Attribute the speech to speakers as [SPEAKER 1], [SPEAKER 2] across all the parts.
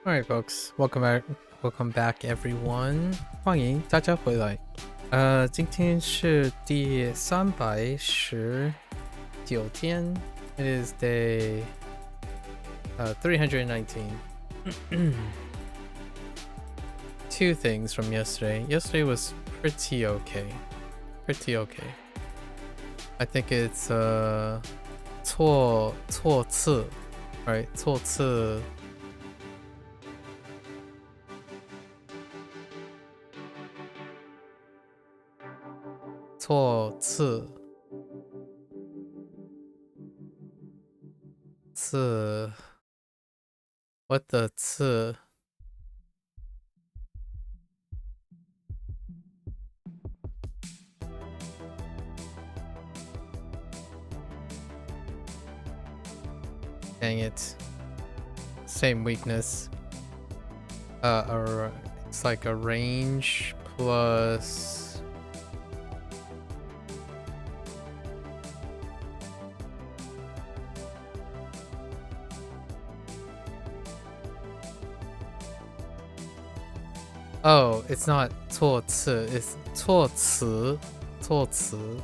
[SPEAKER 1] Alright, folks, welcome back, everyone. 欢迎大家回来。今天是第319天。It is day 319. Two things from yesterday. Yesterday was pretty okay. Pretty okay. I think it's 错次, right? 错次. What the 次? Dang it. Same weakness. It's like a range plus oh, it's not 错次, it's 错词. 错词.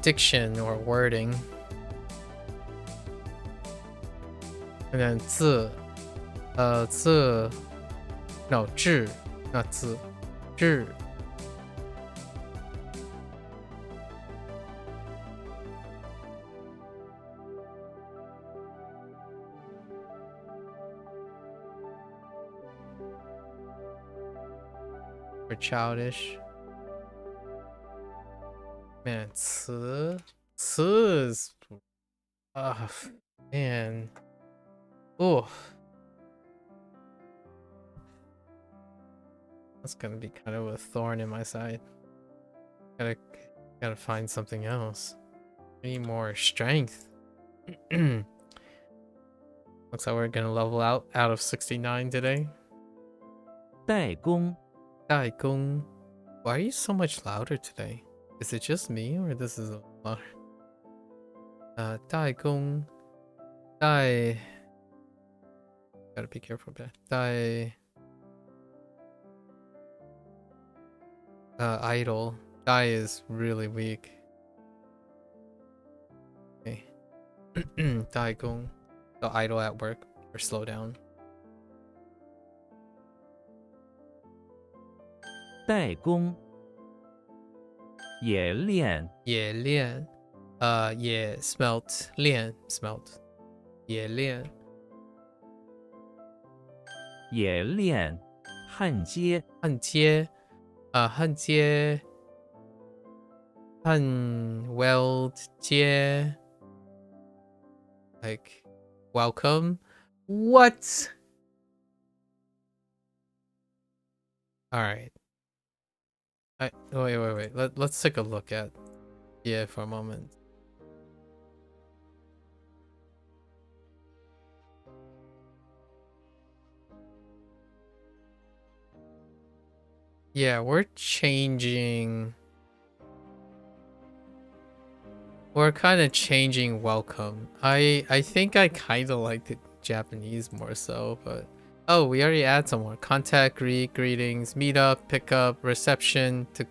[SPEAKER 1] Diction or wording. And then 字, no, 字, not 字, 字. Or childish. Man, 词 is man. Oh, that's gonna be kind of a thorn in my side. Gotta find something else. I need more strength. Looks like we're gonna level out of 69 today.
[SPEAKER 2] 代工
[SPEAKER 1] Daigong. Why are you so much louder today? Is it just me or this is louder? Daigong. Dai. Gotta be careful with that. Dai. Idle. Dai is really weak. Okay. Daigong. So idle at work or slow down.
[SPEAKER 2] 代工冶炼
[SPEAKER 1] 冶炼. Smelt. 炼 smelt. 冶炼.
[SPEAKER 2] 冶炼焊接
[SPEAKER 1] 焊接. 焊接. 焊 weld 接. Like welcome. What? All right. Wait. Let's take a look at for a moment. Yeah, we're changing. We're kind of changing welcome. I think I kind of like the Japanese more so, but oh, we already add some more. Contact, greetings, meet up, pick up, reception, to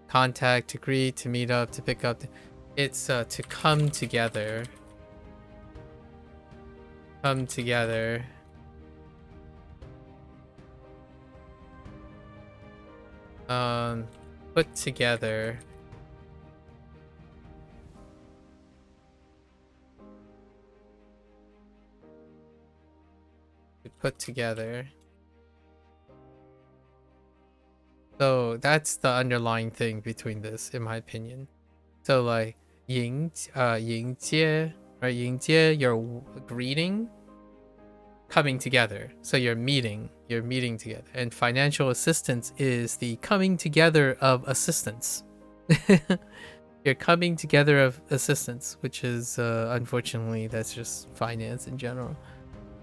[SPEAKER 1] contact, to greet, to meet up, to pick up. It's to come together. Come together. Put together. Put together. So that's the underlying thing between this, in my opinion. So like 迎接, right? 迎接 your greeting. coming together. So you're meeting together. And financial assistance is the coming together of assistance. You're coming together of assistance, which is unfortunately that's just finance in general.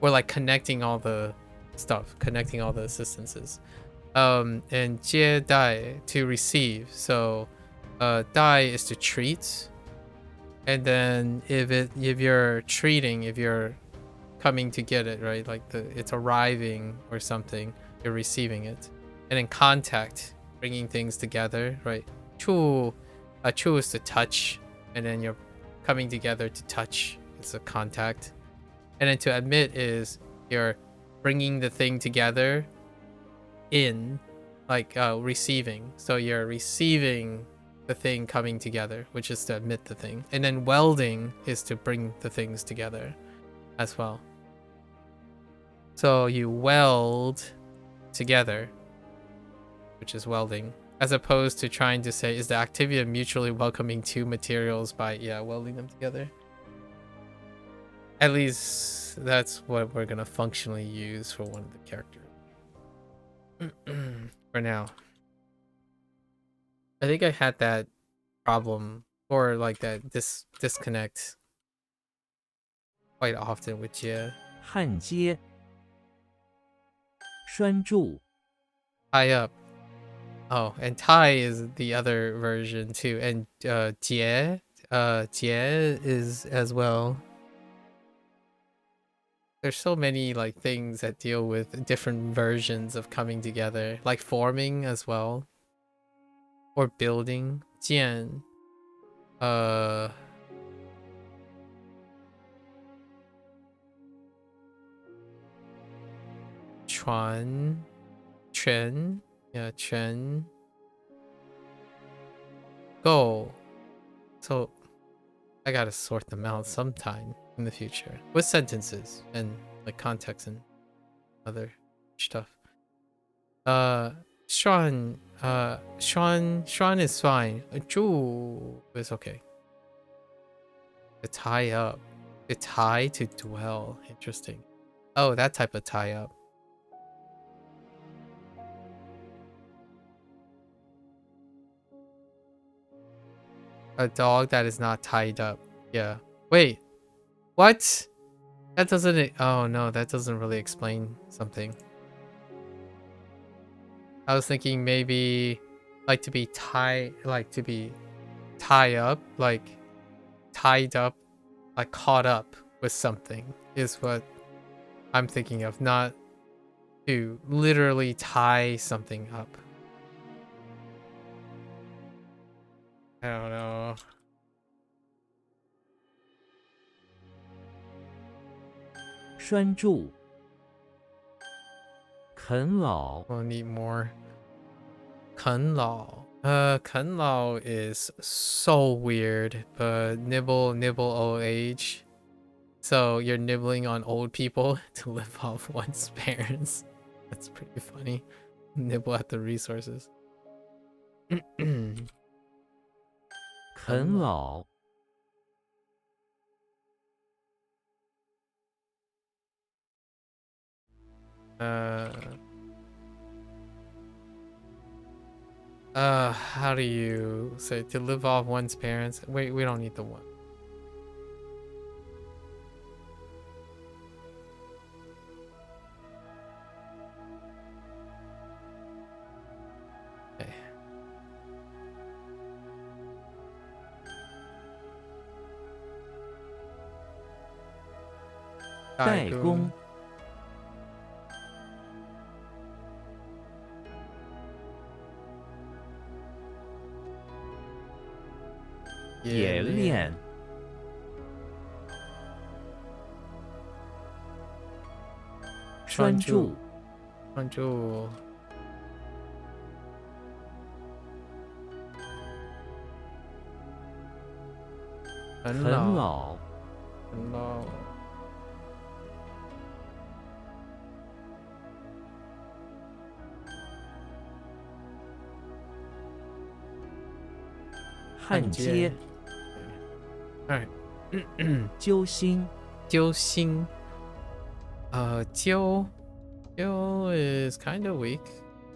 [SPEAKER 1] Or like connecting all the stuff, connecting all the assistances. And 接待 to receive. So 待 is to treat. And then if you're treating, if you're coming to get it, right? Like it's arriving or something, you're receiving it. And then contact, bringing things together, right? Chu is to touch, and then you're coming together to touch. It's a contact. And then to admit is you're bringing the thing together in, like receiving. So you're receiving the thing coming together, which is to admit the thing. And then welding is to bring the things together as well. So you weld together, which is welding, as opposed to trying to say, is the activity of mutually welcoming two materials by, welding them together. At least that's what we're going to functionally use for one of the characters. For now. I think I had that problem, or like that disconnect quite often with Jie.
[SPEAKER 2] 焊接，拴住，
[SPEAKER 1] Tie up. Oh, and tie is the other version too. And jie is as well. There's so many like things that deal with different versions of coming together, like forming as well, or building. 建 船 全 yeah 全 go. So I gotta sort them out sometime in the future with sentences and like context and other stuff. Sean is fine. Ju is okay. To tie up. To tie to dwell. Interesting. Oh, that type of tie up. A dog that is not tied up. Yeah. Wait. What? That doesn't... Oh, no. That doesn't really explain something. I was thinking maybe... Like to be tied... Like to be tied up. Like tied up. Like caught up with something. Is what I'm thinking of. Not to literally tie something up. I don't know.
[SPEAKER 2] 拴住，啃老，
[SPEAKER 1] We'll need more. 啃老. 啃老 is so weird, but nibble old age. So you're nibbling on old people to live off one's parents. That's pretty funny. Nibble at the resources.
[SPEAKER 2] 啃老，
[SPEAKER 1] How do you say to live off one's parents? Wait, we don't need the one. Okay.
[SPEAKER 2] 代工， 冶炼， 拴住，
[SPEAKER 1] 拴住
[SPEAKER 2] 啃
[SPEAKER 1] 老
[SPEAKER 2] 老，
[SPEAKER 1] 啃老
[SPEAKER 2] 焊接，
[SPEAKER 1] Alright.
[SPEAKER 2] 揪心，
[SPEAKER 1] 揪心 Jiu. Jiu is kind of weak.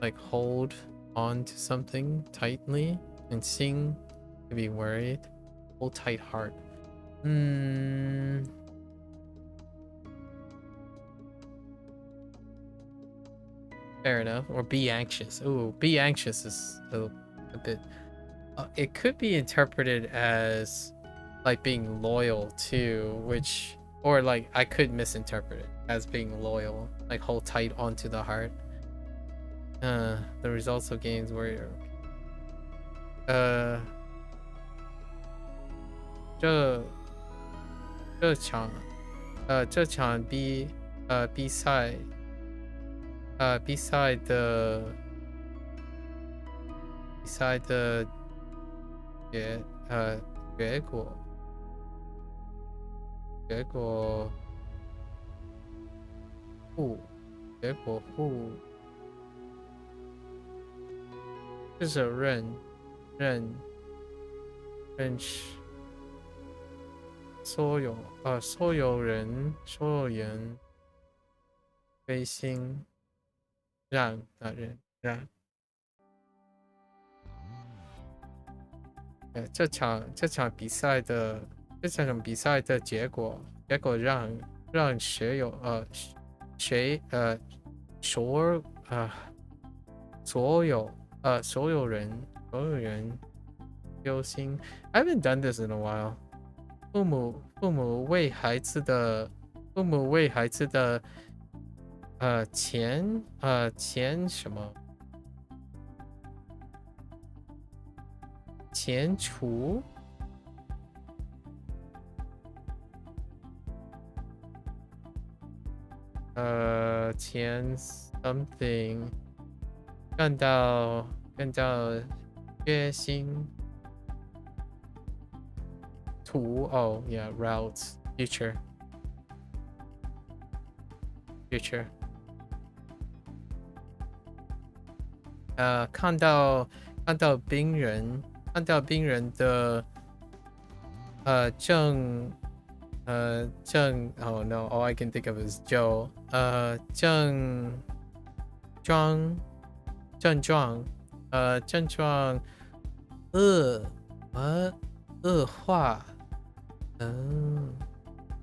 [SPEAKER 1] Like hold on to something tightly. And Xing to be worried. Hold tight heart. Hmm. Fair enough. Or be anxious. Ooh, be anxious is a bit. It could be interpreted as like being loyal too, which, or like I could misinterpret it as being loyal, like hold tight onto the heart. The results of games where uh 这这场比赛的结呃结果结果互结果互就是认认识所有人飞心让这场比赛的结果让谁所所有所有人忧心。I haven't done this in a while. 父母为孩子的钱什么钱储钱 something 干到决心途 oh yeah routes future 看到病人的症 oh no all I can think of is Joe 症状恶恶化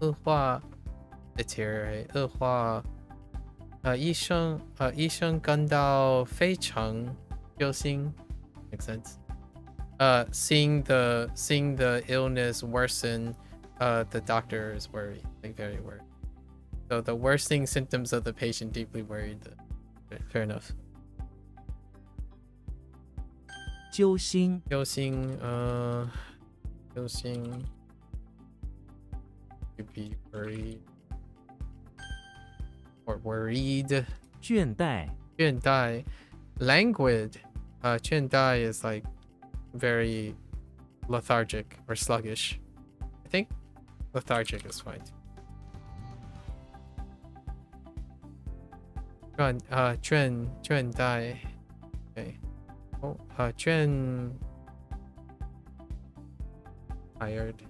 [SPEAKER 1] 恶化 deteriorate 恶化医生感到非常忧心 makes sense seeing the illness worsen the doctor is worried like very worried so the worsening symptoms of the patient deeply worried fair enough
[SPEAKER 2] 揪心
[SPEAKER 1] 忧心 to be worried or worried
[SPEAKER 2] 倦怠
[SPEAKER 1] languid 倦怠 is like very lethargic or sluggish. I think lethargic is fine. 倦怠 okay. Oh, tired.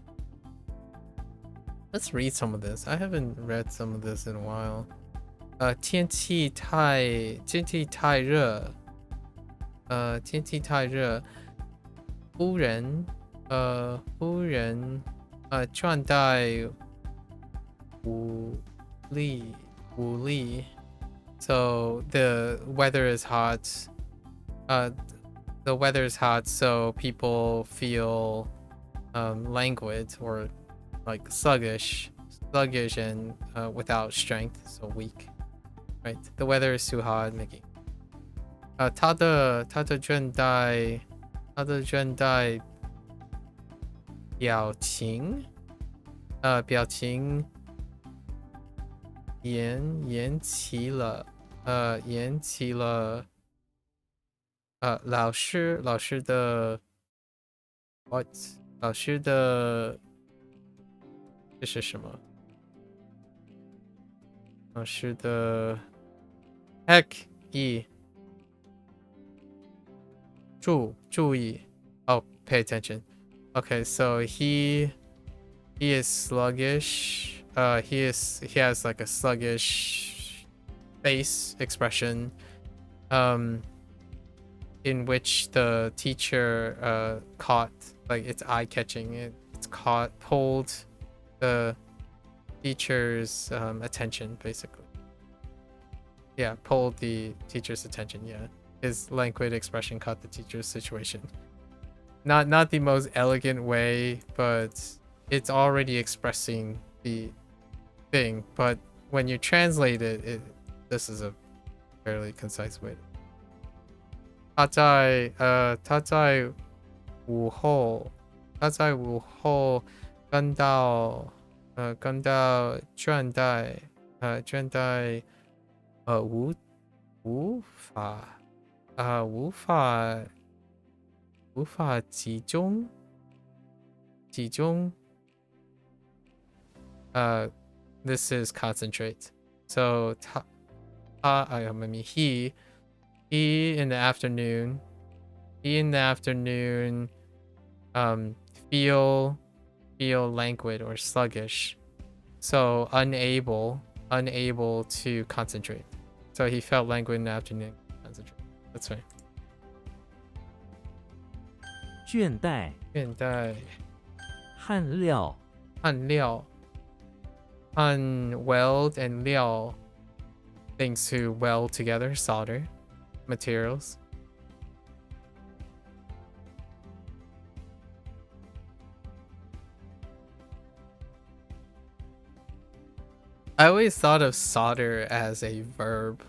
[SPEAKER 1] Let's read some of this. I haven't read some of this in a while. 天气太热忽然状态无力 so the weather is hot so people feel languid or like sluggish and without strength so weak right the weather is too hot making 他的倦怠表情延期了老师的 what 老师的这是什么老师的 heck 注意 oh pay attention okay so he is sluggish He has like a sluggish face expression, in which the teacher caught, like, it's eye catching. It's pulled the teacher's attention, basically. Yeah, pulled the teacher's attention. Yeah, his languid expression caught the teacher's situation. Not the most elegant way, but it's already expressing the thing. But when you translate it, this is a fairly concise way. 他在午后跟到无法集中 this is concentrate. So I mean he in the afternoon feel languid or sluggish, so unable to concentrate. So he felt languid in the afternoon. Concentrate. That's right.
[SPEAKER 2] 倦怠焊料
[SPEAKER 1] weld and 料 things to weld together, solder materials. I always thought of solder as a verb.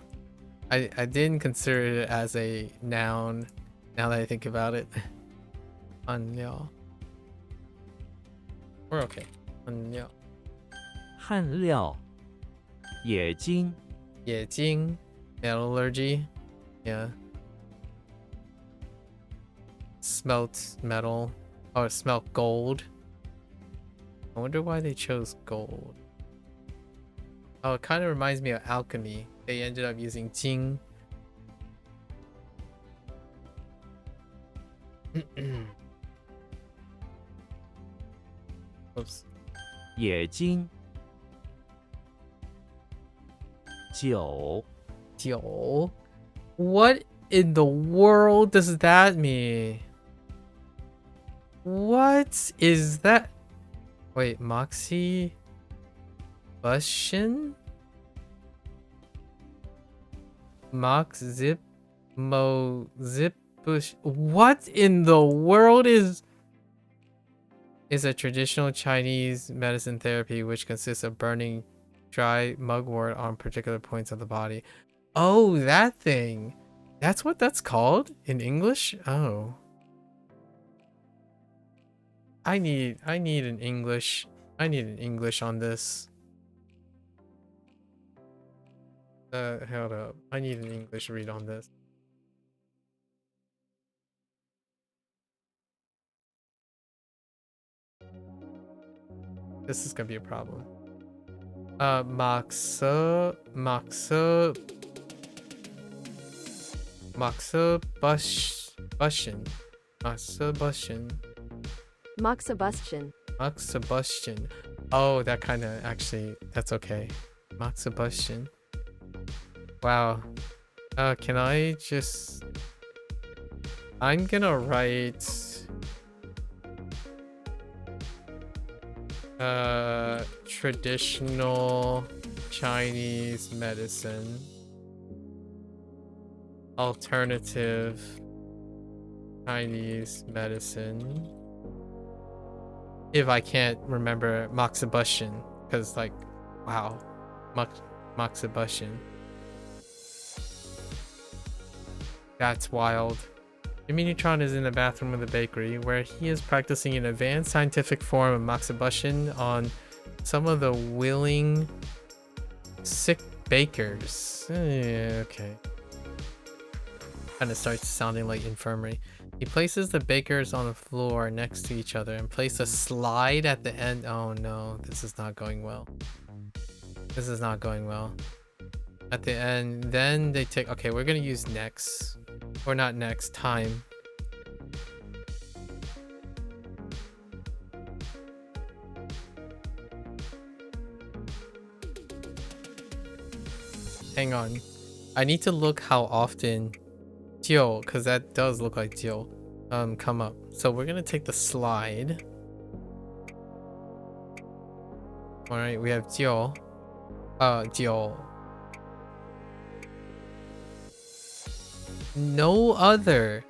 [SPEAKER 1] I didn't consider it as a noun, now that I think about it. 焊料 We're okay. 焊料
[SPEAKER 2] 冶金
[SPEAKER 1] metallurgy. Yeah. Smelt metal or smelt gold. I wonder why they chose gold. Oh, it kind of reminds me of alchemy. They ended up using jing. Oops.
[SPEAKER 2] 冶金酒
[SPEAKER 1] What in the world does that mean? What is that? Wait, Moxie Bushin? Mox Zip Mo Zip Bush. What in the world is a traditional Chinese medicine therapy which consists of burning dry mugwort on particular points of the body? Oh, that thing. That's what that's called in English? Oh. I need an English. I need an English on this. Hold up. I need an English read on this. This is gonna be a problem. Maksa Bushin. Oh, that kind of actually, that's okay. Maksabushin. Wow. Can I just... I'm gonna write... traditional Chinese medicine. Alternative Chinese medicine. If I can't remember Maksabushin, because like, wow, Maksabushin. That's wild. Jimmy Neutron is in the bathroom of the bakery where he is practicing an advanced scientific form of Maksabushin on some of the willing sick bakers. Okay. Kind of starts sounding like infirmary. He places the bakers on the floor next to each other and places a slide at the end. Oh no, this is not going well. This is not going well. At the end, then they take... Okay, we're gonna use next. Or not next, time. hang on. I need to look how often Jiu, because that does look like Jiu, come up. So we're gonna take the slide. Alright, we have Jiu. Jiu. No other.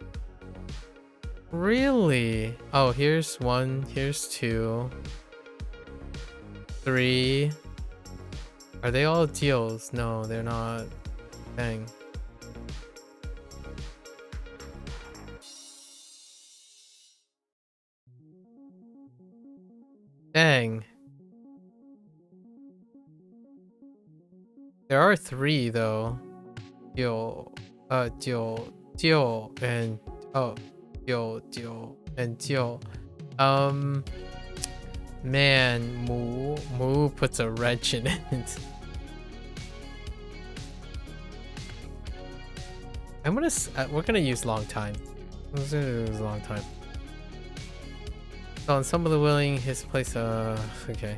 [SPEAKER 1] Really? Oh, here's 1, here's 2, 3. Are they all Jius? No, they're not. Dang. Dang. There are 3 though. Jiu, Jiu, and Jiu, and Jiu. Man, Moo puts a wrench in it. We're gonna use long time. We're gonna use long time. So on some of the willing, his place. Okay.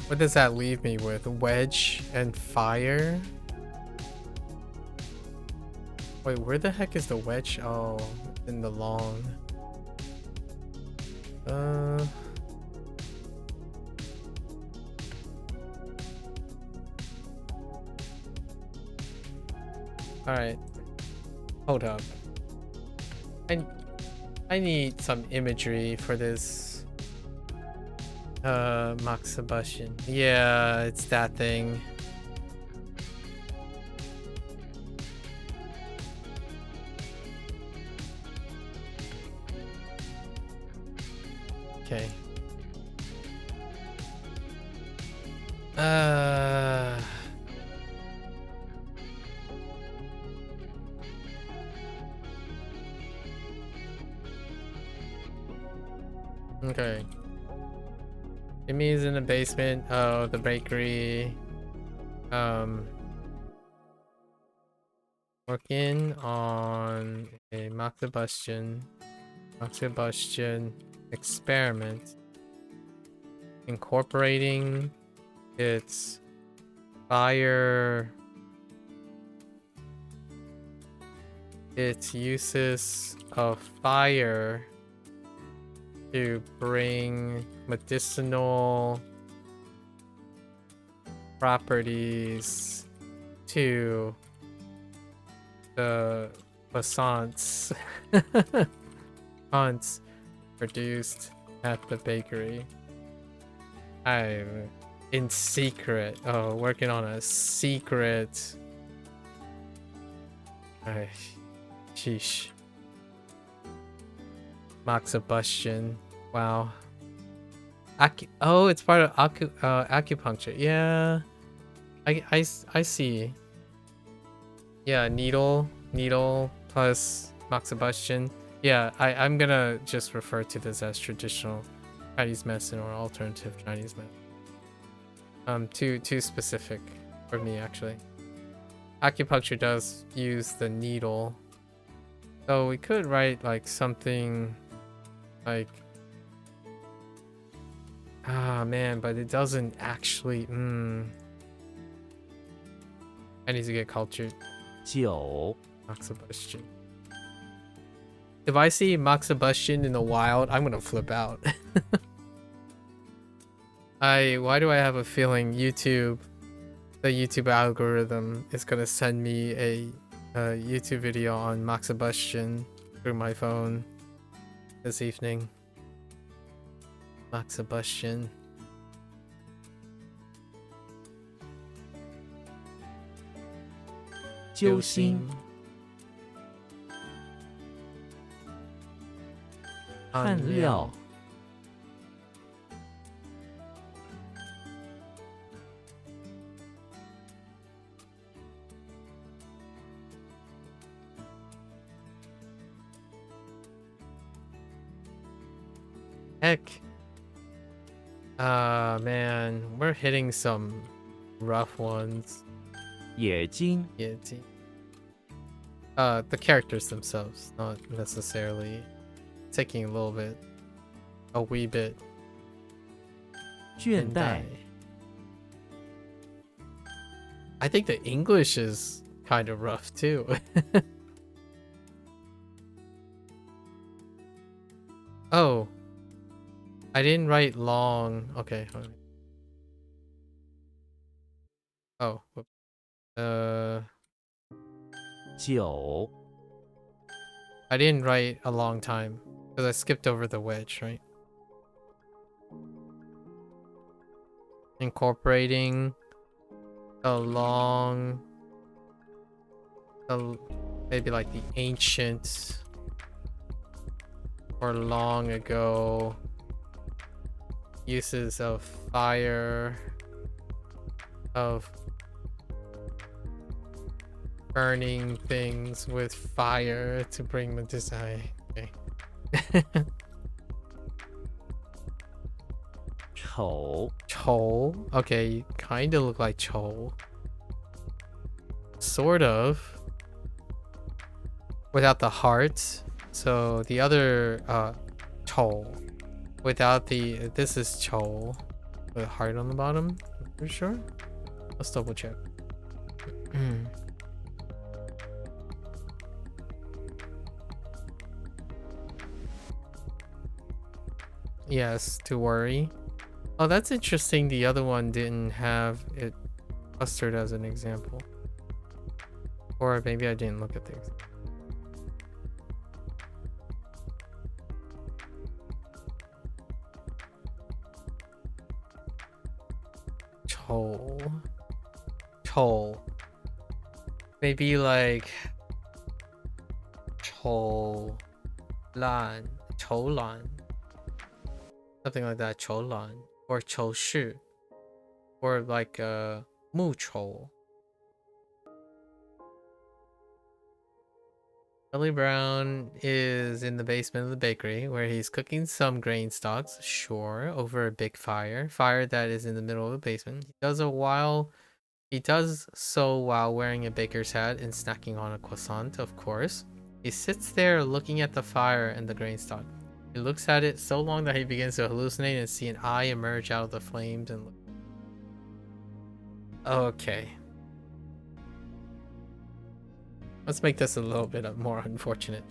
[SPEAKER 1] What does that leave me with? Wedge and fire? Wait, where the heck is the wedge? Oh, in the long. Alright. Hold up. I need some imagery for this. Max Sebastian. Yeah, it's that thing. Okay. Okay. Jimmy's in the basement of the bakery. Working on a Max Sebastian experiment, incorporating its uses of fire to bring medicinal properties to the croissants produced at the bakery. I'm in secret. Oh, working on a secret. Sheesh. Max Sebastian. Wow. Oh, it's part of acupuncture. Yeah. I see. Yeah, needle plus Max Sebastian. Yeah, I'm gonna just refer to this as traditional Chinese medicine or alternative Chinese medicine. Too specific for me actually. Acupuncture does use the needle, so we could write like something like, man, but it doesn't actually. I need to get cultured.
[SPEAKER 2] 9
[SPEAKER 1] Max Sebastian. If I see Max Sebastian in the wild, I'm gonna flip out. Why do I have a feeling the YouTube algorithm is gonna send me a YouTube video on Max Sebastian through my phone this evening? Max Sebastian.
[SPEAKER 2] Jiuxin 汉料
[SPEAKER 1] Heck. Man, we're hitting some rough ones.
[SPEAKER 2] 冶金
[SPEAKER 1] Yeah, the characters themselves, not necessarily taking a little bit. a wee bit.
[SPEAKER 2] 倦怠，
[SPEAKER 1] I think the English is kind of rough too. Oh, I didn't write long. Okay. Hold on. Oh, whoop.
[SPEAKER 2] 久，
[SPEAKER 1] I didn't write a long time because I skipped over the wedge, right? Incorporating a long, maybe like the ancient or long ago uses of fire, of burning things with fire to bring them to say. Okay.
[SPEAKER 2] 丑，
[SPEAKER 1] Chol. Okay, you kind of look like Chol. Sort of. Without the heart. So the other Chol. Without the this is Chol. With a heart on the bottom. For sure. Let's double check. Yes, to worry. Oh, that's interesting. The other one didn't have it clustered as an example. Or maybe I didn't look at the example. Chol. Chol. Maybe like Chol Lan. Cholan. Something like that. Cholan. Or Choshi. Or like Mu Chol. Charlie Brown is in the basement of the bakery where he's cooking some grain stalks, sure, over a big fire that is in the middle of the basement. He does so while wearing a baker's hat and snacking on a croissant, of course. He sits there looking at the fire and the grain stalk. He looks at it so long that he begins to hallucinate and see an eye emerge out of the flames and look. Okay. Let's make this a little bit more unfortunate.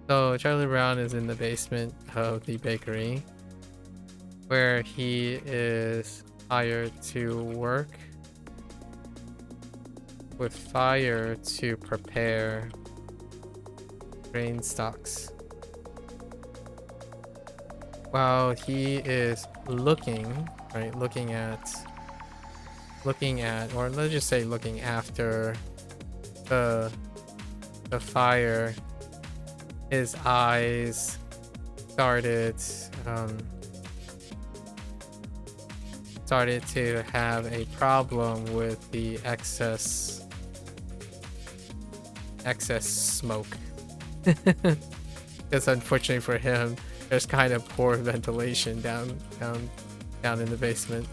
[SPEAKER 1] So Charlie Brown is in the basement of the bakery where he is hired to work with fire to prepare grain stalks. While he is looking, right, looking at, or let's just say looking after the fire, his eyes started to have a problem with the excess smoke. Because unfortunately for him, there's kind of poor ventilation down in the basement.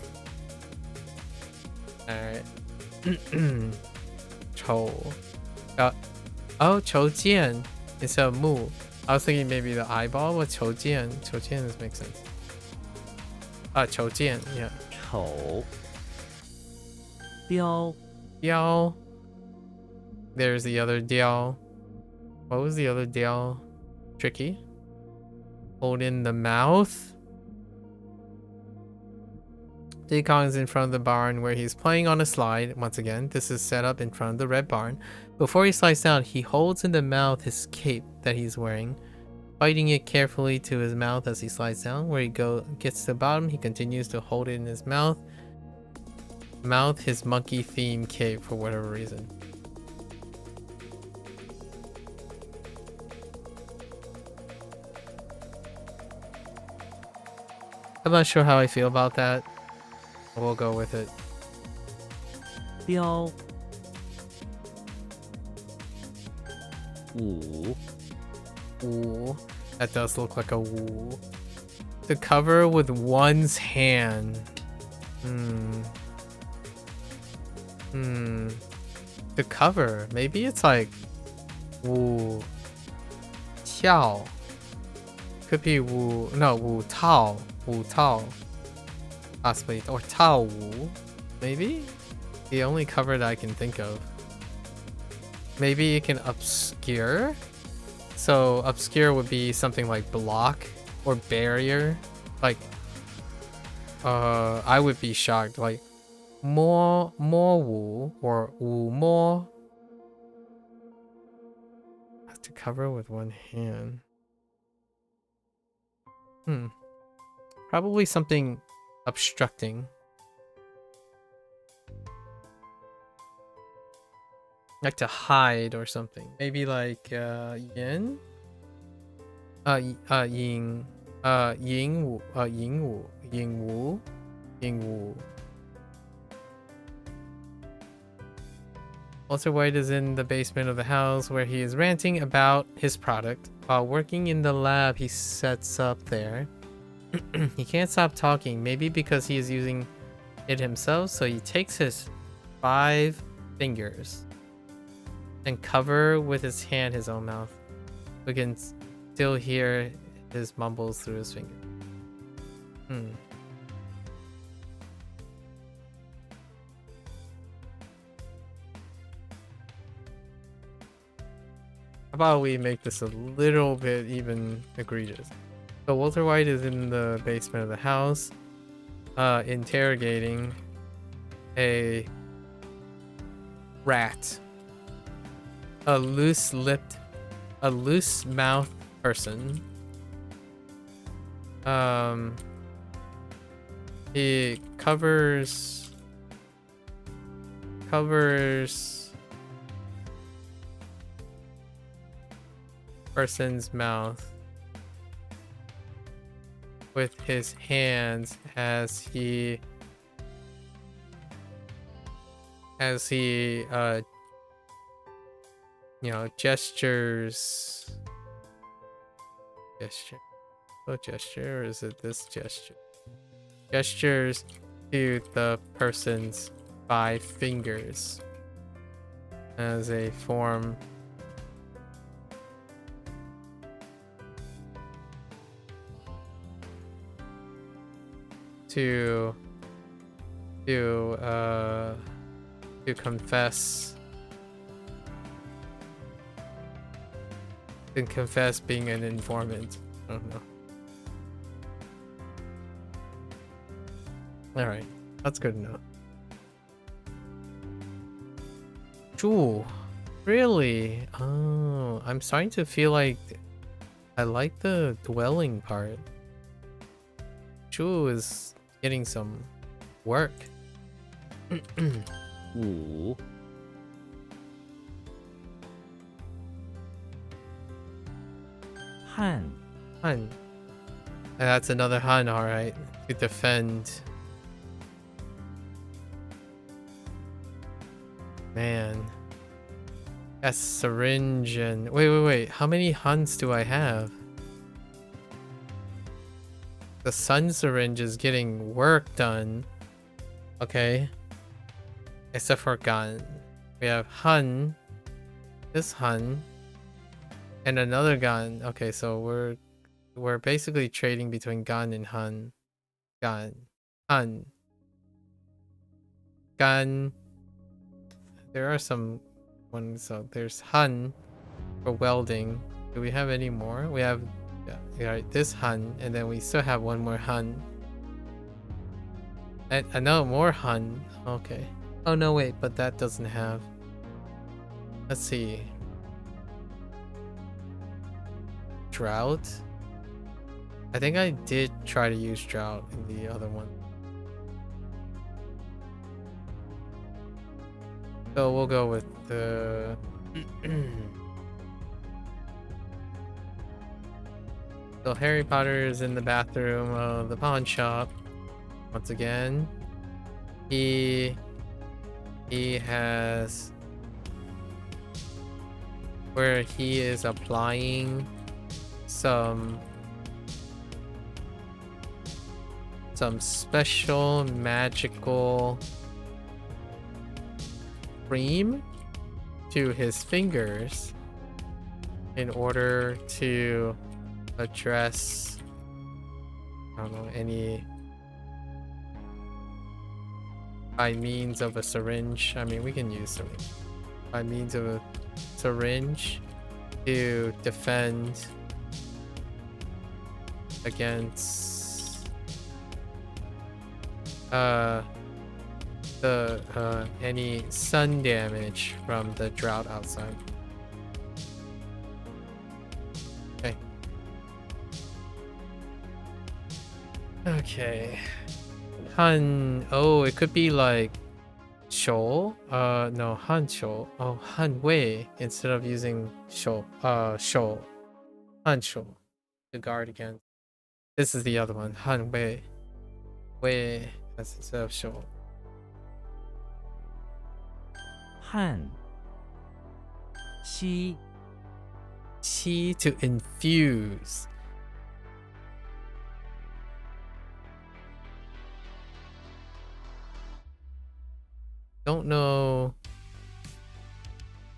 [SPEAKER 1] Alright. Chou. Oh, Chou Jian instead of Mu. I was thinking maybe the eyeball, but Chou Jian. Chou Jian makes sense. Chou Jian, yeah.
[SPEAKER 2] 丑，雕，
[SPEAKER 1] Diao. There's the other Diao. What was the other Diao? Tricky. Hold in the mouth. Diddy Kong is in front of the barn where he's playing on a slide. Once again, this is set up in front of the red barn. Before he slides down, he holds in the mouth his cape that he's wearing, biting it carefully to his mouth as he slides down. Where he gets to the bottom, he continues to hold it in his mouth. His monkey theme cape for whatever reason. I'm not sure how I feel about that. We'll go with it.
[SPEAKER 2] 雕，舞，
[SPEAKER 1] Ooh, that does look like a woo. To cover with one's hand. To cover. Maybe it's like woo. Qiao. could be Wu. No, Wu Tao. Wu Tao. Possibly. Or Tao Wu. Maybe? The only cover that I can think of. Maybe you can obscure? So obscure would be something like block or barrier. Like, I would be shocked. Like, more Wu or Wu more. Have to cover with one hand. Probably something obstructing. Like to hide or something. Maybe like yin? Ying. Ying Wu. Ying Wu. Ying Wu. Ying Wu. Walter White is in the basement of the house where he is ranting about his product. While working in the lab he sets up there. He can't stop talking, maybe because he is using it himself, so he takes his 5 fingers and cover with his hand his own mouth. We can still hear his mumbles through his fingers. How about we make this a little bit even egregious? So Walter White is in the basement of the house, interrogating a rat. A loose-mouthed person. He covers person's mouth with his hands as he you know, gestures. What gesture, or is it this gesture? Gestures to the person's 5 fingers as a form to confess and confess being an informant. I don't know. All right, that's good enough. Ooh, really? Oh, I'm starting to feel like I like the dwelling part. Chu is getting some work.
[SPEAKER 2] 五 汉
[SPEAKER 1] Han. That's another Han, alright. To defend. Man. That's syringe and... Wait. How many Huns do I have? The sun syringe is getting work done. Okay. Except for gun. We have Hun. This Hun. And another gun. Okay, so we're basically trading between gun and Hun. Gun. Hun. Gun. There are some ones. So there's Hun for welding. Do we have any more? We have this Hun, and then we still have one more Hun. And another more Hun. Okay. Oh no, wait, but that doesn't have. Let's see. Drought. I think I did try to use drought in the other one. So we'll go with the So Harry Potter is in the bathroom of the pawn shop. Once again. He has where he is applying some special magical cream to his fingers in order to address, I don't know, any by means of a syringe. I mean, we can use syringe. By means of a syringe to defend against any sun damage from the drought outside. Okay. Okay. Oh, it could be like Shou. No, Shou. Oh, Wei instead of using Shou. Shou. Shou to guard against. This is the other one. Wei. Wei instead of Shou.
[SPEAKER 2] 汉西
[SPEAKER 1] Qi to infuse. Don't know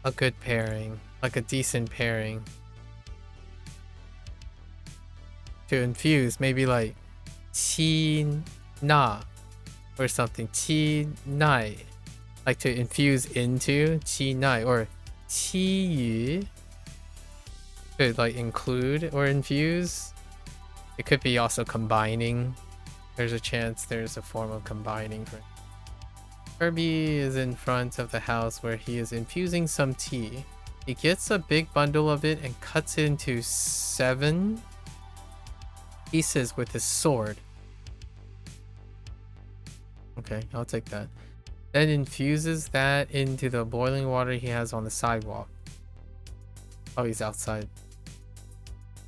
[SPEAKER 1] a good pairing, like a decent pairing to infuse. Maybe like qi na or something. Qi nai, like to infuse into qi nai, or qi yu could like include or infuse. It could be also combining. There's a chance there's a form of combining for. Kirby is in front of the house where he is infusing some tea. He gets a big bundle of it and cuts it into 7 pieces with his sword. Okay, I'll take that. Then infuses that into the boiling water he has on the sidewalk. Oh, he's outside.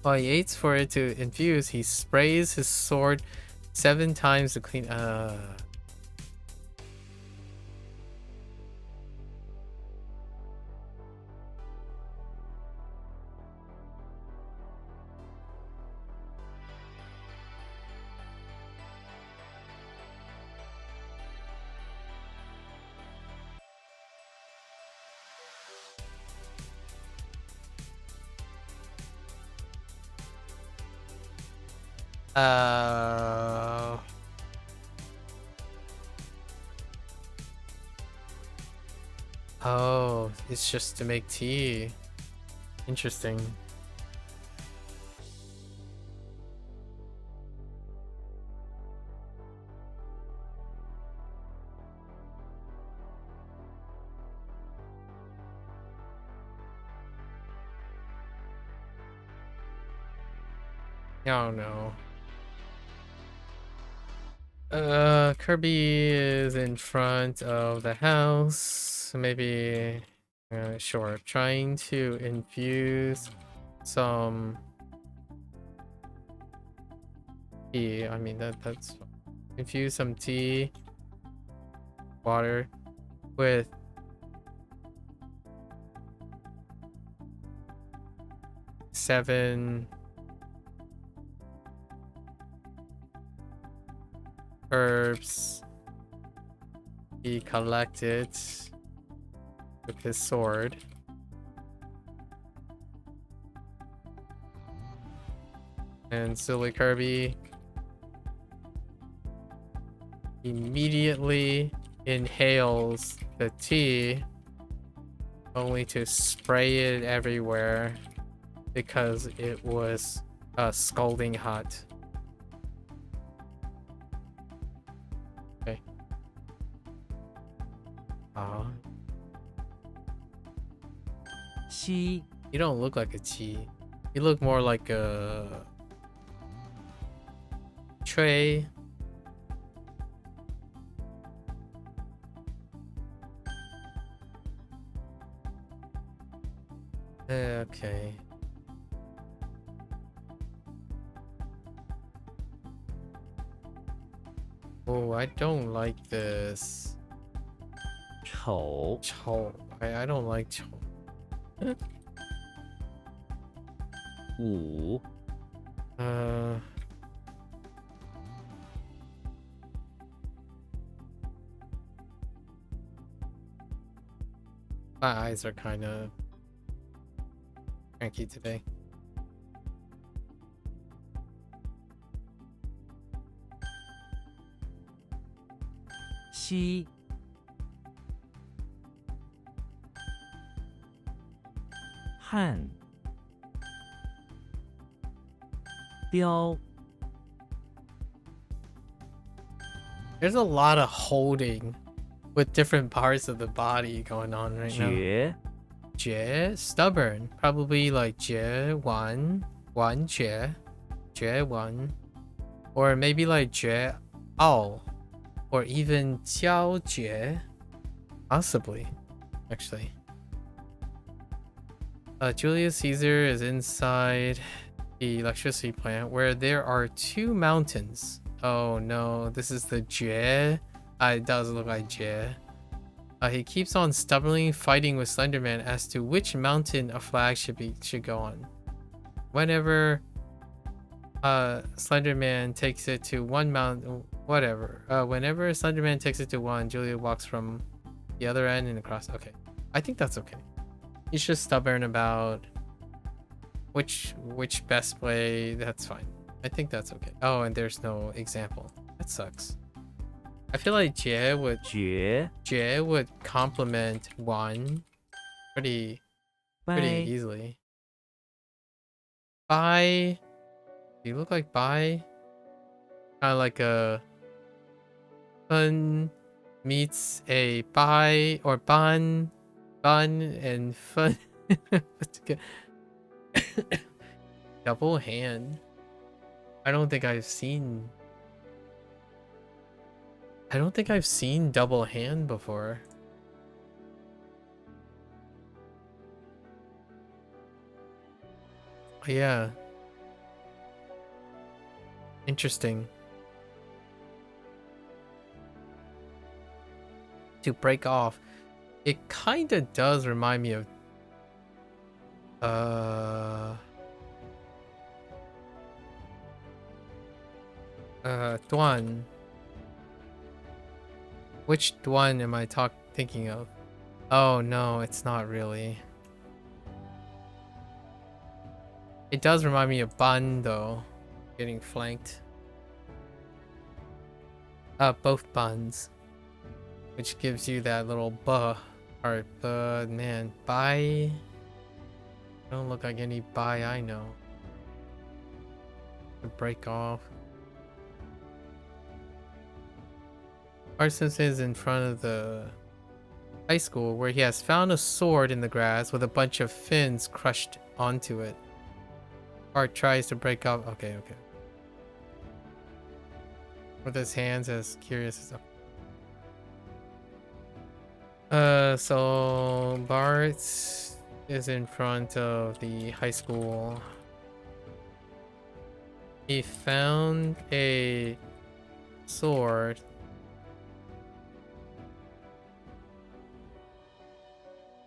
[SPEAKER 1] While he waits for it to infuse, he sprays his sword 7 times to clean. Oh, it's just to make tea. Interesting. I don't know. Kirby is in front of the house. Maybe, sure. Trying to infuse some tea. I mean, that's fine. Infuse some tea, water with 7 herbs he collected with his sword. And silly Kirby immediately inhales the tea, only to spray it everywhere because it was scalding hot. Okay.
[SPEAKER 2] Qi
[SPEAKER 1] You don't look like a tea. You look more like a tray. Okay. Oh, I don't like this.
[SPEAKER 2] 丑
[SPEAKER 1] Chou. I don't like chou.
[SPEAKER 2] 五
[SPEAKER 1] My eyes are kind of cranky today.
[SPEAKER 2] 西汉雕
[SPEAKER 1] There's a lot of holding with different parts of the body going on right now.
[SPEAKER 2] 绝
[SPEAKER 1] Jie, stubborn. Probably like Jie Wan, Wan Jie, Jie Wan. Or maybe like Jie Ao. Or even Jiao Jie. Possibly, actually. Julius Caesar is inside the electricity plant where there are 2 mountains. Oh no, this is the Jie. It does look like Jie. He keeps on stubbornly fighting with Slenderman as to which mountain a flag should go on. Whenever Slenderman takes it to one mountain, whatever. Whenever Slenderman takes it to one, Julia walks from the other end and across. Okay, I think that's okay. He's just stubborn about which best play. That's fine. I think that's okay. Oh, and there's no example. That sucks. I feel like Jie would complement one pretty
[SPEAKER 2] 掰
[SPEAKER 1] easily. Bai, do you look like Bai? Kind of like a fun meets a Bai or Ban and fun. Double hand. I don't think I've seen double hand before. Yeah. Interesting. To break off. It kind of does remind me of Duan. Which Duan am I thinking of? Oh no, it's not really. It does remind me of Ban though, getting flanked. Both Bans, which gives you that little buh part. But man, Bai don't look like any Bai I know. To break off. Parsons is in front of the high school where he has found a sword in the grass with a bunch of fins crushed onto it. Art tries to break off. Okay. With his hands as curious as so Bart is in front of the high school. He found a sword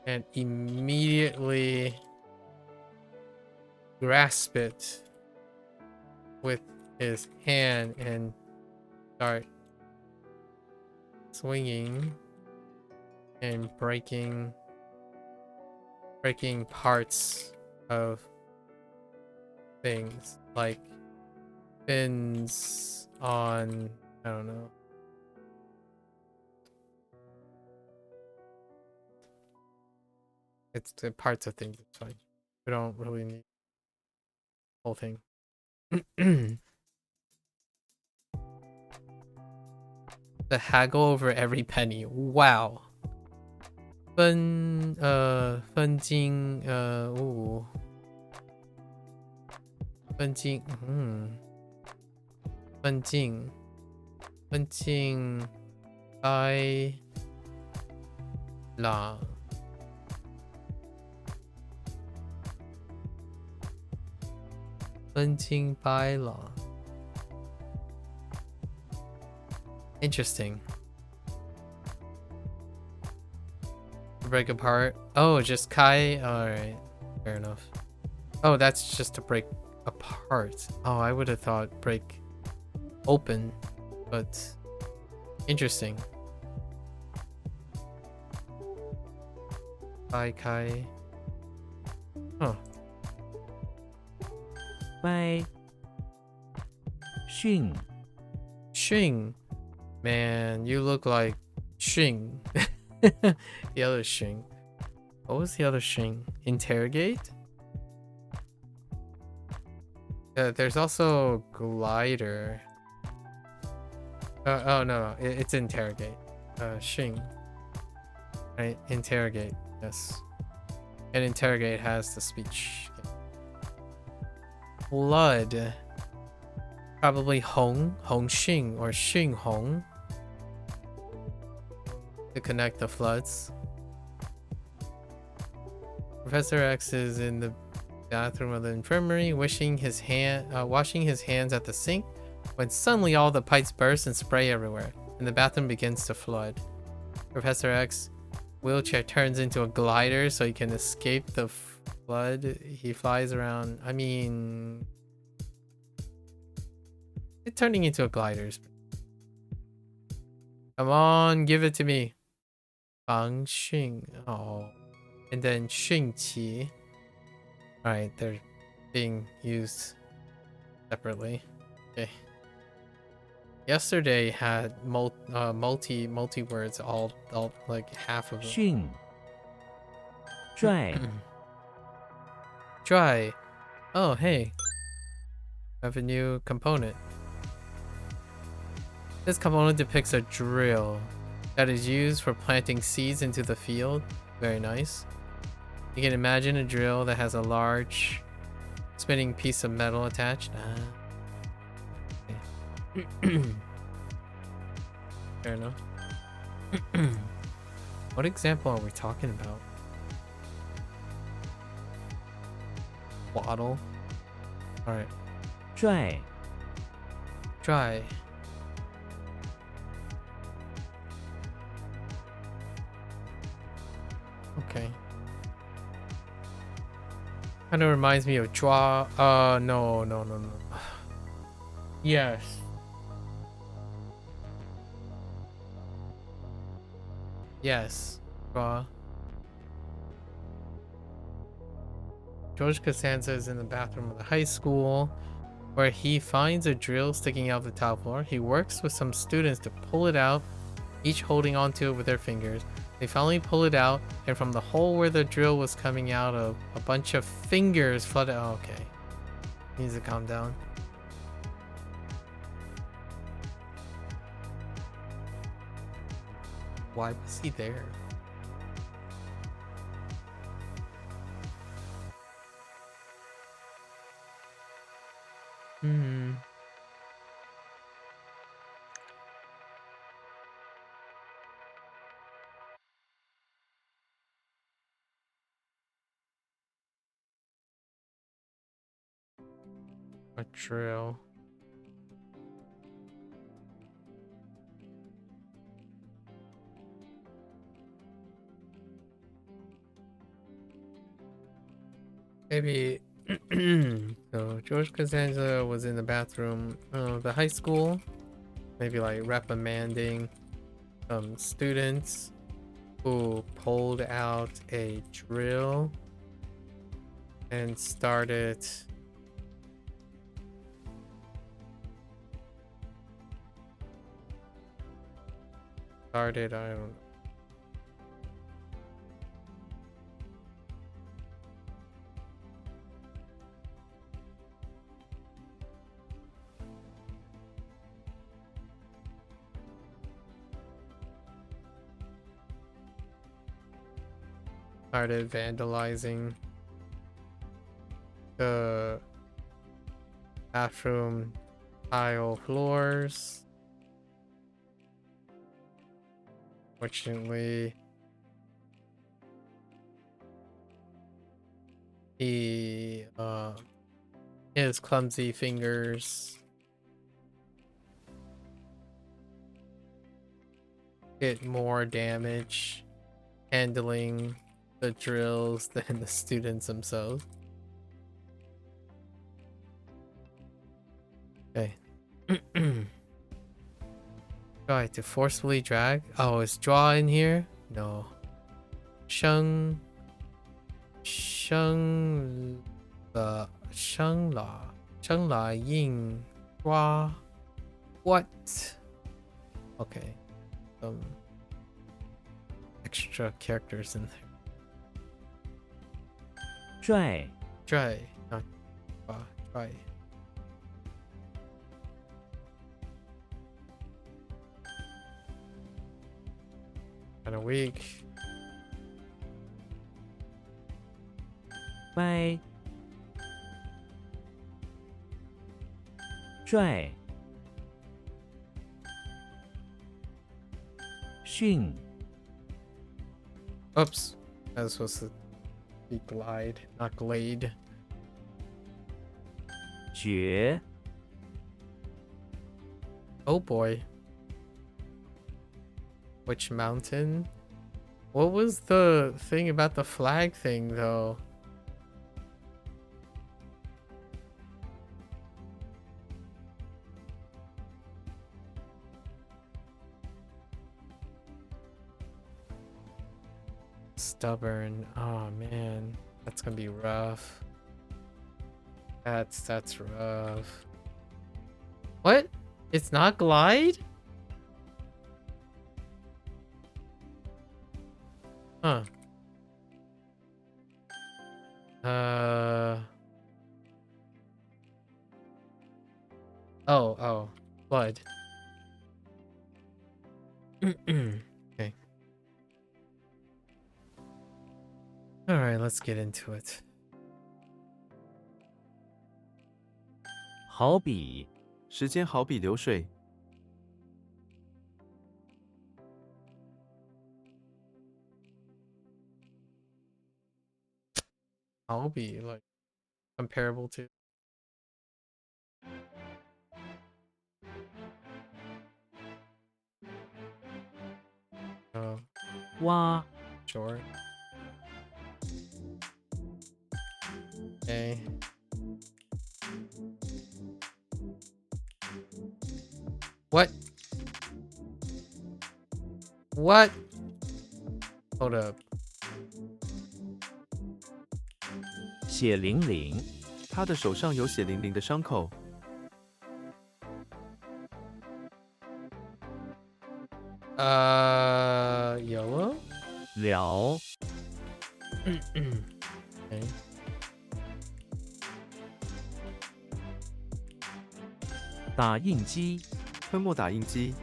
[SPEAKER 1] and immediately grasp it with his hand and start swinging and breaking parts of things like fins on, I don't know. It's the parts of things, it's fine. We don't really need the whole thing. The haggle over every penny. Wow. 分金 ooh. 分金 分金 by la. 分金 by la. Interesting. Break apart. Oh, just Kai. Alright. Fair enough. Oh, that's just to break apart. Oh, I would have thought break open. But interesting. Bye, Kai. Huh.
[SPEAKER 2] 掰 训
[SPEAKER 1] Shing. Man, you look like Shing. The other Shing. What was the other Shing? Interrogate? There's also glider. Oh no, it's interrogate. Shing. Right, interrogate. Yes. And interrogate has the speech. Okay. Flood. Probably Hong Xing or Xing Hong. To connect the floods. Professor X is in the bathroom of the infirmary, washing his hands at the sink, when suddenly all the pipes burst and spray everywhere, and the bathroom begins to flood. Professor X wheelchair turns into a glider so he can escape the flood. He flies around. I mean, it turning into a glider. Come on, give it to me. Fang Xing. Oh. And then Xing Qi. Alright, they're being used separately. Okay. Yesterday had multi words, all like half of them.
[SPEAKER 2] 训拽
[SPEAKER 1] Try. Oh, hey. I have a new component. This component depicts a drill that is used for planting seeds into the field. Very nice. You can imagine a drill that has a large spinning piece of metal attached. Okay. Fair enough. What example are we talking about? Waddle. Alright.
[SPEAKER 2] 拽
[SPEAKER 1] Try. Okay. Kind of reminds me of draw. No. Yes. Yes. Draw. George Costanza is in the bathroom of the high school, where he finds a drill sticking out of the top floor. He works with some students to pull it out, each holding onto it with their fingers. They finally pull it out, and from the hole where the drill was coming out of, a bunch of fingers flooded. Oh, okay. Needs to calm down. Why was he there? Hmm. A drill. Maybe. So George Costanza was in the bathroom of the high school, maybe like reprimanding some students who pulled out a drill and started I don't know. Started vandalizing the bathroom tile floors. Fortunately, his clumsy fingers did more damage handling the drills than the students themselves. Okay. Try to forcefully drag. Oh, is draw in here? No. Sheng La Ying Hua. What? Okay. extra characters in there.
[SPEAKER 2] 拽
[SPEAKER 1] Try, not try. Kind of weak.
[SPEAKER 2] 掰拽训
[SPEAKER 1] Oops, that was supposed to be glide, not glade.
[SPEAKER 2] 绝
[SPEAKER 1] Oh boy. Which mountain? What was the thing about the flag thing though? Stubborn. Oh man, that's gonna be rough. That's rough. What? It's not glide? Huh. Oh, blood. Okay. All right, let's get into it.
[SPEAKER 2] 好比
[SPEAKER 3] 时间好比流水，I'll
[SPEAKER 1] be like comparable to. Oh,
[SPEAKER 2] 挖
[SPEAKER 1] sure. Okay. What? What? Hold up.
[SPEAKER 2] 血淋淋
[SPEAKER 3] 他的手上有血淋淋的伤口。
[SPEAKER 1] Yellow?
[SPEAKER 2] 聊
[SPEAKER 1] Okay.
[SPEAKER 2] 打印机
[SPEAKER 3] 喷墨打印机，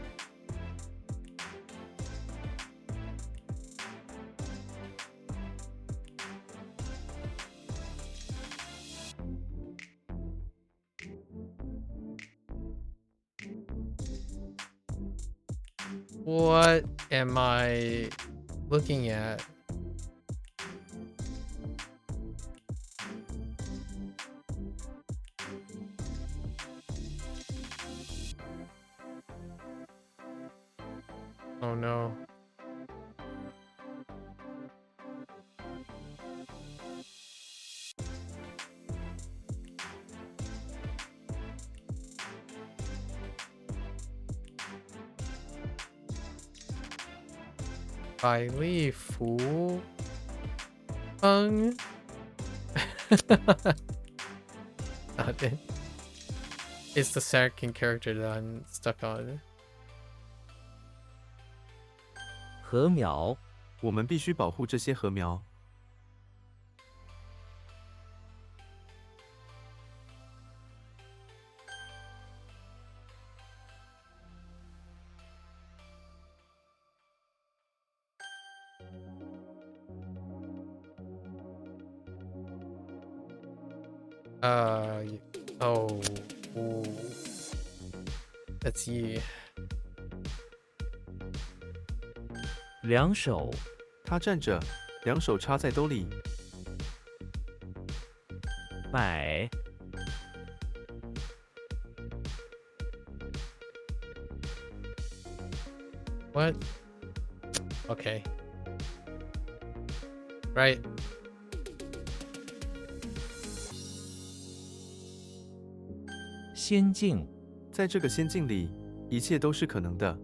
[SPEAKER 1] What am I looking at? Oh no. Bai Li Fu Feng. Not it. It's the second character that I'm stuck on.
[SPEAKER 2] 禾苗
[SPEAKER 3] 我们必须保护这些禾苗。
[SPEAKER 1] Oh, ooh. Let's see.
[SPEAKER 2] 两手
[SPEAKER 3] 他站着，两手插在兜里。
[SPEAKER 2] 摆
[SPEAKER 1] What? Okay. Right.
[SPEAKER 2] 仙境
[SPEAKER 3] 在这个仙境里，一切都是可能的。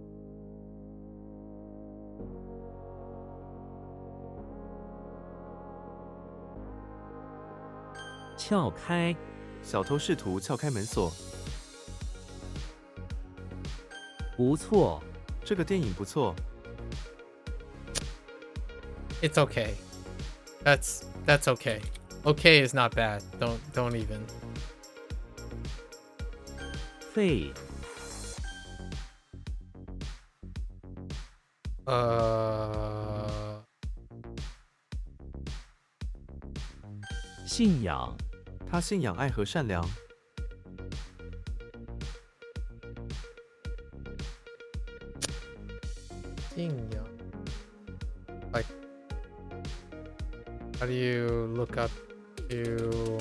[SPEAKER 2] 撬开
[SPEAKER 3] 小偷试图撬开门锁。
[SPEAKER 2] 不错
[SPEAKER 3] 这个电影不错。
[SPEAKER 1] It's okay. That's okay. Okay is not bad. Don't even.
[SPEAKER 2] 废 信仰
[SPEAKER 3] 他信仰爱和善良。
[SPEAKER 1] 信仰. Like, how do you look up to?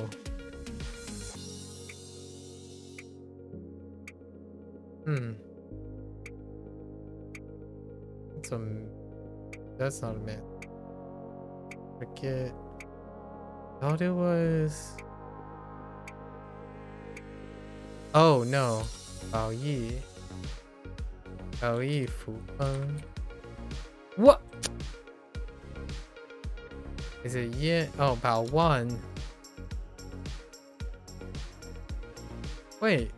[SPEAKER 1] That's not a man. Forget. Thought it was. Oh no. Bao Yi. Bao Yi Fu Peng. What? Is it Yi? Oh, Bao Wan. Wait.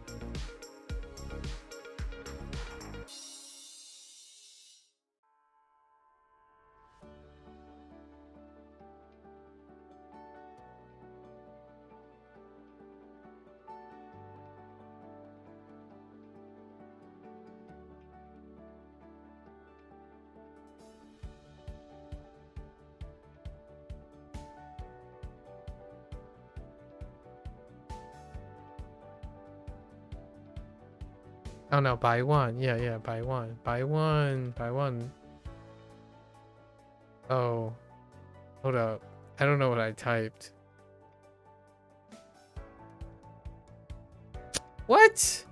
[SPEAKER 1] Oh no, by one. Yeah, by one. By one. Oh. Hold up. I don't know what I typed. What?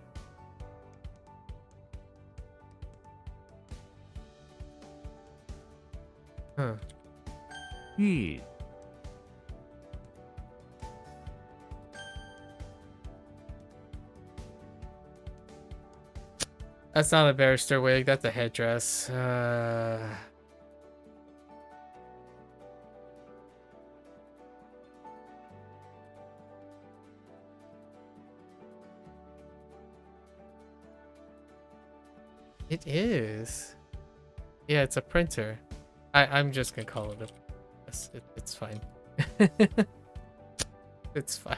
[SPEAKER 1] Huh.
[SPEAKER 2] 玉
[SPEAKER 1] That's not a barrister wig, that's a headdress. It is. Yeah, it's a printer. I'm just gonna call it a. It's fine. It's fine.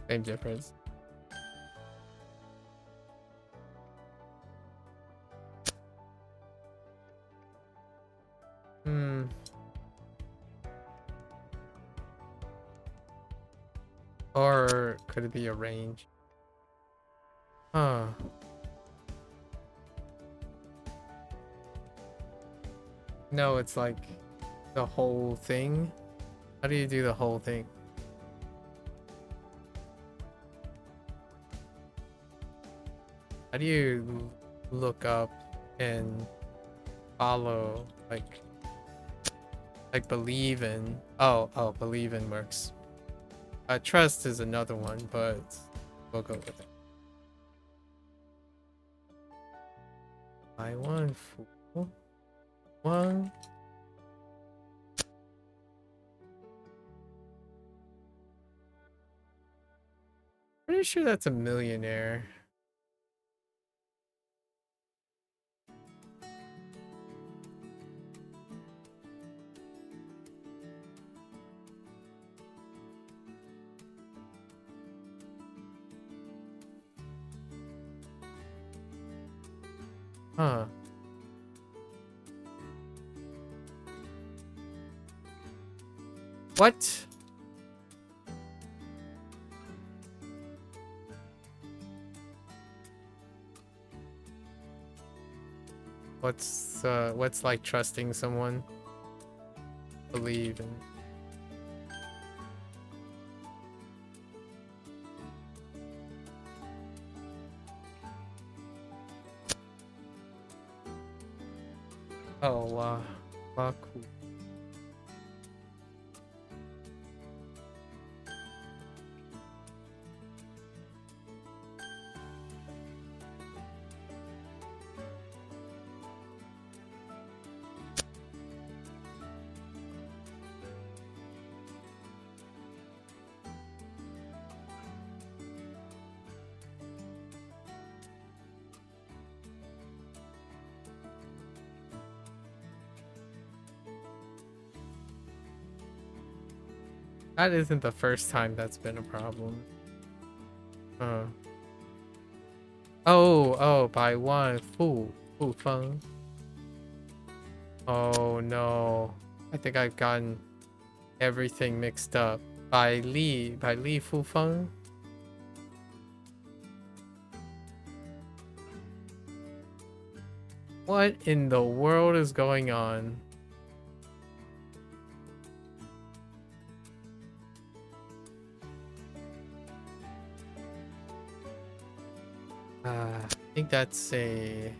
[SPEAKER 1] Same difference. Or could it be a range? Huh. No, it's like the whole thing. How do you do the whole thing? How do you look up and follow, like believe in? Oh, believe in works. Trust is another one, but we'll go with it. I want fool. One. Pretty sure that's a millionaire. Huh. What? What's like trusting someone? Believe in. Oh, MAKU. That isn't the first time that's been a problem. Oh, by one. Fu Feng. Oh no. I think I've gotten everything mixed up. By Li Fu Feng. What in the world is going on? I think that's a...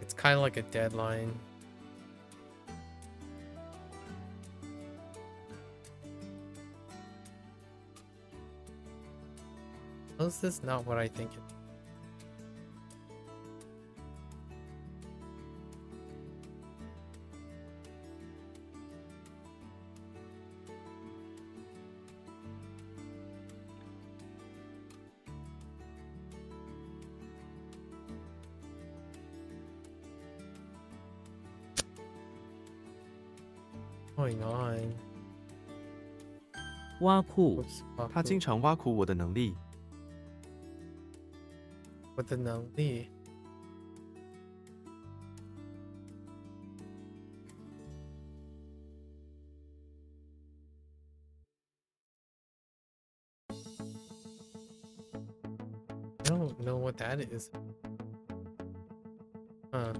[SPEAKER 1] It's kind of like a deadline. How is this not what I think it is? Going on?
[SPEAKER 2] 挖库
[SPEAKER 1] Oops,
[SPEAKER 3] 他经常挖苦我的能力。
[SPEAKER 1] 我的能力。I don't know what that is. Huh.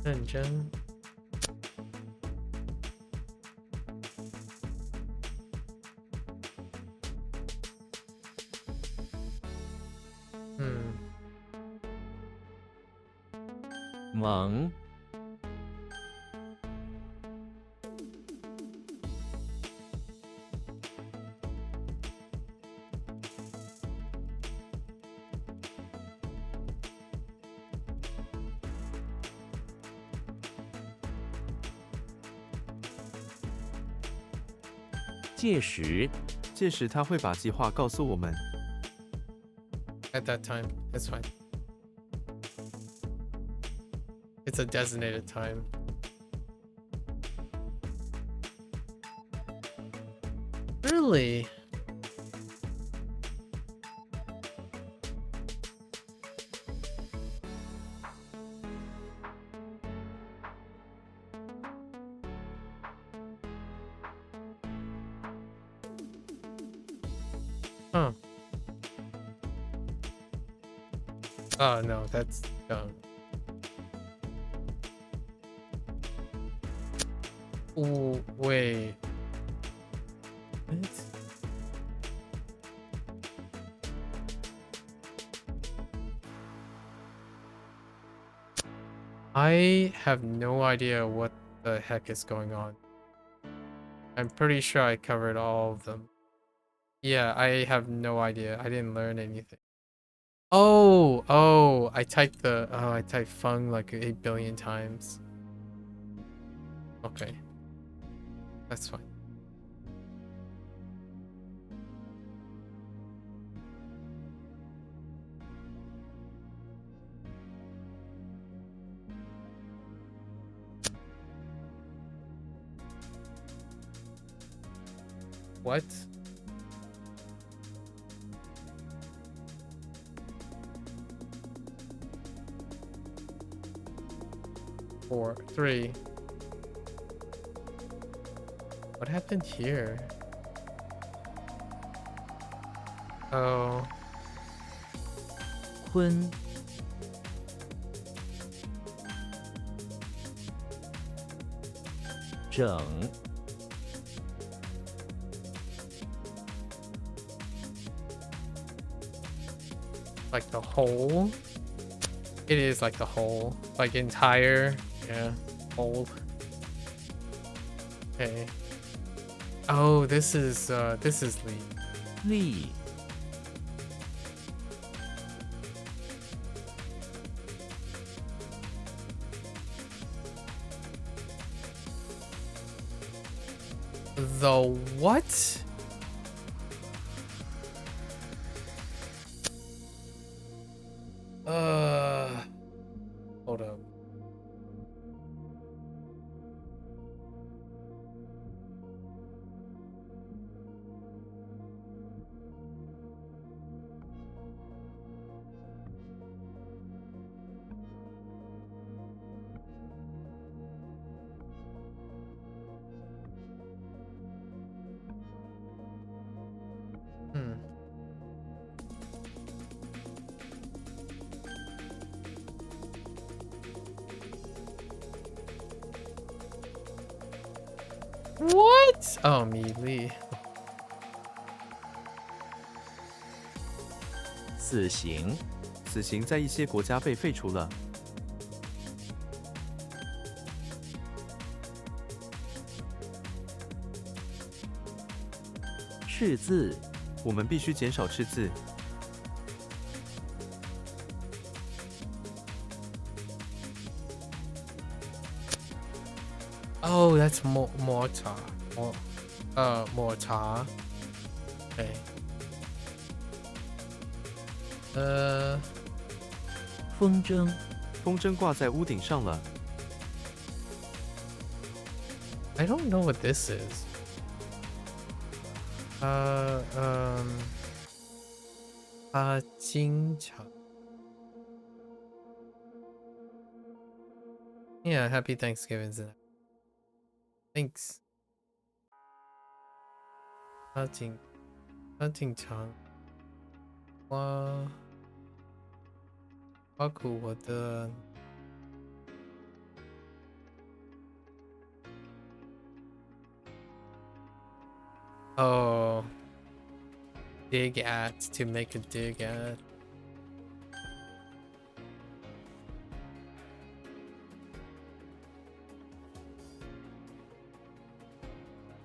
[SPEAKER 1] Dungeon. Hmm.
[SPEAKER 2] 蒙 届时
[SPEAKER 3] 届时他会把计划告诉我们。
[SPEAKER 1] At that time, it's fine. It's a designated time. Really? Huh. Oh no, that's dumb. Ooh, wait. What? I have no idea what the heck is going on. I'm pretty sure I covered all of them. Yeah, I have no idea. I didn't learn anything. Oh, I typed Fung like 8 billion times. Okay. That's fine. What? Four, three. What happened here? Oh.
[SPEAKER 2] 坤 整
[SPEAKER 1] Like the whole? It is like the whole. Like entire. Yeah. Whole. Okay. Oh, this is Lee.
[SPEAKER 2] 力
[SPEAKER 1] The what? What? Oh, 米粒。
[SPEAKER 2] 死刑，
[SPEAKER 3] 死刑在一些国家被废除了。
[SPEAKER 2] 赤字，
[SPEAKER 3] 我们必须减少赤字。
[SPEAKER 1] Oh, that's mortar. Mortar. Okay.
[SPEAKER 2] 风筝，
[SPEAKER 3] 风筝挂在屋顶上了。
[SPEAKER 1] I don't know what this is. Jincha. Yeah, happy Thanksgiving. Thanks. 阿锦长挖苦我的Oh, dig at to make a dig at.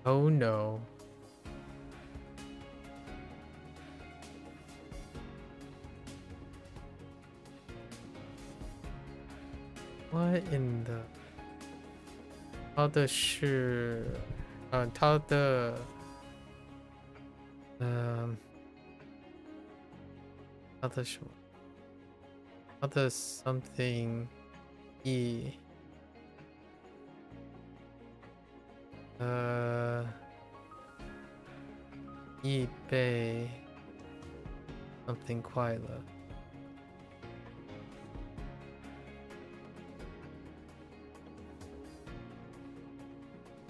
[SPEAKER 1] Oh no. What in the 他的是他的他的什么他的 something E 易被 something 快乐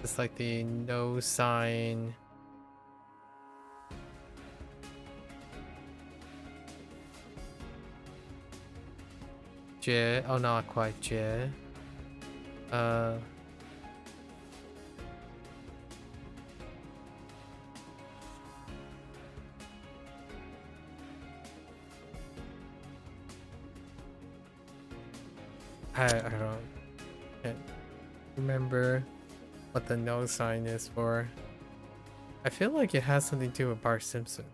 [SPEAKER 1] It's like the no sign. J. Oh, not quite J. I can't remember what the no sign is for. I feel like it has something to do with Bart Simpson.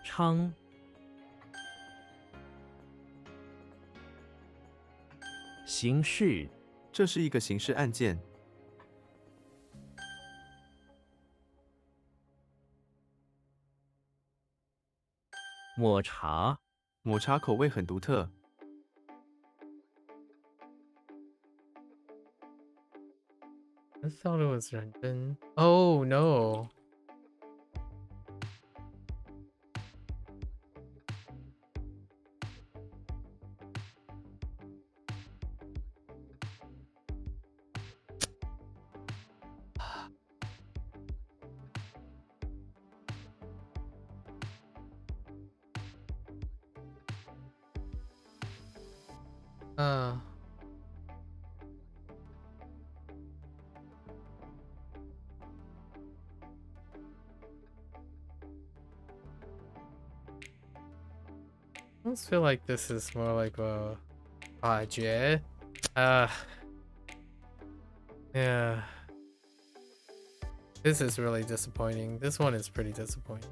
[SPEAKER 2] 昌，刑事，
[SPEAKER 3] 这是一个刑事案件。
[SPEAKER 2] 抹茶，
[SPEAKER 3] 抹茶口味很独特。
[SPEAKER 1] I thought it was London. Oh no. I almost feel like this is more like a J. Yeah. This is really disappointing. This one is pretty disappointing.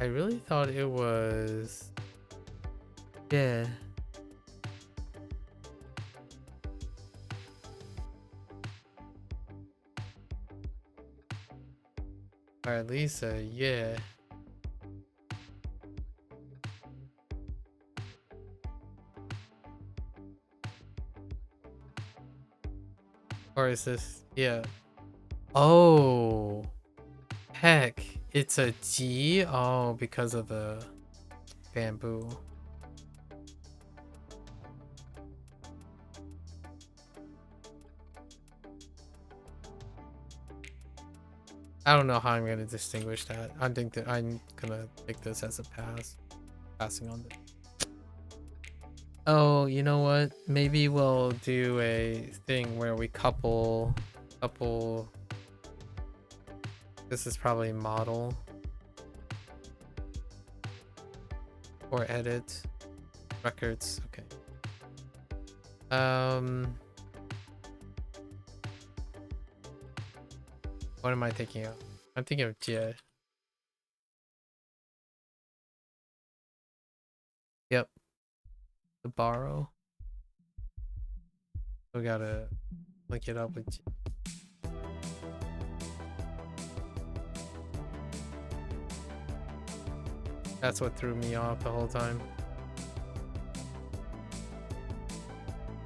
[SPEAKER 1] I really thought it was Yeah. Or at least yeah. Or is this yeah. Oh heck. It's a G? Oh, because of the bamboo. I don't know how I'm gonna distinguish that. I'm gonna take this as a pass. Passing on this. Oh, you know what? Maybe we'll do a thing where we couple. This is probably model or edit records. Okay. What am I thinking of? I'm thinking of Jie. Yep. The borrow. We gotta link it up with Jie. That's what threw me off the whole time.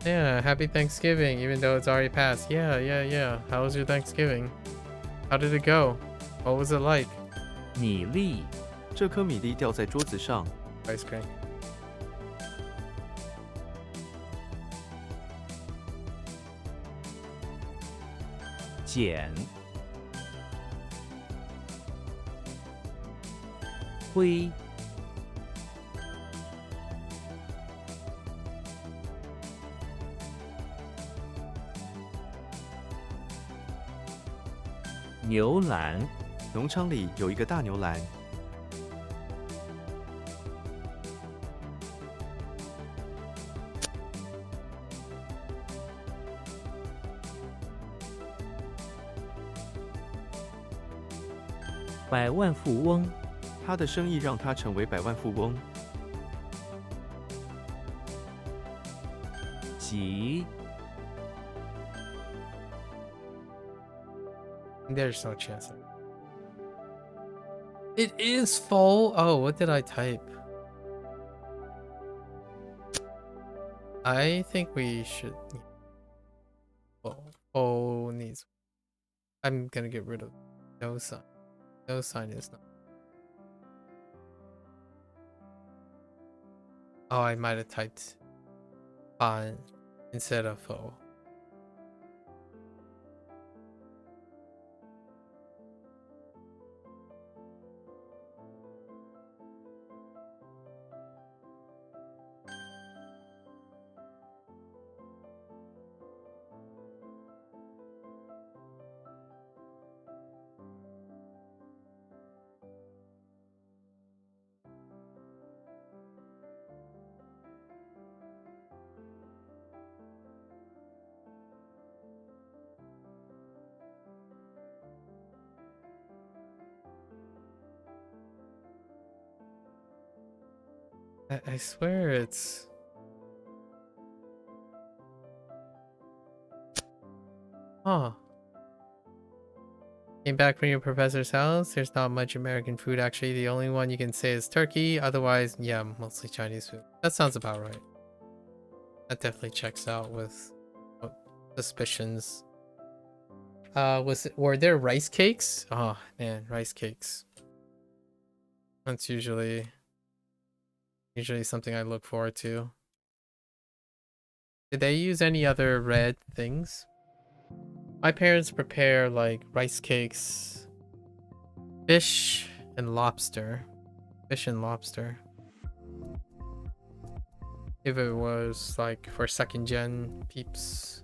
[SPEAKER 1] Yeah, happy Thanksgiving, even though it's already passed. Yeah. How was your Thanksgiving? How did it go? What was it like?
[SPEAKER 2] 米粒
[SPEAKER 3] 这颗米粒掉在桌子上，
[SPEAKER 1] Ice cream.
[SPEAKER 2] 碱灰牛栏
[SPEAKER 3] 农场里有一个大牛栏，
[SPEAKER 2] 百万富翁
[SPEAKER 3] 他的生意让他成为百万富翁。
[SPEAKER 2] 吉
[SPEAKER 1] There's no chance. It is full. Oh, what did I type? I think we should. Oh, needs. I'm gonna get rid of no sign. No sign is not. Oh, I might have typed fine instead of faux. I swear it's. Huh. Came back from your professor's house. There's not much American food actually. The only one you can say is turkey. Otherwise, yeah, mostly Chinese food. That sounds about right. That definitely checks out with suspicions. Were there rice cakes? Oh man, rice cakes. That's usually something I look forward to. Did they use any other red things? My parents prepare like rice cakes, fish and lobster. Fish and lobster. If it was like for second gen peeps.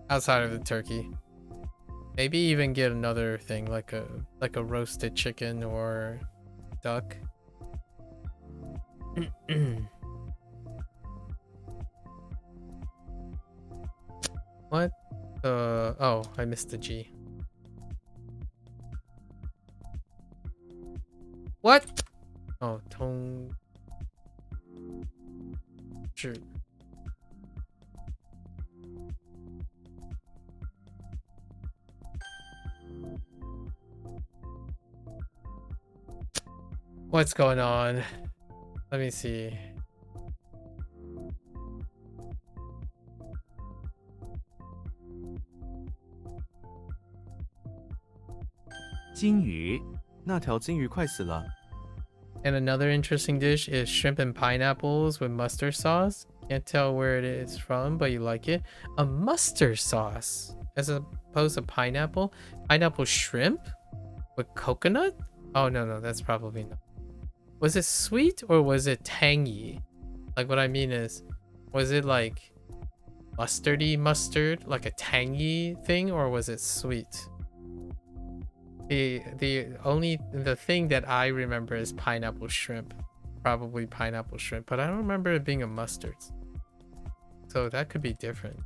[SPEAKER 1] Outside of the turkey. Maybe even get another thing like a roasted chicken or duck. What? Oh, I missed the G. What? Oh, tong. Sure. What's going on? Let me see.
[SPEAKER 2] 金鱼
[SPEAKER 3] 那条金鱼快死了，
[SPEAKER 1] And another interesting dish is shrimp and pineapples with mustard sauce. Can't tell where it is from, but you like it. A mustard sauce as opposed to pineapple. Pineapple shrimp with coconut? Oh, no, that's probably not. Was it sweet or was it tangy? Like, what I mean is, was it like mustardy mustard, like a tangy thing, or was it sweet? The thing that I remember is pineapple shrimp. Probably pineapple shrimp, but I don't remember it being a mustard. So that could be different.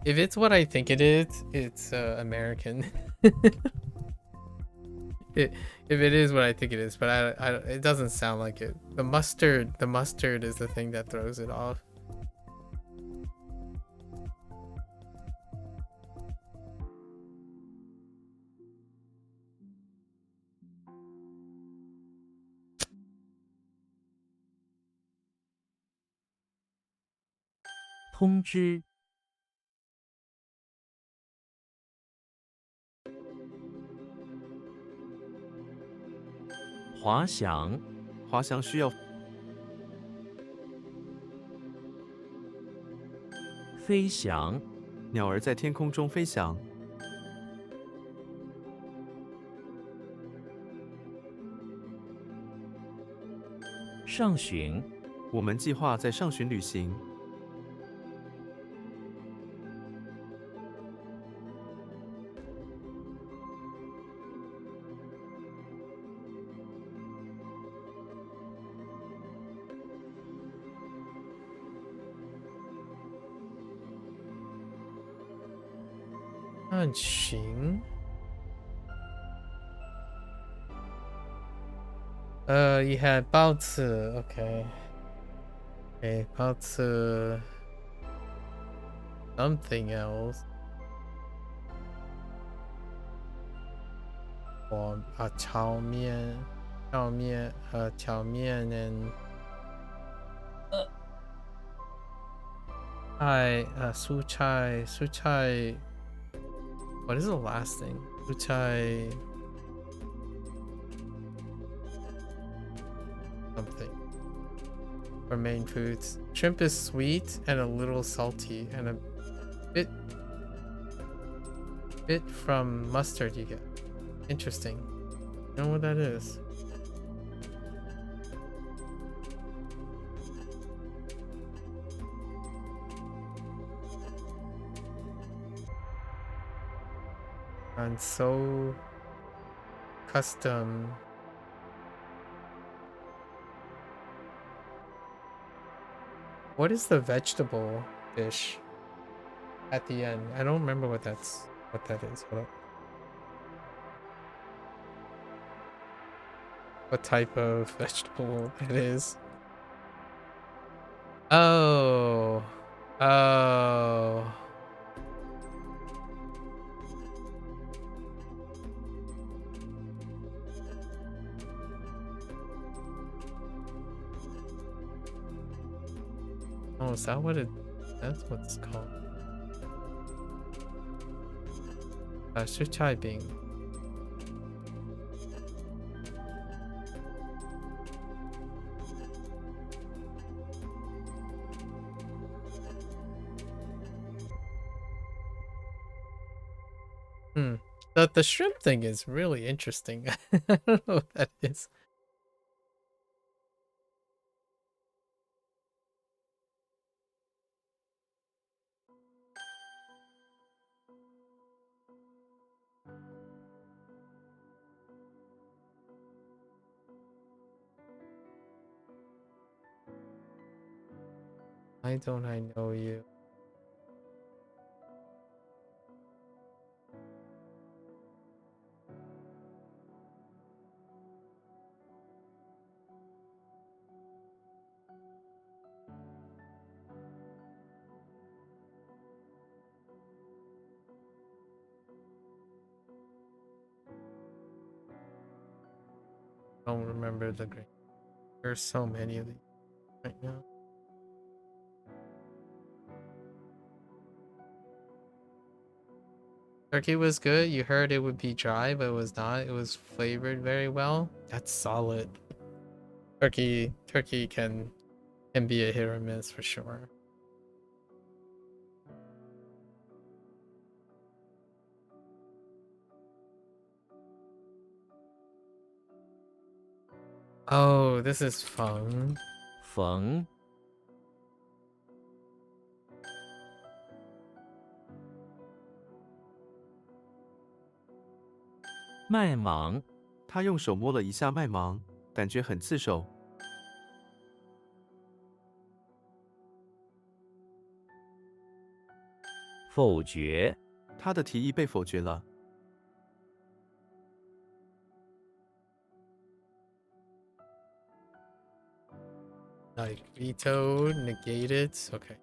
[SPEAKER 1] If it's what I think it is, it's American. If it is what I think it is, but it doesn't sound like it. The mustard is the thing that throws it off.
[SPEAKER 2] 通知，滑翔，
[SPEAKER 3] 滑翔需要
[SPEAKER 2] 飞翔，
[SPEAKER 3] 鸟儿在天空中飞翔，
[SPEAKER 2] 上旬，
[SPEAKER 3] 我们计划在上旬旅行。
[SPEAKER 1] 那行。you had 包子 okay. Okay, 包子 something else. 炒面 and 蔬菜 what is the last thing? 蔬菜 something. For main foods. Shrimp is sweet and a little salty and a bit from mustard you get. Interesting. I don't know what that is. And so custom. What is the vegetable dish at the end? I don't remember what that is. Hold up. What type of vegetable it is? Oh. Oh. Oh, is that what that's what it's called? 是菜饼. The shrimp thing is really interesting. I don't know what that is. Why don't I know you? Don't remember the green. There's so many of these right now. Turkey was good. You heard it would be dry, but it was not. It was flavored very well. That's solid. Turkey can be a hit or miss for sure. Oh, this is fun.
[SPEAKER 2] 缝 麦芒
[SPEAKER 3] 他用手摸了一下麦芒，感觉很刺手。
[SPEAKER 2] 否决
[SPEAKER 3] 他的提议被否决了。
[SPEAKER 1] Like vetoed, negated. Okay.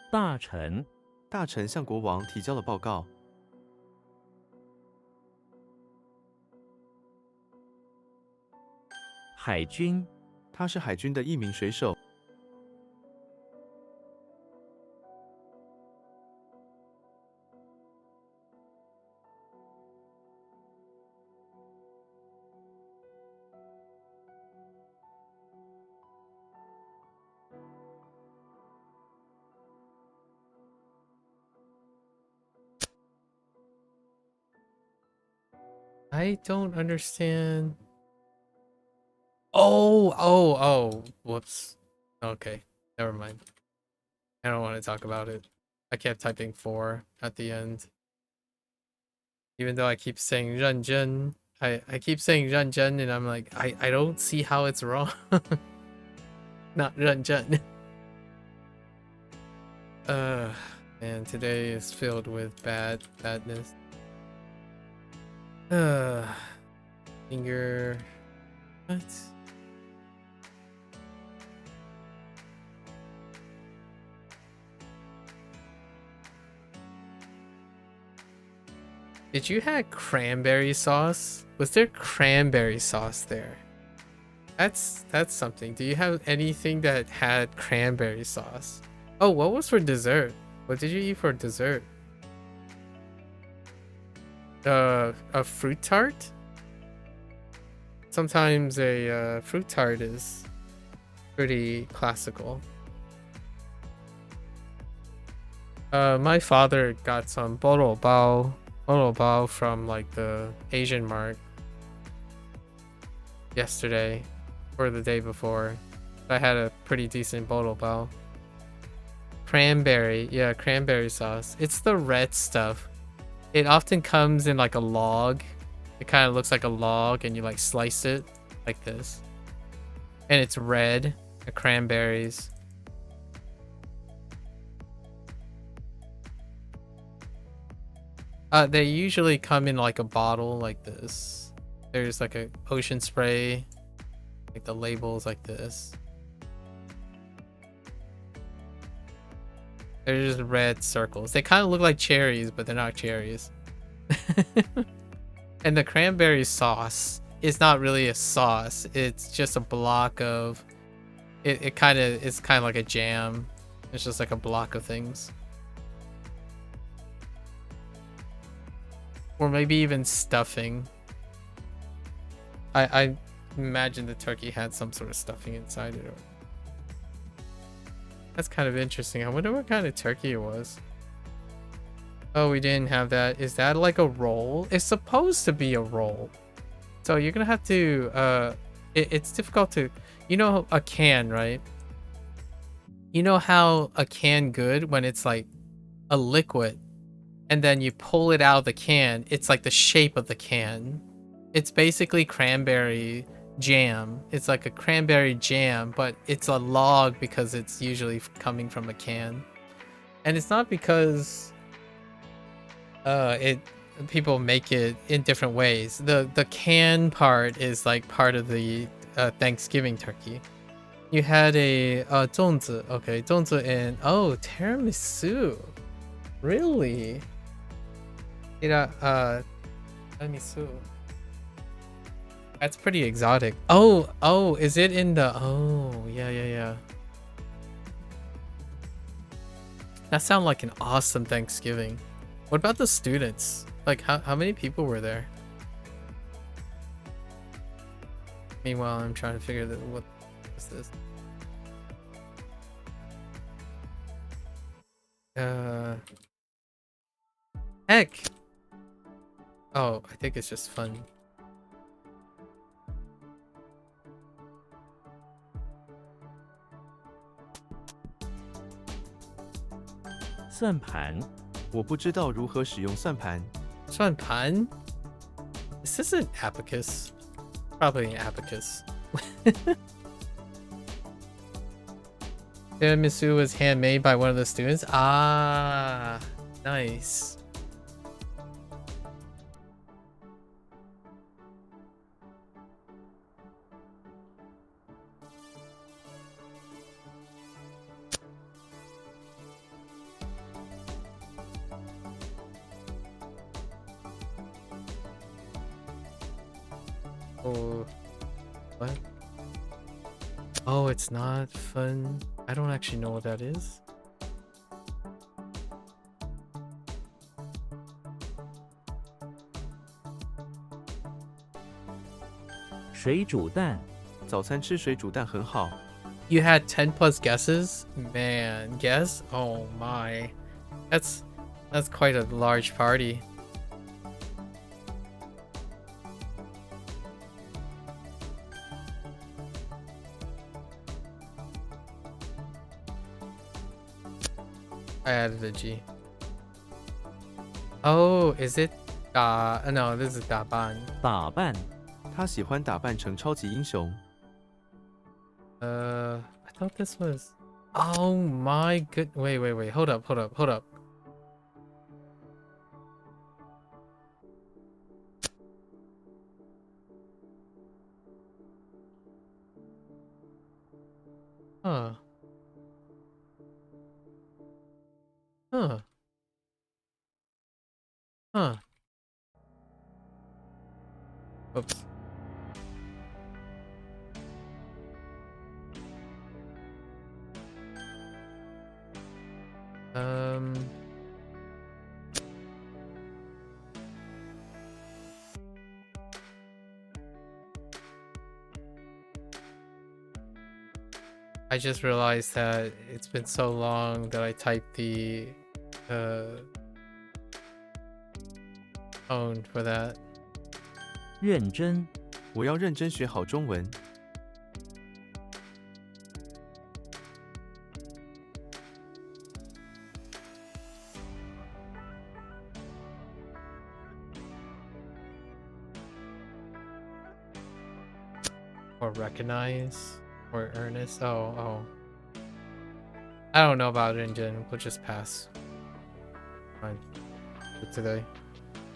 [SPEAKER 2] 大臣
[SPEAKER 3] 大臣向国王提交了报告。
[SPEAKER 2] 海军
[SPEAKER 3] 他是海军的一名水手。
[SPEAKER 1] I don't understand. Oh. Whoops. Okay. Never mind. I don't want to talk about it. I kept typing 4 at the end. Even though I keep saying 认真, I keep saying 认真 and I'm like, I don't see how it's wrong. Not 认真. Man, today is filled with badness. Finger. What? Did you have cranberry sauce? Was there cranberry sauce there? That's something. Do you have anything that had cranberry sauce? Oh, what was for dessert? What did you eat for dessert? A fruit tart? Sometimes a fruit tart is pretty classical. My father got some bolo bao from like the Asian mart yesterday or the day before. I had a pretty decent bolo bao. Cranberry, yeah, cranberry sauce. It's the red stuff. It often comes in like a log. It kind of looks like a log and you like slice it like this. And it's red, the cranberries. They usually come in like a bottle like this. There's like a ocean spray, like the labels like this. They're just red circles. They kind of look like cherries, but they're not cherries. And the cranberry sauce is not really a sauce. It's just a block of it's kind of like a jam. It's just like a block of things. Or maybe even stuffing. I imagine the turkey had some sort of stuffing inside it. That's kind of interesting. I wonder what kind of turkey it was. Oh, we didn't have that. Is that like a roll? It's supposed to be a roll. So you're gonna have to it's difficult to, you know, a can, right? You know how a can good when it's like a liquid and then you pull it out of the can, it's like the shape of the can. It's basically cranberry jam. It's like a cranberry jam, but it's a log because it's usually coming from a can. And it's not because people make it in different ways. The can part is like part of the Thanksgiving turkey. You had a 粽子, okay, 粽子 and oh, tiramisu. Really? Tiramisu. That's pretty exotic. Oh, is it in the, oh, yeah. That sounds like an awesome Thanksgiving. What about the students? Like, how many people were there? Meanwhile, I'm trying to figure out what is this. Heck. Oh, I think it's just fun.
[SPEAKER 2] 算盘，
[SPEAKER 3] 我不知道如何使用算盘。
[SPEAKER 1] 算盘? Is this an abacus? Probably an abacus. Tiramisu was handmade by one of the students. Ah, nice. Oh, what? Oh, it's not fun. I don't actually know what that is.
[SPEAKER 2] 水煮蛋，
[SPEAKER 3] 早餐吃水煮蛋很好。
[SPEAKER 1] You had 10 plus guesses? Man, guess? Oh my. That's quite a large party. I added a G. Oh, is it? No, this is 打扮.
[SPEAKER 2] 打扮，
[SPEAKER 3] 他喜欢打扮成超级英雄。
[SPEAKER 1] I thought this was. Oh my good. Wait. Hold up. Huh. Oops. I just realized that it's been so long that I typed the tone for that.
[SPEAKER 2] 认真，
[SPEAKER 3] 我要认真学好中文。
[SPEAKER 1] Or recognize or earnest. Oh. I don't know about Rinjin. We'll just pass. Fine. For today.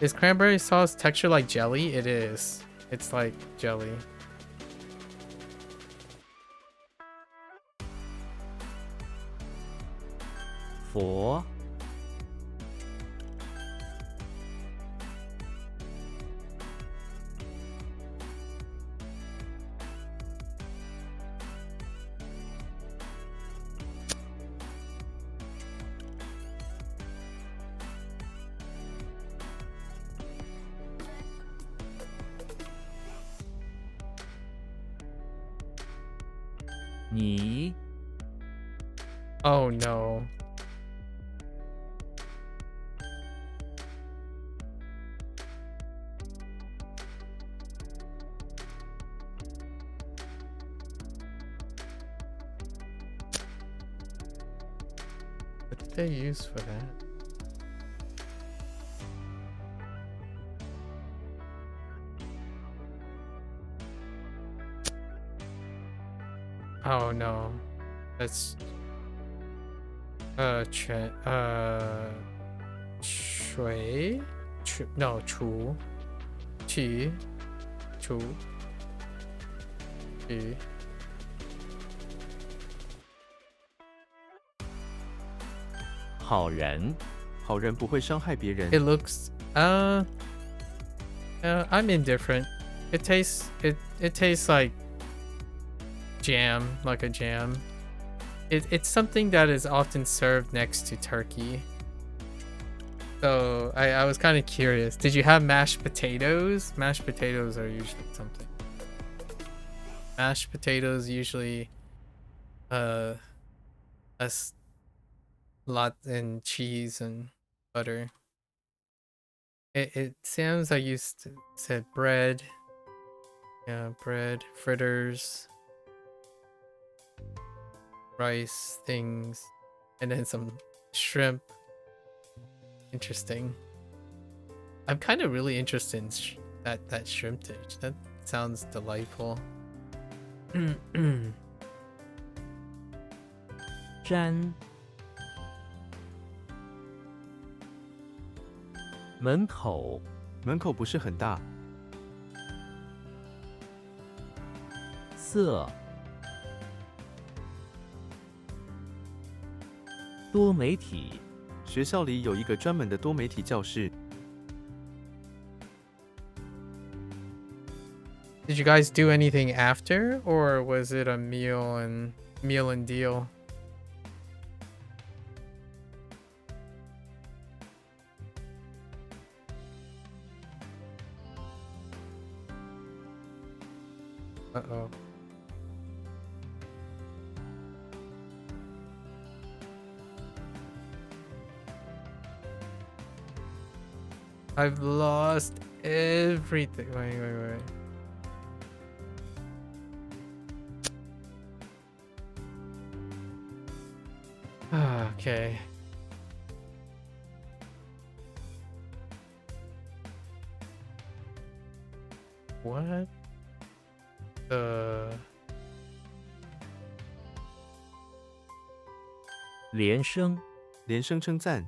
[SPEAKER 1] Is cranberry sauce texture like jelly? It is. It's like jelly.
[SPEAKER 2] 佛，你，
[SPEAKER 1] Oh no. What did they use for that? Oh no. That's shui? No, chu. Qi. Chu. Qi.
[SPEAKER 2] 好人，
[SPEAKER 3] 好人不会伤害别人。
[SPEAKER 1] It looks I'm indifferent. It tastes like jam, like a jam. It's something that is often served next to turkey. So I was kind of curious. Did you have mashed potatoes? Mashed potatoes are usually something. Mashed potatoes usually a lot in cheese and butter. It sounds like you said bread. Yeah, bread, fritters, rice things, and then some shrimp. Interesting. I'm kind of really interested in that shrimp dish. That sounds delightful.
[SPEAKER 2] 沾，门口，
[SPEAKER 3] 门口不是很大，
[SPEAKER 2] 色，多媒体，
[SPEAKER 3] 学校里有一个专门的多媒体教室。
[SPEAKER 1] Did you guys do anything after, or was it a meal and deal? Uh-oh. I've lost everything. Wait. Okay. What?
[SPEAKER 2] 连声，
[SPEAKER 3] 连声称赞，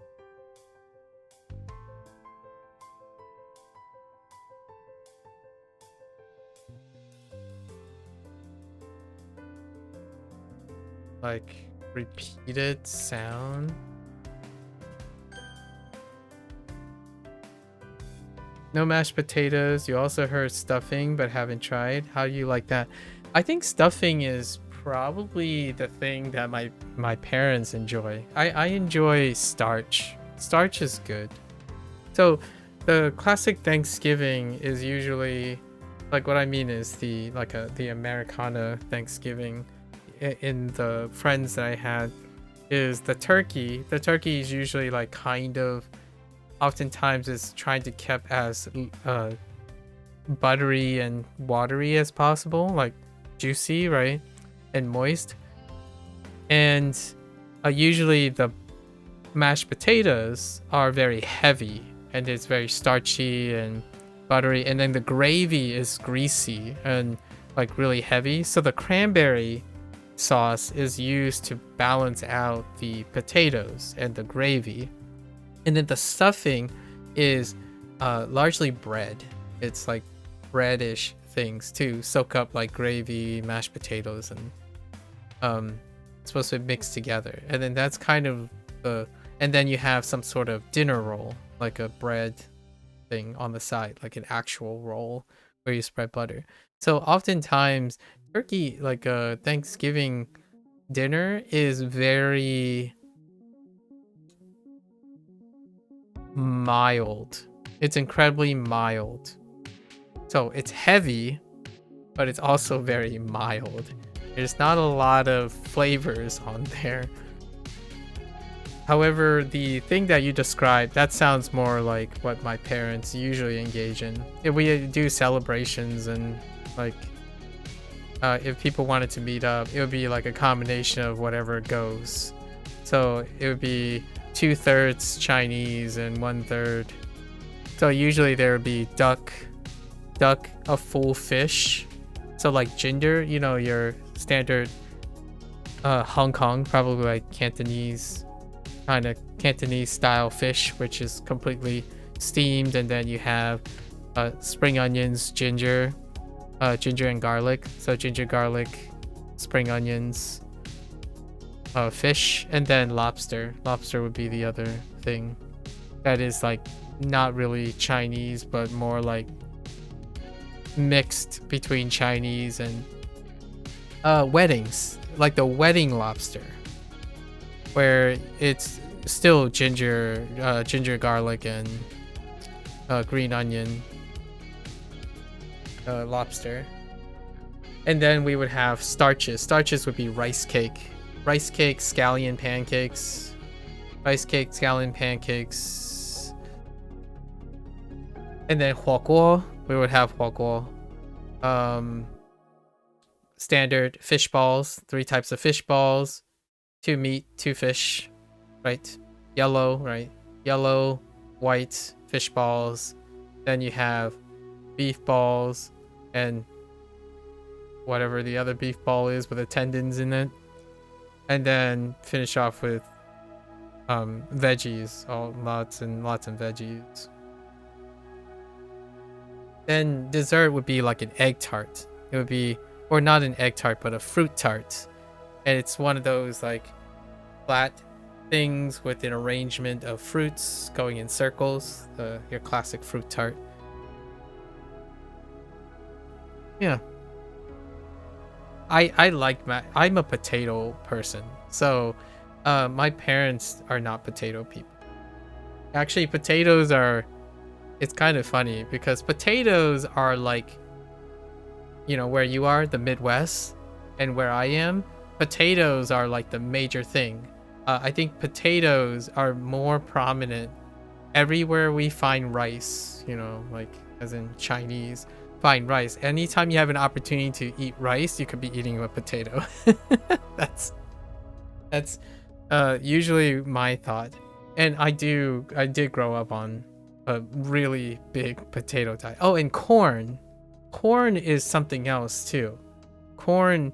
[SPEAKER 1] like repeated sound. No mashed potatoes. You also heard stuffing, but haven't tried. How do you like that? I think stuffing is probably the thing that my parents enjoy. I enjoy starch. Starch is good. So the classic Thanksgiving is usually, like, what I mean is the Americana Thanksgiving in the friends that I had is the turkey. The turkey is usually like kind of, oftentimes is trying to keep as buttery and watery as possible, like juicy, right, and moist. And usually the mashed potatoes are very heavy and it's very starchy and buttery, and then the gravy is greasy and like really heavy. So the cranberry sauce is used to balance out the potatoes and the gravy. And then the stuffing is largely bread. It's like breadish things to soak up like gravy, mashed potatoes, and it's supposed to be mixed together. And then that's kind of and then you have some sort of dinner roll, like a bread thing on the side, like an actual roll where you spread butter. So oftentimes turkey, like a Thanksgiving dinner, is very mild. It's incredibly mild. So it's heavy, but it's also very mild. There's not a lot of flavors on there. However, the thing that you described, that sounds more like what my parents usually engage in. If we do celebrations and like if people wanted to meet up, it would be like a combination of whatever goes. So it would be 2/3 Chinese and 1/3. So usually there would be duck, a full fish. So like ginger, you know, your standard Hong Kong, probably like Cantonese, kind of Cantonese style fish, which is completely steamed, and then you have spring onions, ginger and garlic. So ginger, garlic, spring onions, fish, and then lobster. Lobster would be the other thing that is like not really Chinese, but more like mixed between Chinese and weddings, like the wedding lobster. where it's still ginger, garlic, and green onion lobster. And then we would have starches. Starches would be rice cake, scallion pancakes, and then 火锅. We would have 火锅. Standard fish balls, 3 types of fish balls, 2 meat, 2 fish, right? Yellow, right? Yellow, white fish balls. Then you have beef balls and whatever the other beef ball is with the tendons in it. And then finish off with veggies, lots and veggies. Then dessert would be like an egg tart. It would be, or not an egg tart, but a fruit tart. And it's one of those like flat things with an arrangement of fruits going in circles. Your classic fruit tart. Yeah. I like I'm a potato person. So my parents are not potato people. Actually, potatoes are, it's kind of funny because potatoes are like, you know, where you are, the Midwest, and where I am, potatoes are like the major thing. I think potatoes are more prominent everywhere we find rice, you know, like as in Chinese, find rice. Anytime you have an opportunity to eat rice, you could be eating a potato. That's usually my thought. And I did grow up on a really big potato diet. Oh, and corn. Corn is something else too. Corn,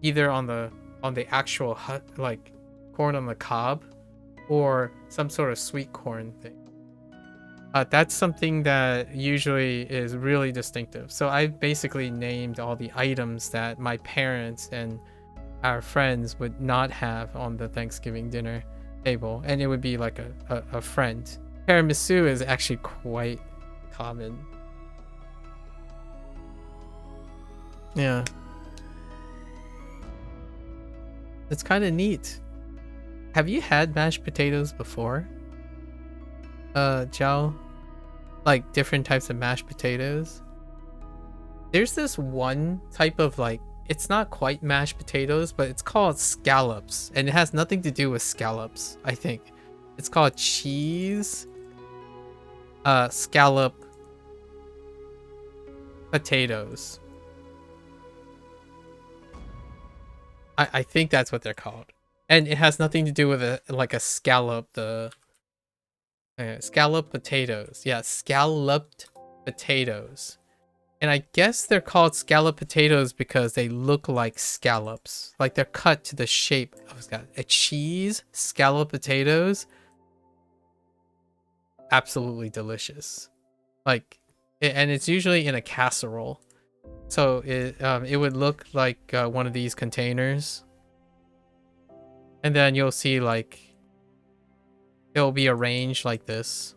[SPEAKER 1] either on the actual hut, like corn on the cob, or some sort of sweet corn thing. That's something that usually is really distinctive. So I basically named all the items that my parents and our friends would not have on the Thanksgiving dinner table, and it would be like a friend. Tiramisu is actually quite common. Yeah. It's kind of neat. Have you had mashed potatoes before? Jiao? Like different types of mashed potatoes? There's this one type of like, it's not quite mashed potatoes, but it's called scallops, and it has nothing to do with scallops, I think. It's called cheese scallop potatoes. I think that's what they're called. And it has nothing to do with a scallop, scallop potatoes. Yeah, scalloped potatoes. And I guess they're called scallop potatoes because they look like scallops. Like they're cut to the shape of a cheese scallop potatoes. Absolutely delicious. Like, and it's usually in a casserole. So it would look like one of these containers. And then you'll see like it'll be arranged like this.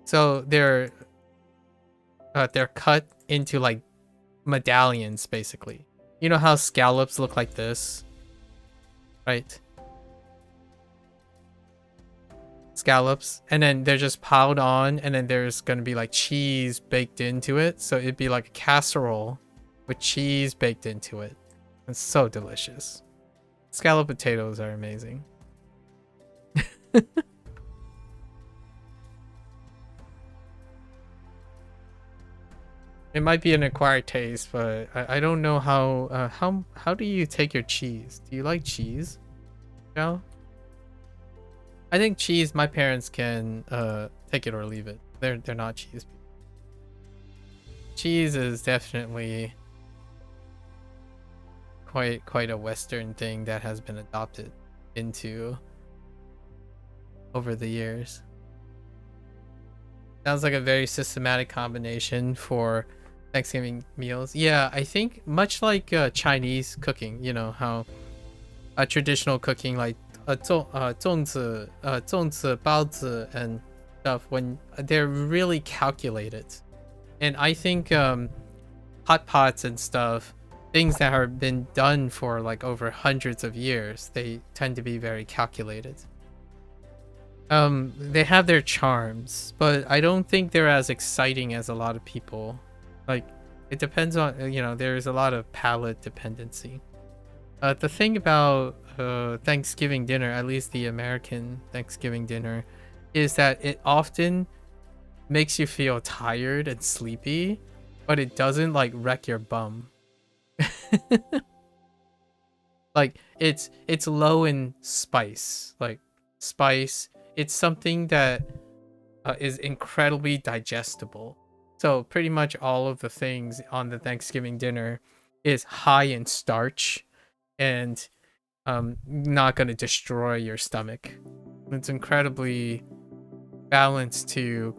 [SPEAKER 1] So they're cut into like medallions, basically. You know how scallops look like this, right? Scallops, and then they're just piled on, and then there's gonna be like cheese baked into it. So it'd be like a casserole with cheese baked into it. It's so delicious. Scallop potatoes are amazing. It might be an acquired taste, but I don't know how do you take your cheese? Do you like cheese? No? I think cheese, my parents can take it or leave it. They're not cheese people. Cheese is definitely quite a Western thing that has been adopted into over the years. Sounds like a very systematic combination for Thanksgiving meals. Yeah, I think much like Chinese cooking, you know, how traditional cooking like 粽子, 包子 and stuff, when they're really calculated. And I think hot pots and stuff, things that have been done for like over hundreds of years, they tend to be very calculated. They have their charms, but I don't think they're as exciting as a lot of people. Like, it depends on, there's a lot of palate dependency. The thing about Thanksgiving dinner, at least the American Thanksgiving dinner, is that it often makes you feel tired and sleepy, but it doesn't like wreck your bum. Like, it's low in spice. Like, spice, it's something that is incredibly digestible. So pretty much all of the things on the Thanksgiving dinner is high in starch and not going to destroy your stomach. It's incredibly balanced to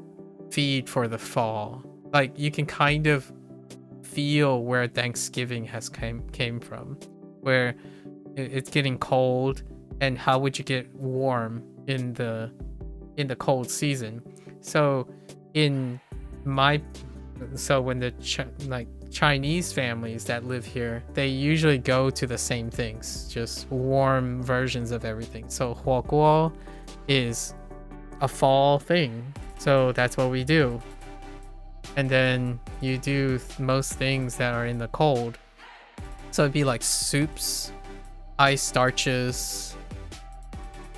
[SPEAKER 1] feed for the fall. Like, you can kind of feel where Thanksgiving has came from, where it's getting cold, and how would you get warm in the cold season? So when the Chinese families that live here, they usually go to the same things, just warm versions of everything. So 火锅 is a fall thing, so that's what we do. And then you do most things that are in the cold. So it'd be like soups, high starches,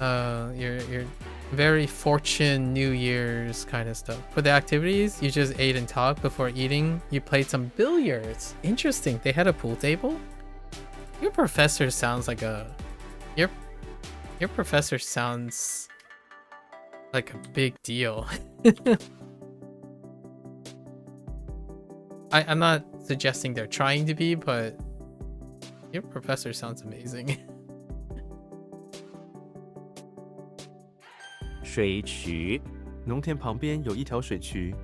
[SPEAKER 1] your very fortune New Year's kind of stuff. For the activities, you just ate and talked. Before eating, you played some billiards. Interesting. They had a pool table? Your professor sounds like your professor sounds like a big deal. I'm not suggesting they're trying to be, but your professor sounds amazing.
[SPEAKER 2] 水渠
[SPEAKER 3] 农田旁边有一条水渠，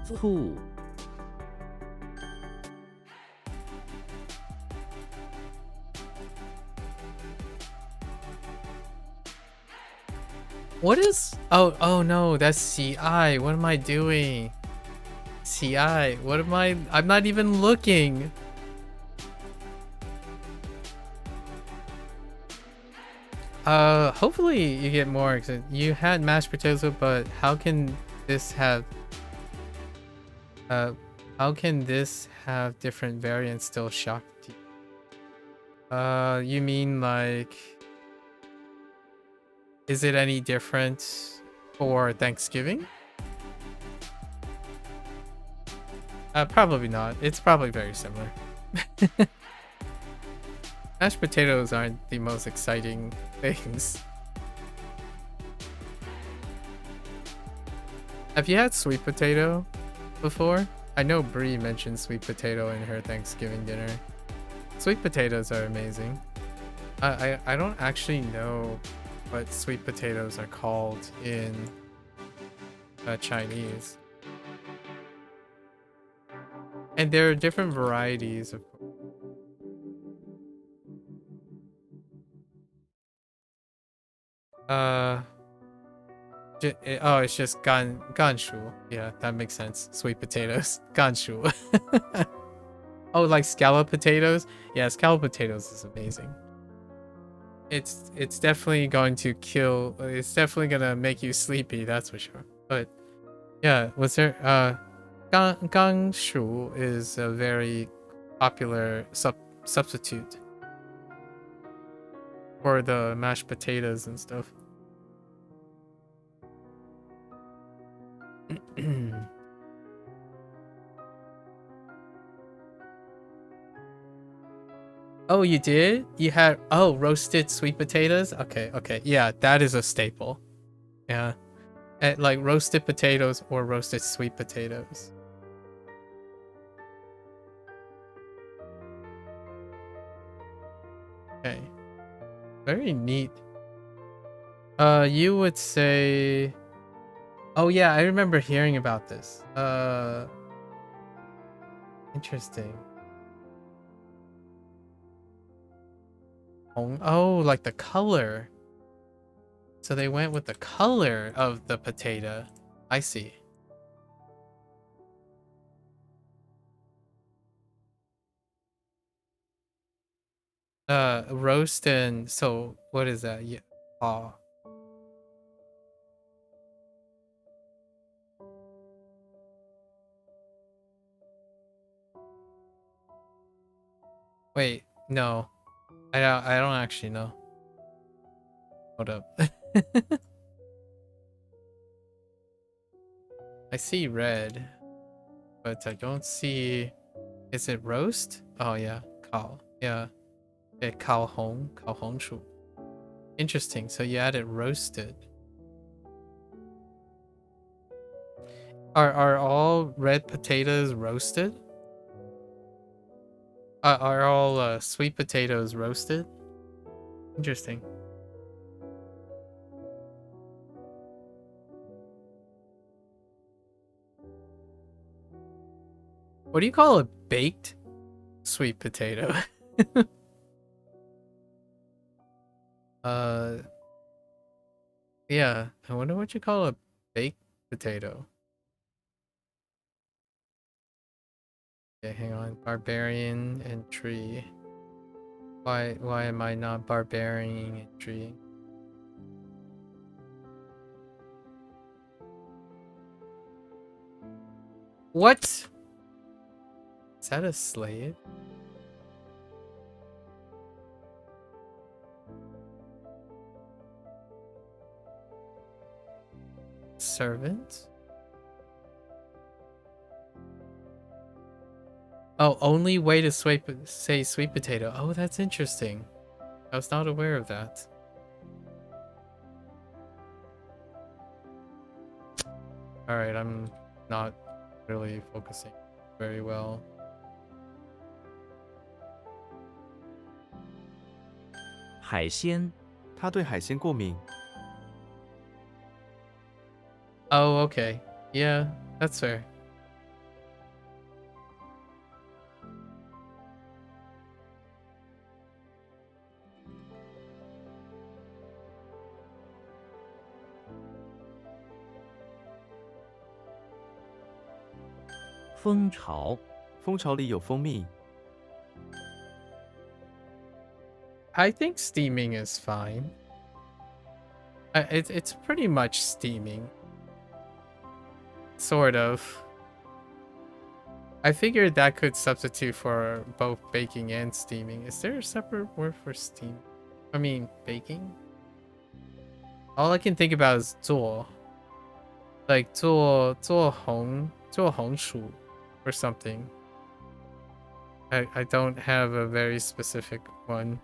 [SPEAKER 2] 醋
[SPEAKER 1] What is... Oh no, that's CI. What am I doing? CI. What am I... I'm not even looking. Hopefully you get more. You had mashed potatoes, but how can this have... how can this have different variants still shocked you? You mean like... Is it any different for Thanksgiving? Probably not. It's probably very similar. Mashed potatoes aren't the most exciting things. Have you had sweet potato before? I know Brie mentioned sweet potato in her Thanksgiving dinner. Sweet potatoes are amazing. I don't actually know what sweet potatoes are called in Chinese. And there are different varieties of... it's just ganshu. Yeah, that makes sense. Sweet potatoes. Ganshu. Oh, like scallop potatoes? Yeah, scallop potatoes is amazing. It's definitely going to kill... It's definitely gonna make you sleepy, that's for sure. But yeah, was there... ganshu is a very popular substitute for the mashed potatoes and stuff. Oh, you did? You had... Oh, roasted sweet potatoes? Okay. Yeah, that is a staple. Yeah. Like roasted potatoes or roasted sweet potatoes. Okay. Very neat. You would say... Oh yeah, I remember hearing about this. Interesting. Oh, like the color. So they went with the color of the potato. I see. Roast and so what is that? Yeah. Oh. Wait, no. I don't actually know. Hold up. I see red, but I don't see. Is it roast? Oh yeah, Kao. Yeah. Okay, Kao Hong. Kao Hong Shu. Interesting. So you added roasted. Are all red potatoes roasted? Are all sweet potatoes roasted? Interesting. What do you call a baked sweet potato? uh, yeah. I wonder what you call a baked potato. Okay, hang on. Barbarian and tree. Why am I not barbarian and tree? What? Is that a slave? Servant? Oh, only way to say sweet potato. Oh, that's interesting. I was not aware of that. Alright, I'm not really focusing very well.
[SPEAKER 2] 海鲜
[SPEAKER 3] 他对海鲜过敏。
[SPEAKER 1] Oh, okay. Yeah, that's fair.
[SPEAKER 2] 蜂巢
[SPEAKER 3] 蜂巢里有蜂蜜，
[SPEAKER 1] I think steaming is fine. It's pretty much steaming. Sort of. I figured that could substitute for both baking and steaming. Is there a separate word for steam? I mean, baking? All I can think about is 做. Like 做红薯 or something. I don't have a very specific one.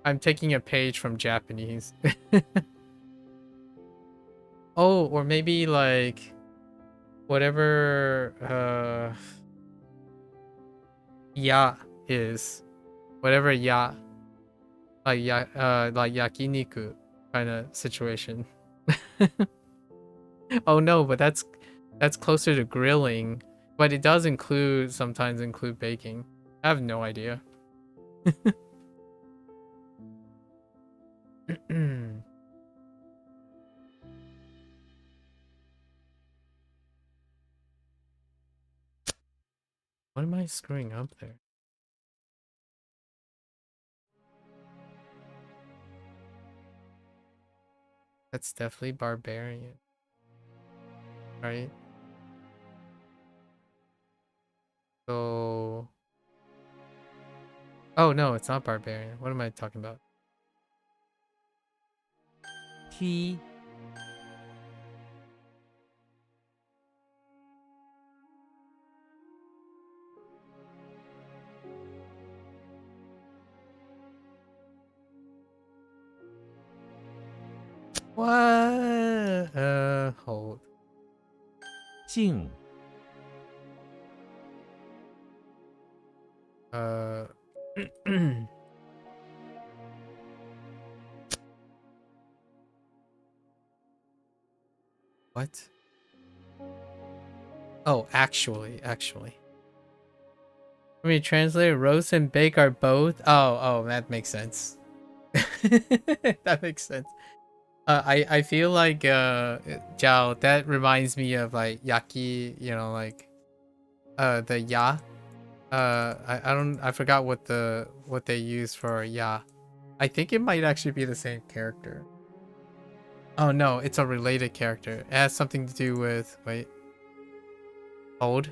[SPEAKER 1] I'm taking a page from Japanese. Oh, or maybe like whatever ya is. Whatever ya like like yakiniku kind of situation. Oh no, but that's closer to grilling, but it does sometimes include baking. I have no idea. What am I screwing up there? That's definitely barbarian. Right? So... Oh no, it's not barbarian. What am I talking about?
[SPEAKER 2] T
[SPEAKER 1] What? Hold.
[SPEAKER 2] 静
[SPEAKER 1] What? Oh, actually. Let me translate. Roast and bake are both. Oh, that makes sense. That makes sense. I feel like Jiao, that reminds me of like yaki, like the ya I forgot what they use for yeah. I think it might actually be the same character. Oh no, it's a related character. It has something to do with wait. Hold.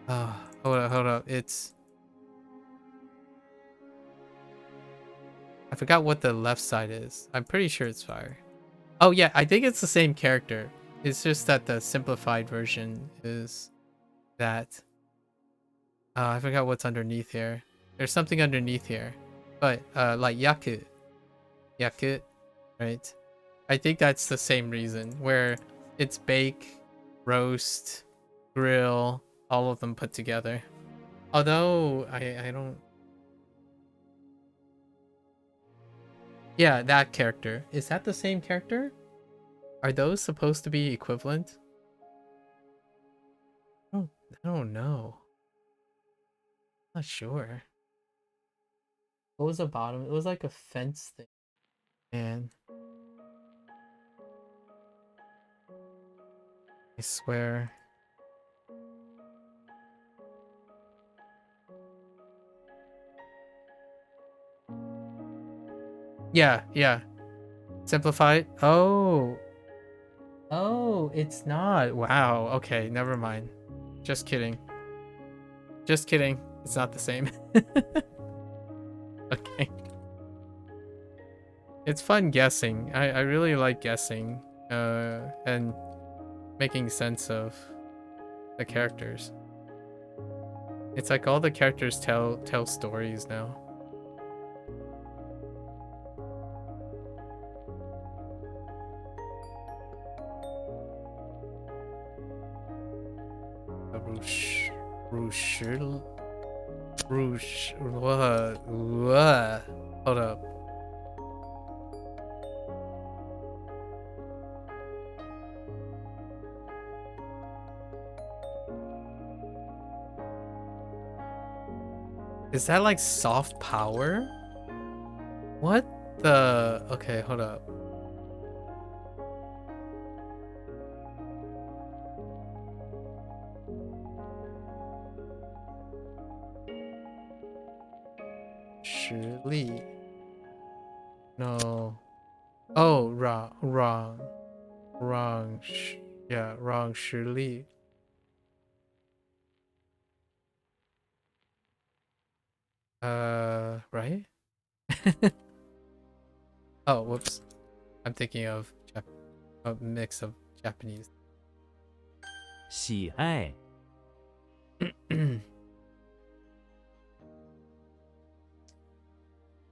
[SPEAKER 1] Hold up. I forgot what the left side is. I'm pretty sure it's fire. Oh yeah, I think it's the same character. It's just that the simplified version is that. I forgot what's underneath here. There's something underneath here. But like Yaku, right? I think that's the same reason where it's bake, roast, grill, all of them put together. Although I don't. Yeah, that character. Is that the same character? Are those supposed to be equivalent? I don't know. Not sure. What was the bottom? It was like a fence thing. Man, I swear. Yeah. Simplified. Oh, it's not. Wow. Okay, never mind. Just kidding. Just kidding. It's not the same. Okay. It's fun guessing. I really like guessing. And making sense of the characters. It's like all the characters tell stories now. Roosh, what? Hold up. Is that like soft power? What the? Okay, hold up. Shirley. No. Oh, wrong. Yeah, wrong. Shirley. Right? Oh, whoops. I'm thinking of a mix of Japanese.
[SPEAKER 2] 喜爱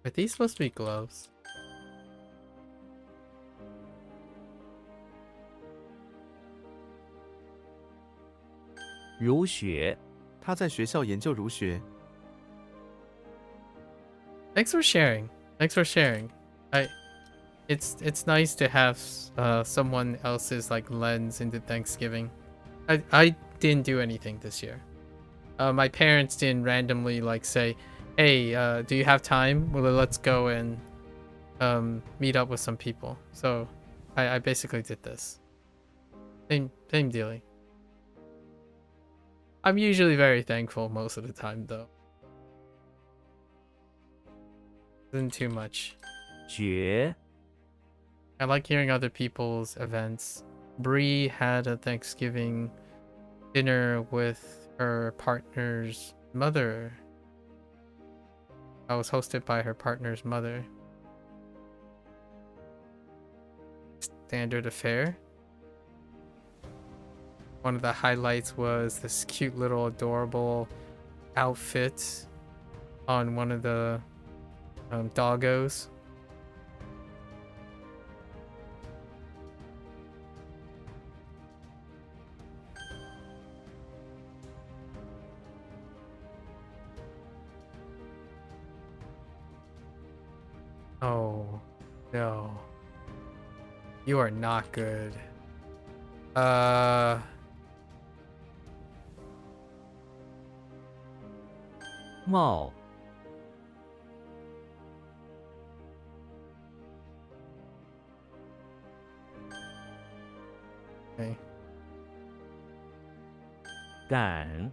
[SPEAKER 1] Are these supposed to be gloves?
[SPEAKER 2] 如雪
[SPEAKER 3] 他在学校研究儒学。
[SPEAKER 1] Thanks for sharing. Thanks for sharing. It's nice to have someone else's like lens into Thanksgiving. I didn't do anything this year. My parents didn't randomly like say, "Hey, do you have time? Well, let's go and meet up with some people." So I basically did this. Same dealing. I'm usually very thankful most of the time though. Isn't too much.
[SPEAKER 2] 绝
[SPEAKER 1] I like hearing other people's events. Bree had a Thanksgiving dinner with her partner's mother. I was hosted by her partner's mother. Standard affair. One of the highlights was this cute little adorable outfit on one of the doggos. Oh, no. You are not good.
[SPEAKER 2] 帽
[SPEAKER 1] Okay.
[SPEAKER 2] 赶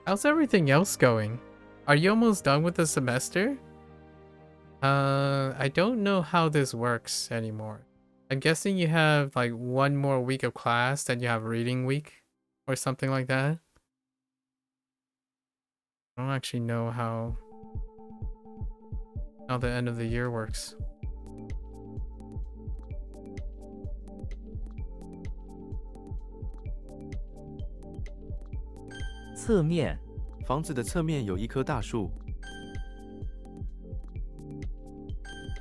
[SPEAKER 1] How's everything else going? Are you almost done with the semester? I don't know how this works anymore. I'm guessing you have like one more week of class, then you have reading week or something like that. I don't actually know how the end of the year works.
[SPEAKER 2] 侧面，
[SPEAKER 3] 房子的侧面有一棵大树。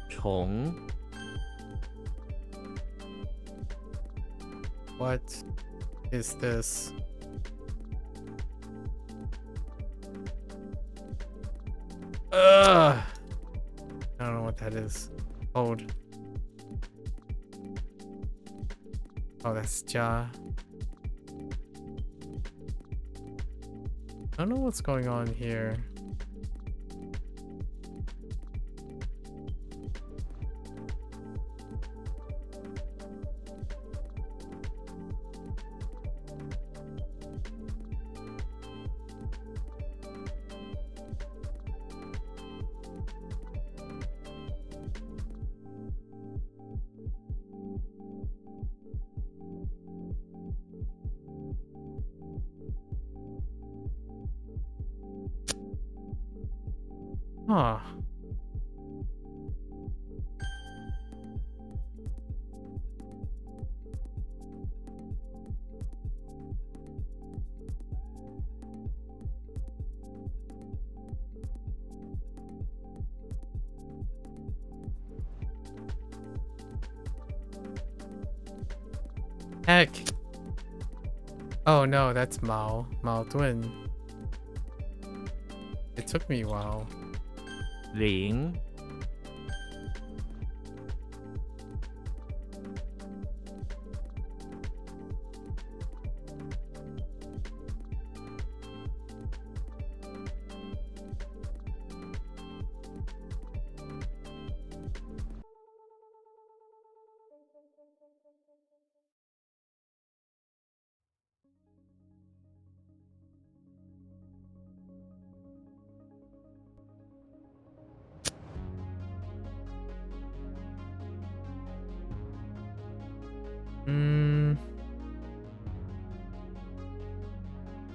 [SPEAKER 2] 虫，
[SPEAKER 1] What is this? Ugh! I don't know what that is. Hold. Oh, that's Ja. I don't know what's going on here. Huh. Heck. Oh no, that's Mao. Mao Twin. It took me a while.
[SPEAKER 2] 零，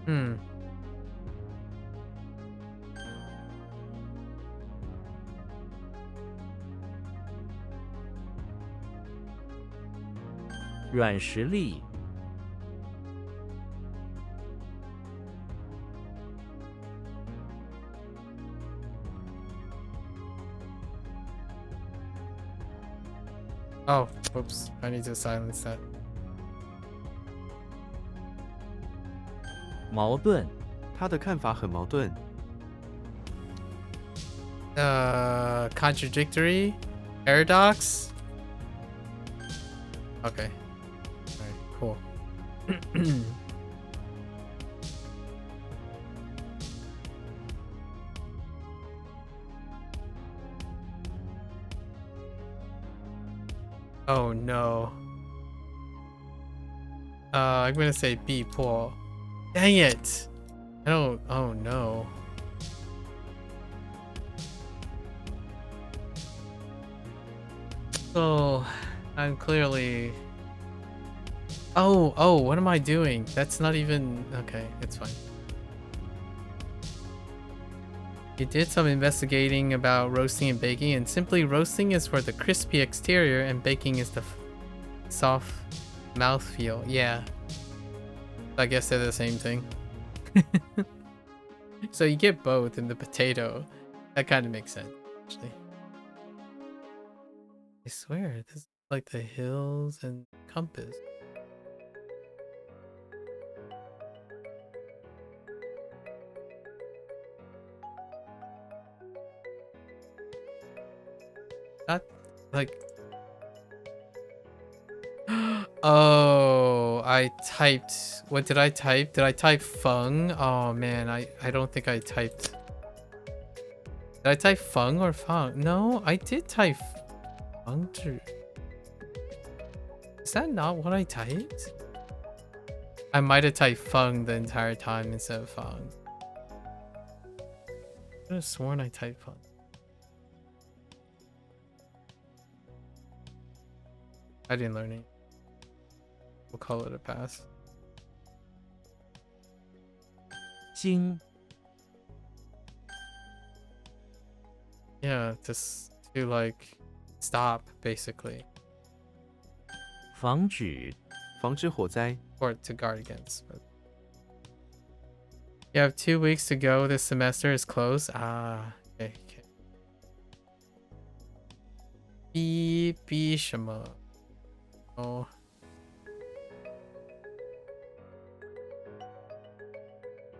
[SPEAKER 1] Hmm.
[SPEAKER 2] 软实力，
[SPEAKER 1] Oh, whoops. I need to silence that.
[SPEAKER 2] 矛盾，
[SPEAKER 3] 他的看法很矛盾。
[SPEAKER 1] Contradictory? Paradox? Okay. Alright, cool. Oh no. I'm gonna say B poor. Dang it! I don't. Oh no. So, I'm clearly. Oh, what am I doing? That's not even. Okay, it's fine. You did some investigating about roasting and baking, and simply roasting is for the crispy exterior, and baking is the soft mouthfeel. Yeah. I guess they're the same thing. So you get both in the potato. That kind of makes sense, actually. I swear, this is like the hills and compass. Not like. Oh, I typed. What did I type? Did I type feng? Oh man, I don't think I typed. Did I type feng or feng? No, I did type feng. Is that not what I typed? I might have typed feng the entire time instead of feng. I could have sworn I typed fun. I didn't learn it. We'll call it a pass.
[SPEAKER 2] 经
[SPEAKER 1] Yeah, just to like stop basically,
[SPEAKER 2] 防止
[SPEAKER 3] 防止火灾，
[SPEAKER 1] or to guard against. But you have 2 weeks to go. This semester is closed. Ah, okay. Okay. 逼什么？哦。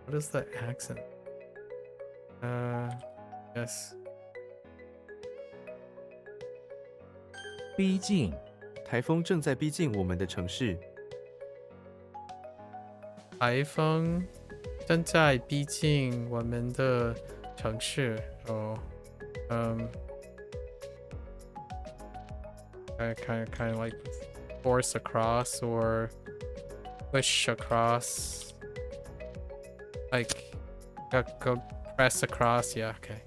[SPEAKER 1] What is the accent? Yes.
[SPEAKER 2] 逼近
[SPEAKER 3] 台风正在逼近我们的城市，
[SPEAKER 1] 台风正在逼近我们的城市。Oh, kind of like force across or push across. Like, go press across. Yeah, okay.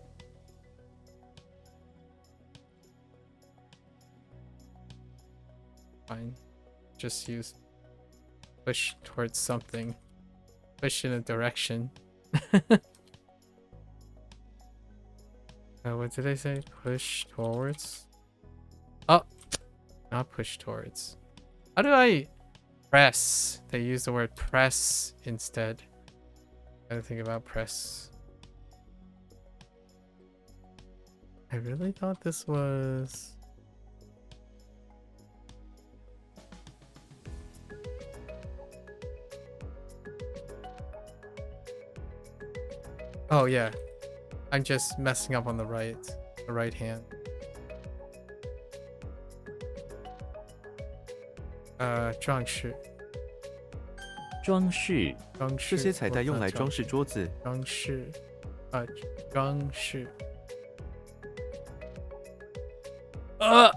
[SPEAKER 1] Fine. Just use push towards something. Push in a direction. What did I say? Push towards? Oh, not push towards. How do I press? They use the word press instead. I gotta think about press. I really thought this was... Oh yeah, I'm just messing up on the right hand. 装饰
[SPEAKER 2] 装饰
[SPEAKER 3] 这些彩带用来装饰桌子，
[SPEAKER 1] 装饰装饰。What?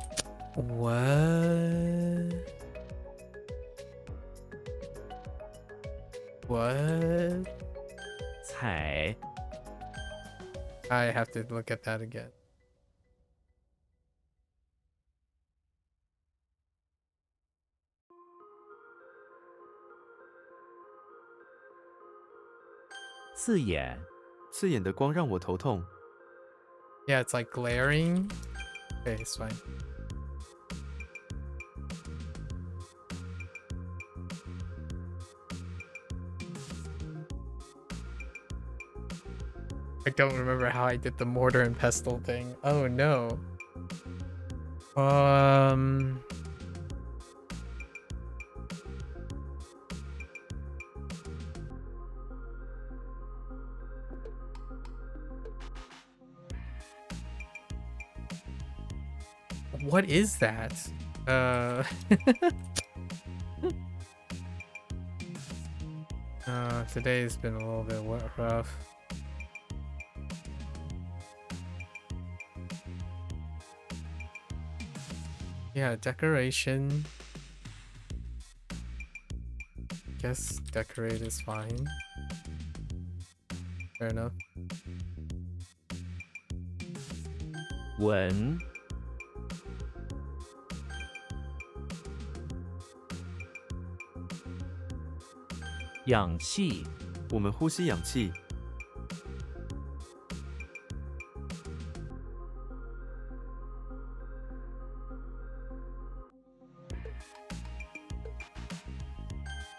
[SPEAKER 1] What?
[SPEAKER 2] 彩
[SPEAKER 1] I have to look at that again.
[SPEAKER 2] “刺眼
[SPEAKER 3] 刺眼的光让我头痛。
[SPEAKER 1] Yeah, it's like glaring. Okay, it's fine. I don't remember how I did the mortar and pestle thing. Oh no. What is that? Today's been a little bit rough. Yeah, decoration. Guess decorate is fine. Fair enough.
[SPEAKER 2] 稳氧气
[SPEAKER 3] 我们呼吸氧气，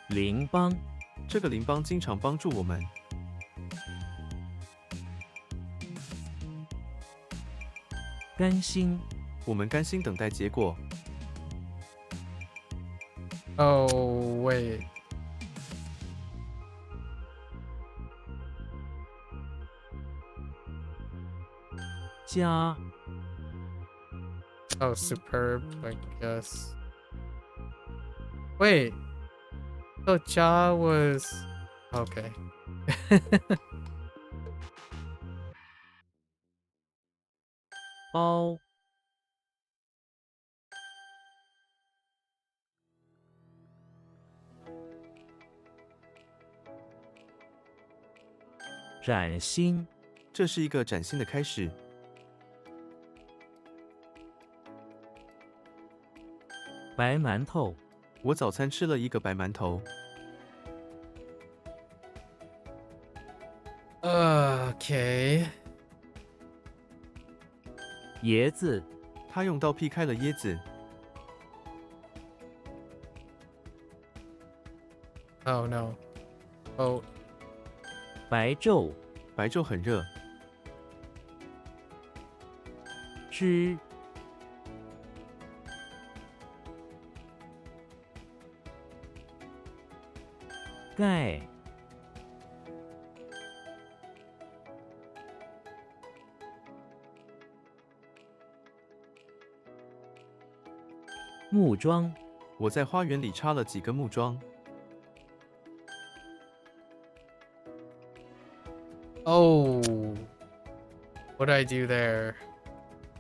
[SPEAKER 2] 邻邦
[SPEAKER 3] 这个邻邦经常帮助我们。
[SPEAKER 2] 甘心
[SPEAKER 3] 我们甘心等待结果。
[SPEAKER 1] Oh, wait.
[SPEAKER 2] “家
[SPEAKER 1] Oh, superb, I guess. Wait. So Ja was... Okay.
[SPEAKER 2] 包崭新
[SPEAKER 3] 这是一个崭新的开始。
[SPEAKER 2] 白馒头，
[SPEAKER 3] 我早餐吃了一个白馒头。
[SPEAKER 1] Okay.
[SPEAKER 2] 椰子，
[SPEAKER 3] 他用刀劈开了椰子。
[SPEAKER 1] Oh no. Oh.
[SPEAKER 2] 白昼，
[SPEAKER 3] 白昼很热。
[SPEAKER 2] 汁，钙，木桩，
[SPEAKER 3] 我在花园里插了几根木桩。
[SPEAKER 1] Oh. What did I do there?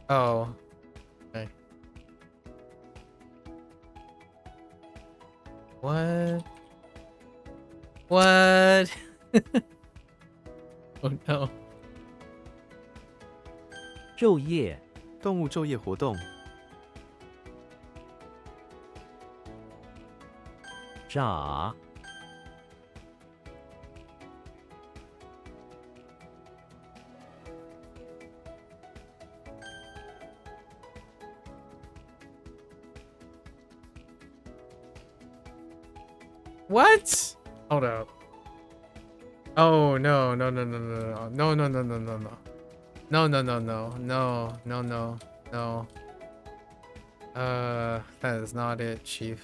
[SPEAKER 1] Oh. Okay. What? What? Oh no.
[SPEAKER 2] 昼夜，
[SPEAKER 3] 动物昼夜活动。
[SPEAKER 2] 炸，What?
[SPEAKER 1] Hold up. Oh no, no, no, no, no, no, no, no, no, no, no. No, no, no, no, no, no, no, no. That is not it, Chief.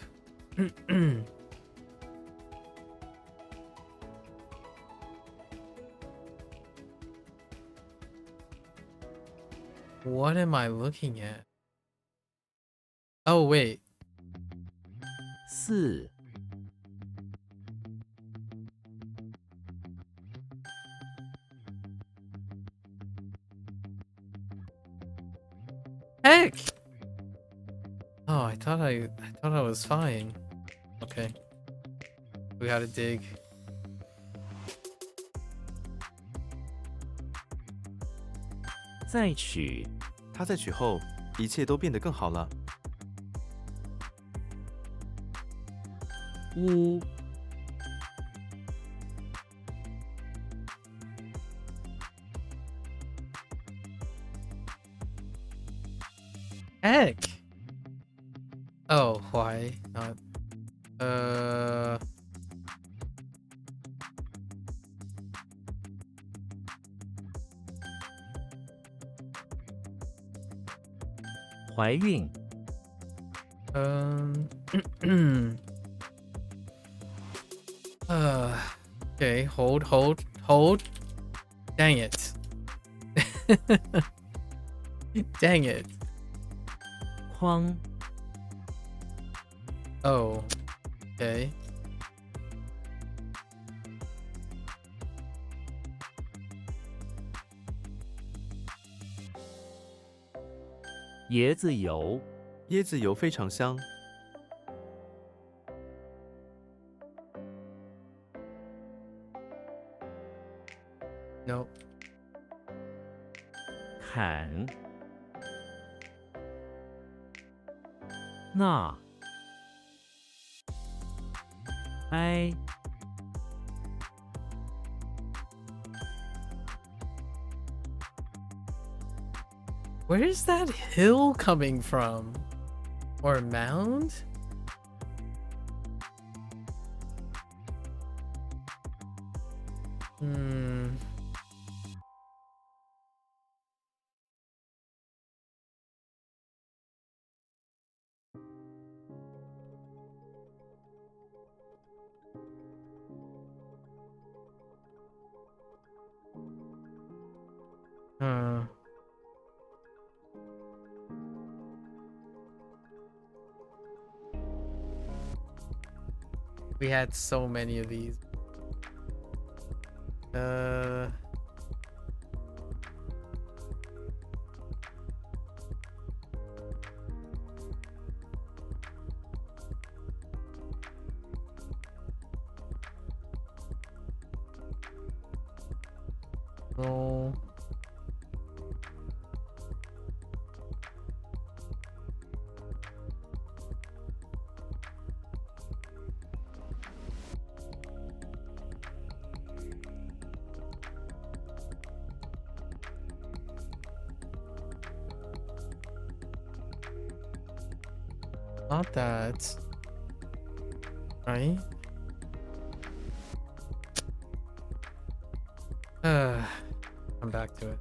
[SPEAKER 1] What am I looking at? Oh, wait.
[SPEAKER 2] 四，
[SPEAKER 1] Heck! Oh, I thought I was fine. Okay. We gotta dig.
[SPEAKER 2] 再取，
[SPEAKER 3] 他在取后，一切都变得更好了。
[SPEAKER 2] 乌，
[SPEAKER 1] Heck! Oh, why not?
[SPEAKER 2] 怀孕，
[SPEAKER 1] Okay, hold. Dang it. Dang it.
[SPEAKER 2] 筐，
[SPEAKER 1] Oh, okay.
[SPEAKER 2] 椰子油，
[SPEAKER 3] 椰子油非常香。
[SPEAKER 1] Nope.
[SPEAKER 2] 砍，钠，哀，
[SPEAKER 1] Where is that hill coming from? Or mound? Hmm. We had so many of these. No, Not that. Right? Come back to it.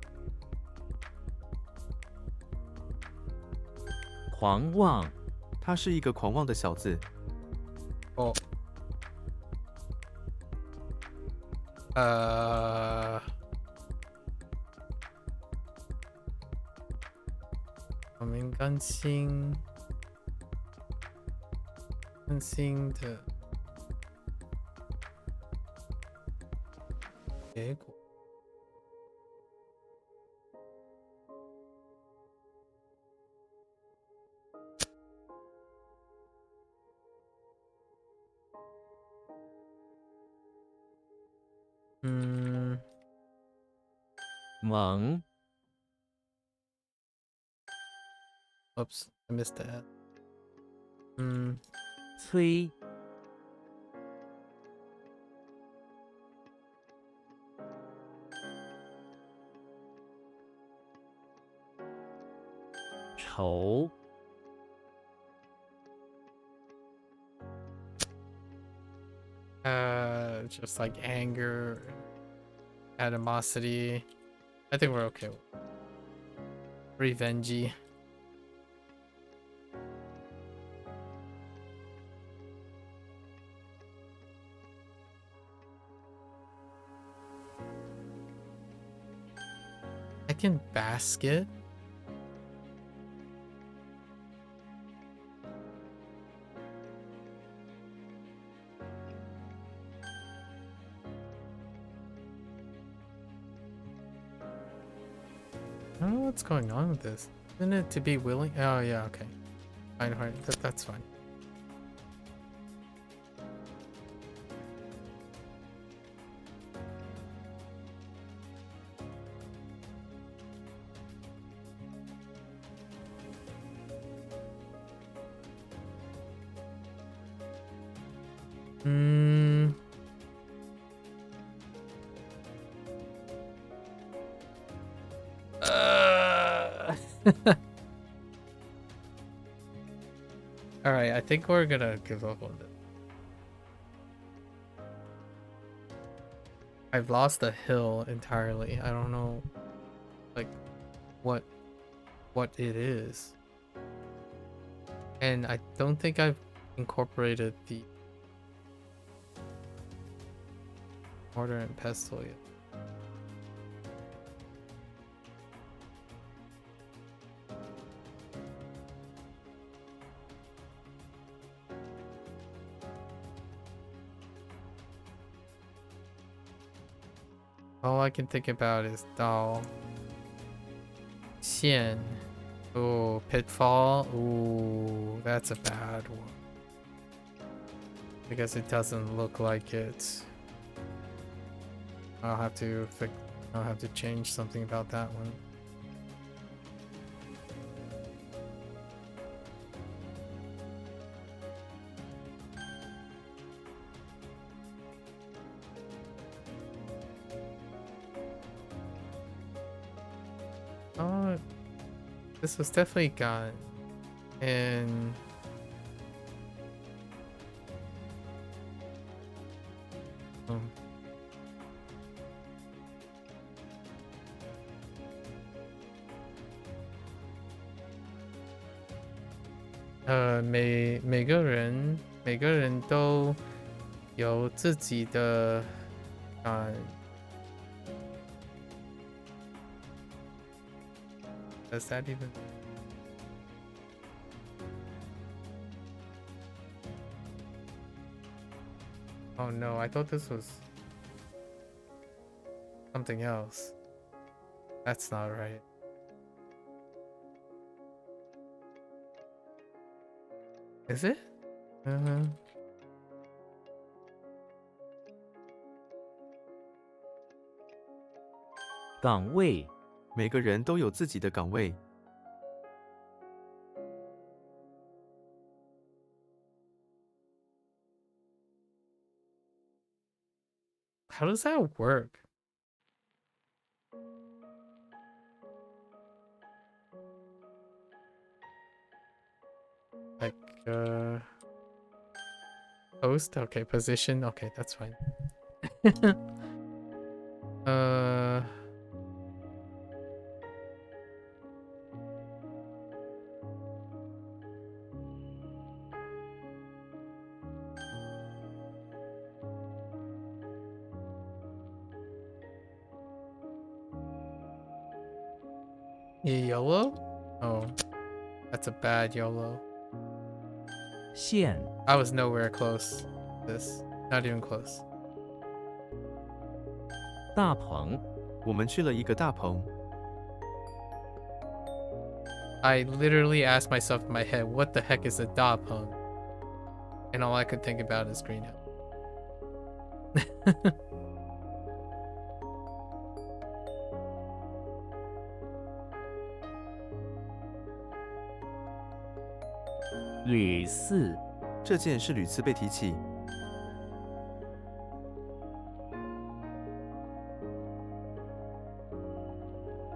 [SPEAKER 2] 狂妄，
[SPEAKER 3] 他是一个狂妄的小子。
[SPEAKER 1] Oh. I mean, 更新的结果。
[SPEAKER 2] 猛，
[SPEAKER 1] Oops, I missed that.
[SPEAKER 2] 催，愁，
[SPEAKER 1] Just like anger, animosity. I think we're okay. Revengey. I can basket. I don't know what's going on with this. Isn't it to be willing? Oh yeah, okay. Fine, fine. That's fine. All right, I think we're gonna give up on this. I've lost the hill entirely. I don't know, like, what it is, and I don't think I've incorporated the mortar and pestle yet. All I can think about is Dao. Xian. Oh, Pitfall. Ooh, that's a bad one. Because it doesn't look like it. I'll have to change something about that one. Oh, this was definitely gone. And每个人都有自己的Does that even? Oh no, I thought this was something else. That's not right. Is it?
[SPEAKER 2] 岗位，
[SPEAKER 3] 每个人都有自己的岗位。
[SPEAKER 1] How does that work? Like Post. Okay, position. Okay, that's fine. uh. YOLO? Oh, that's a bad YOLO.
[SPEAKER 2] 线
[SPEAKER 1] I was nowhere close. This, not even close.
[SPEAKER 2] 大棚
[SPEAKER 3] 我们去了一个大棚，
[SPEAKER 1] I literally asked myself in my head, what the heck is a da pung? And all I could think about is greenhouse.
[SPEAKER 2] 屡次
[SPEAKER 3] 这件事屡次被提起。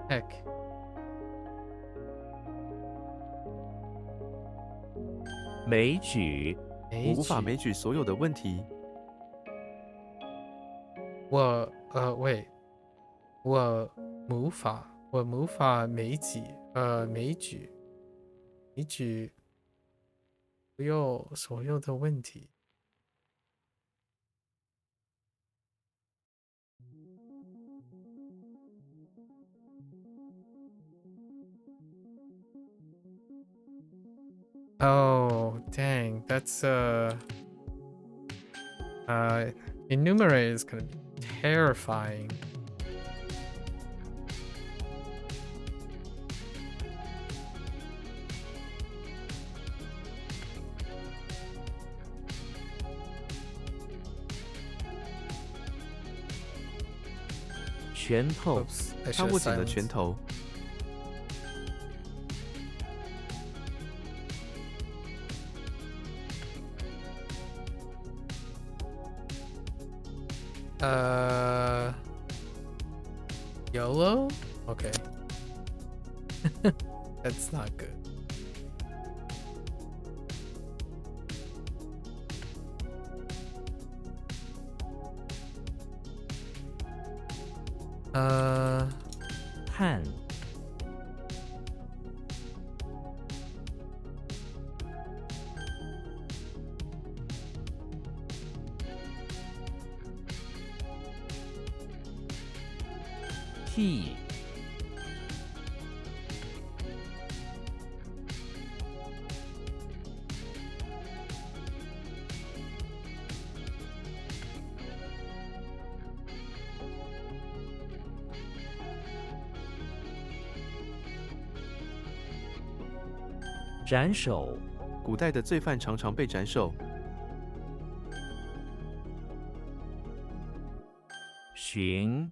[SPEAKER 1] Heck.
[SPEAKER 2] 枚举
[SPEAKER 3] 我无法枚举所有的问题。
[SPEAKER 1] wait. 我无法枚举所有的问题。Oh, dang. That's enumerate is gonna be terrifying. Oops, I
[SPEAKER 3] 他
[SPEAKER 1] should
[SPEAKER 3] 握
[SPEAKER 1] have
[SPEAKER 3] 紧了
[SPEAKER 1] silenced.
[SPEAKER 3] 拳头。
[SPEAKER 1] YOLO? Okay. That's not good. Uh,
[SPEAKER 2] 汉 T 斩首
[SPEAKER 3] 古代的罪犯常常被斩首。
[SPEAKER 2] 寻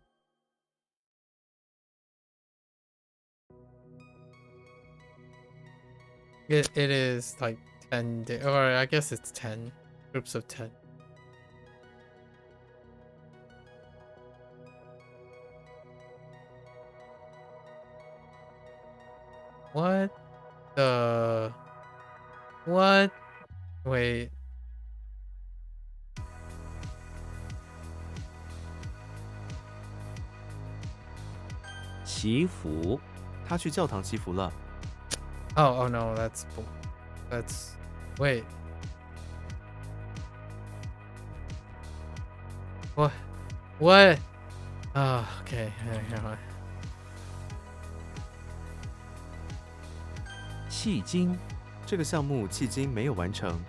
[SPEAKER 1] it is like 10, or I guess it's 10 groups of 10. What the? What? Wait.
[SPEAKER 2] 祈福
[SPEAKER 3] 他去教堂祈福了。
[SPEAKER 1] Oh no, that's wait. What? What? Oh, okay. Hang on.
[SPEAKER 2] 迄今
[SPEAKER 3] 这个项目迄今没有完成。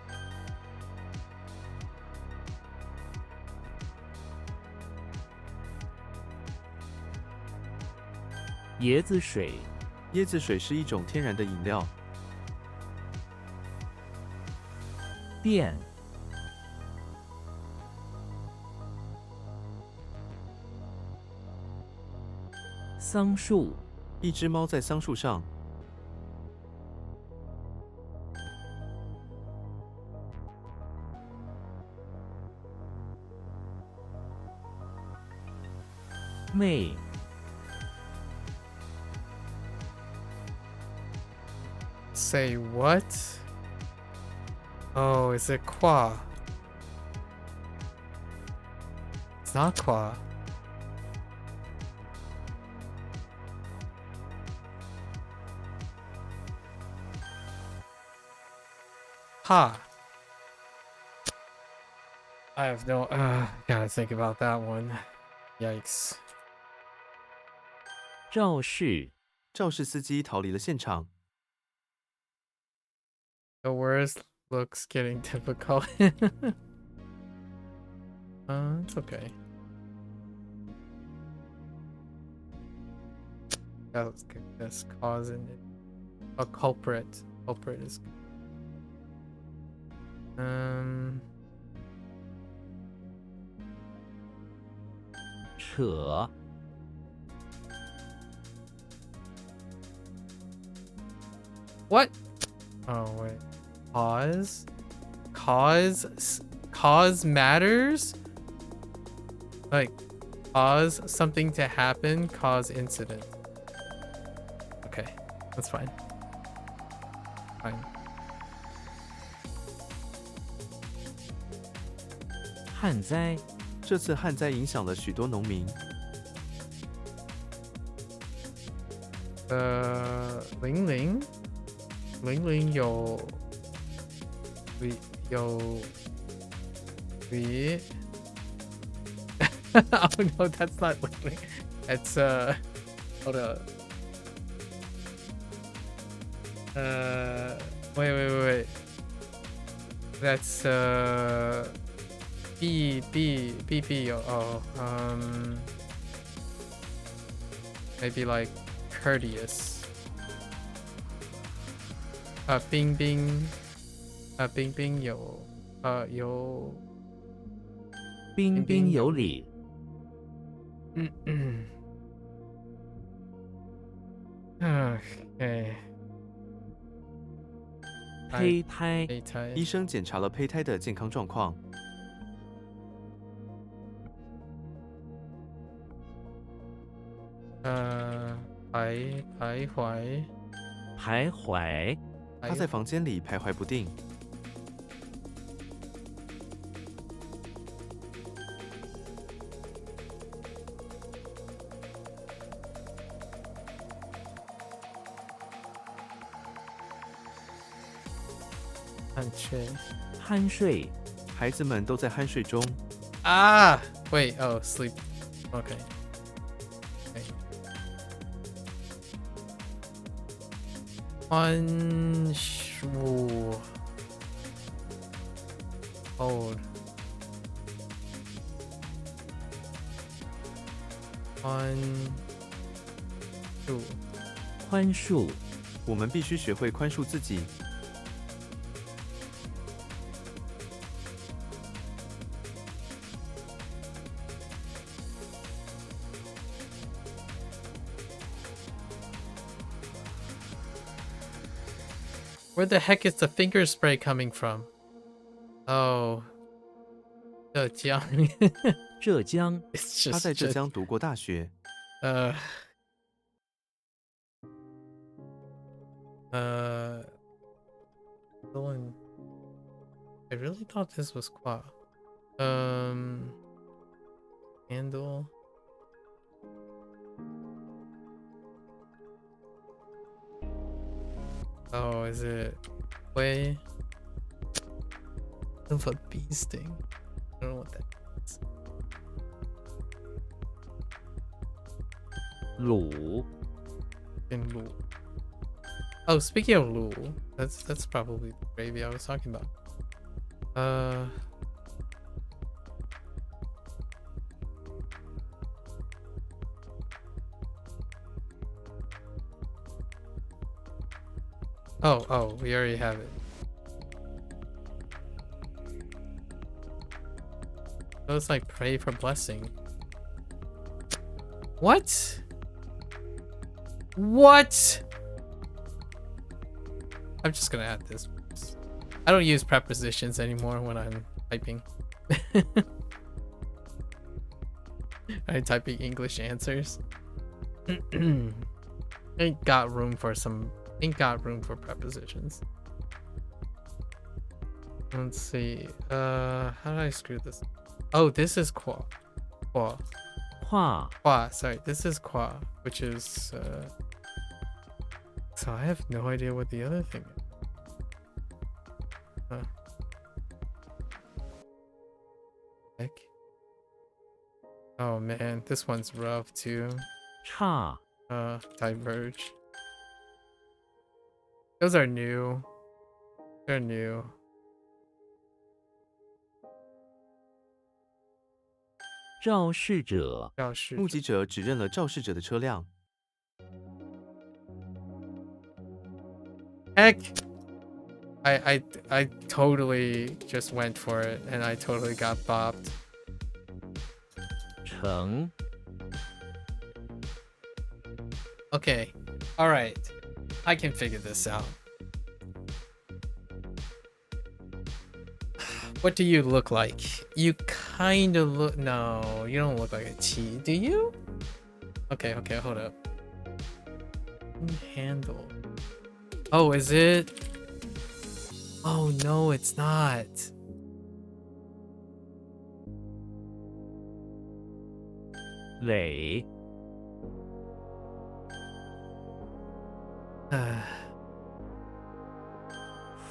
[SPEAKER 2] 椰子水
[SPEAKER 3] 椰子水是一种天然的饮料。
[SPEAKER 2] 电 桑树
[SPEAKER 3] 一只猫在桑树上。
[SPEAKER 2] 妹
[SPEAKER 1] Say what? Oh, is it qua? It's not qua. Ha. I have no. Gotta think about that one. Yikes.
[SPEAKER 2] 肇事
[SPEAKER 3] 肇事司机逃离了现场。
[SPEAKER 1] The worst looks getting difficult. It's okay. Let's get this cause in it. A culprit. Culprit is good.
[SPEAKER 2] 扯
[SPEAKER 1] What? Oh wait. Cause? Cause matters? Like cause something to happen, cause incident. Okay, that's fine. Fine.
[SPEAKER 2] 旱灾
[SPEAKER 3] 这次旱灾影响了许多农民。
[SPEAKER 1] 零零有 Oh no, that's not Ling. It's hold up. Wait. That's B. Oh, maybe like courteous. Bing有
[SPEAKER 2] 彬彬有礼
[SPEAKER 1] Okay.
[SPEAKER 2] 胚胎
[SPEAKER 1] 胚胎
[SPEAKER 3] 医生检查了胚胎的健康状况。
[SPEAKER 1] 徘徊
[SPEAKER 2] 徘徊
[SPEAKER 3] 他在房间里徘徊不定。
[SPEAKER 2] 酣睡
[SPEAKER 3] 孩子们都在酣睡中。
[SPEAKER 1] Wait, oh, sleep. Okay. Hold.
[SPEAKER 2] 宽恕
[SPEAKER 3] 我们必须学会宽恕自己。
[SPEAKER 1] Where the heck is the finger spray coming from? Oh. 浙江.
[SPEAKER 2] 浙江
[SPEAKER 1] It's
[SPEAKER 3] 他
[SPEAKER 1] just
[SPEAKER 3] 在浙江读过大学。
[SPEAKER 1] I really thought this was qua. Handle. Oh, is it way of a bee sting? I don't know what that is.
[SPEAKER 2] 卤
[SPEAKER 1] In Lu. Oh, speaking of Lu, that's probably the gravy I was talking about. Oh, we already have it. So it's like pray for blessing. What? What? I'm just gonna add this. I don't use prepositions anymore when I'm typing. I'm typing English answers. Ain't got room for prepositions. Let's see. How did I screw this? Oh, this is qua. Qua.
[SPEAKER 2] 画
[SPEAKER 1] Qua. Sorry, this is qua, which is So I have no idea what the other thing is. Huh. Heck. Oh man, this one's rough too.
[SPEAKER 2] 差
[SPEAKER 1] Diverge. Those are new. They're new.
[SPEAKER 2] 肇事者
[SPEAKER 1] 肇事
[SPEAKER 3] 目击者指认了肇事者的车辆。
[SPEAKER 1] Heck! I totally just went for it and I totally got bopped.
[SPEAKER 2] 乘
[SPEAKER 1] Okay. Alright. I can figure this out. What do you look like? You kind of look... No, you don't look like a T. Do you? Okay, hold up. Handle. Oh, is it? Oh, no, it's not.
[SPEAKER 2] 尾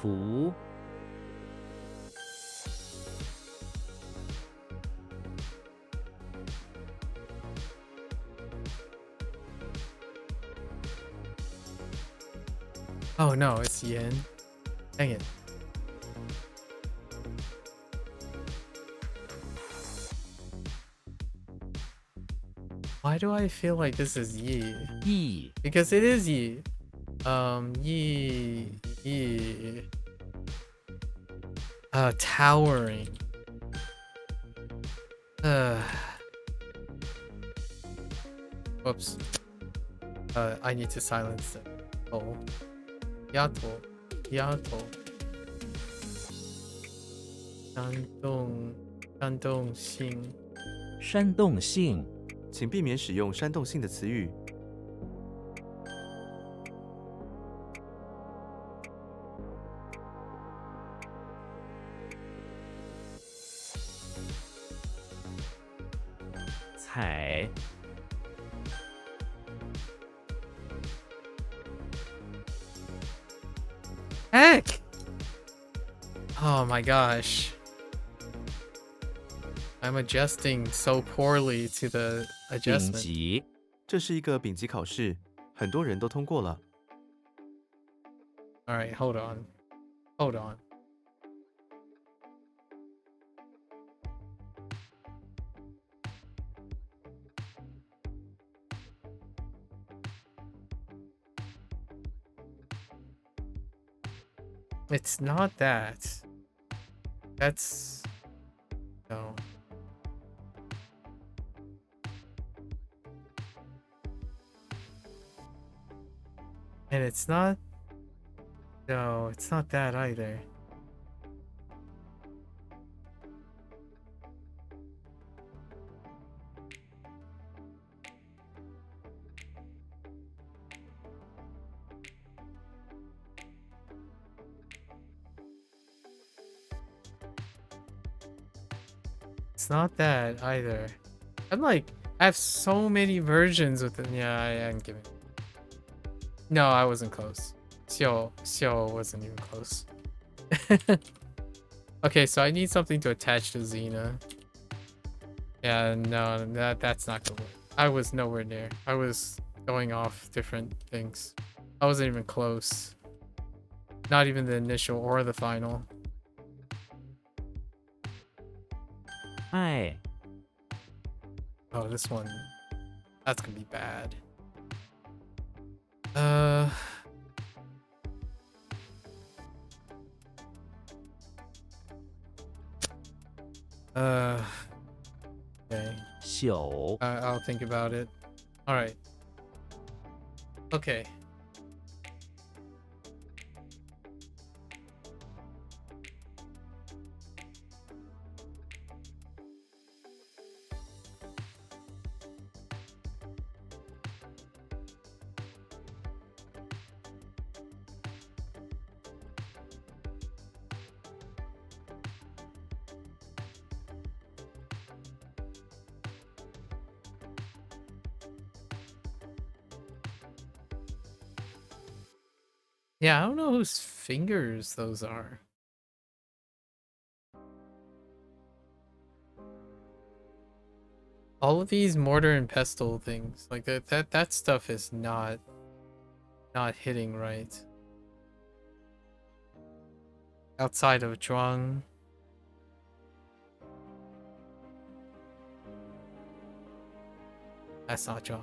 [SPEAKER 2] 福
[SPEAKER 1] Oh, no, it's yen. Dang it. Why do I feel like this is yi?
[SPEAKER 2] 义
[SPEAKER 1] Because it is yi. Yi. Towering. Whoops. I need to silence it. Oh. Yato. 煽动性
[SPEAKER 2] 煽动性
[SPEAKER 3] 请避免使用煽动性的词语。
[SPEAKER 2] 采
[SPEAKER 1] Heck! Oh my gosh. I'm adjusting so poorly to the
[SPEAKER 2] 丙
[SPEAKER 1] adjustment.
[SPEAKER 2] 级
[SPEAKER 3] 这是一个丙级考试，很多人都通过了。
[SPEAKER 1] Alright, hold on. Hold on. It's not that. That's... No. And it's not... No, it's not that either. It's not that either. I'm like, I have so many versions with it. Yeah, I am giving. No, I wasn't close. Xiao wasn't even close. Okay, so I need something to attach to Xena. Yeah, no, that's not gonna work. I was nowhere near. I was going off different things. I wasn't even close. Not even the initial or the final.
[SPEAKER 2] 爱
[SPEAKER 1] Oh, this one. That's gonna be bad. Okay.
[SPEAKER 2] 朽
[SPEAKER 1] I'll think about it. All right. Okay. Yeah, I don't know whose fingers those are. All of these mortar and pestle things, like that stuff is not hitting right. Outside of Zhuang. That's not Zhuang.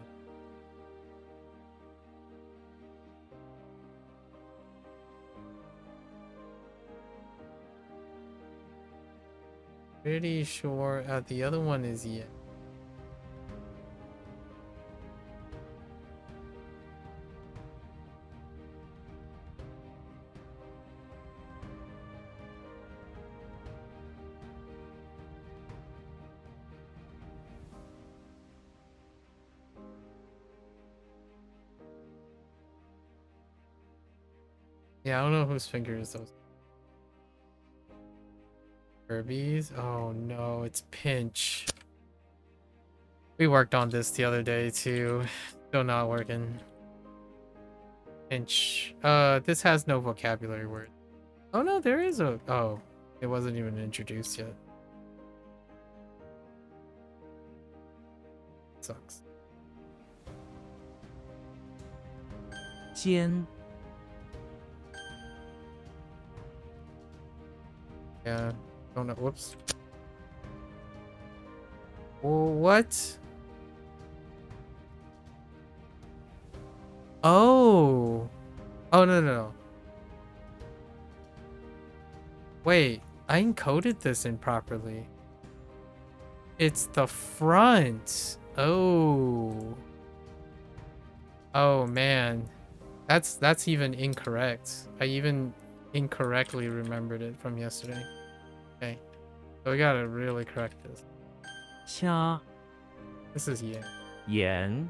[SPEAKER 1] Pretty sure the other one is Yen. Yeah, I don't know whose fingers those. Kirby's? Oh no, it's Pinch. We worked on this the other day too. Still not working. Pinch. This has no vocabulary word. Oh no, there is a. Oh, it wasn't even introduced yet. Sucks.
[SPEAKER 2] 尖
[SPEAKER 1] Yeah. Don't know. Whoops. What? Oh. Oh no. Wait, I encoded this improperly. It's the front. Oh. Oh man. That's even incorrect. I even incorrectly remembered it from yesterday. Okay. So we gotta really correct this.
[SPEAKER 2] 掐
[SPEAKER 1] This is Yen.
[SPEAKER 2] 盐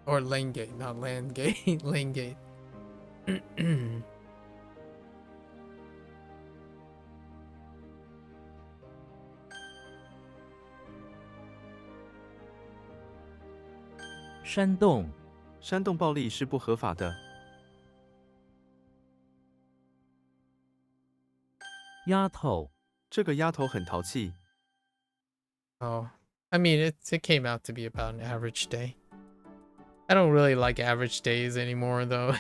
[SPEAKER 1] Or lane gate, not land gate. Lane gate.
[SPEAKER 2] 煽动
[SPEAKER 3] 煽动暴力是不合法的。
[SPEAKER 2] 丫头
[SPEAKER 3] 这个丫头很淘气。
[SPEAKER 1] Oh, I mean, it came out to be about an average day. I don't really like average days anymore, though.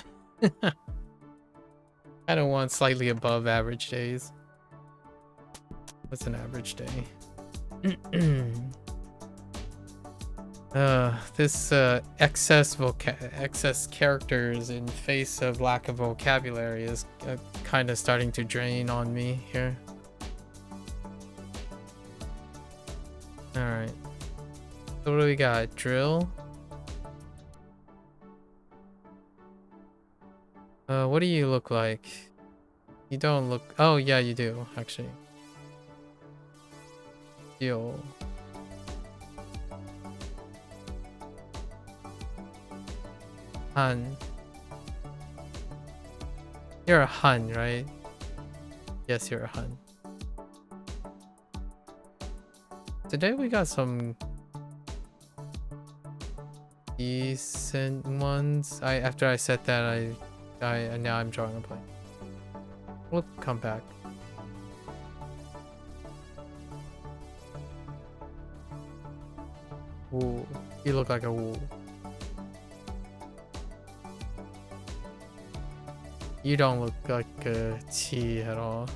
[SPEAKER 1] I don't want slightly above average days. What's an average day? This excess characters in face of lack of vocabulary is kind of starting to drain on me here. All right. So what do we got? Drill. What do you look like? You don't look. Oh yeah, you do actually. Steel. Han. You're a Han, right? Yes, you're a Han. Today we got some decent ones. After I said that, I now I'm drawing a blank. We'll come back. Ooh, you look like a wool. You don't look like a T at all.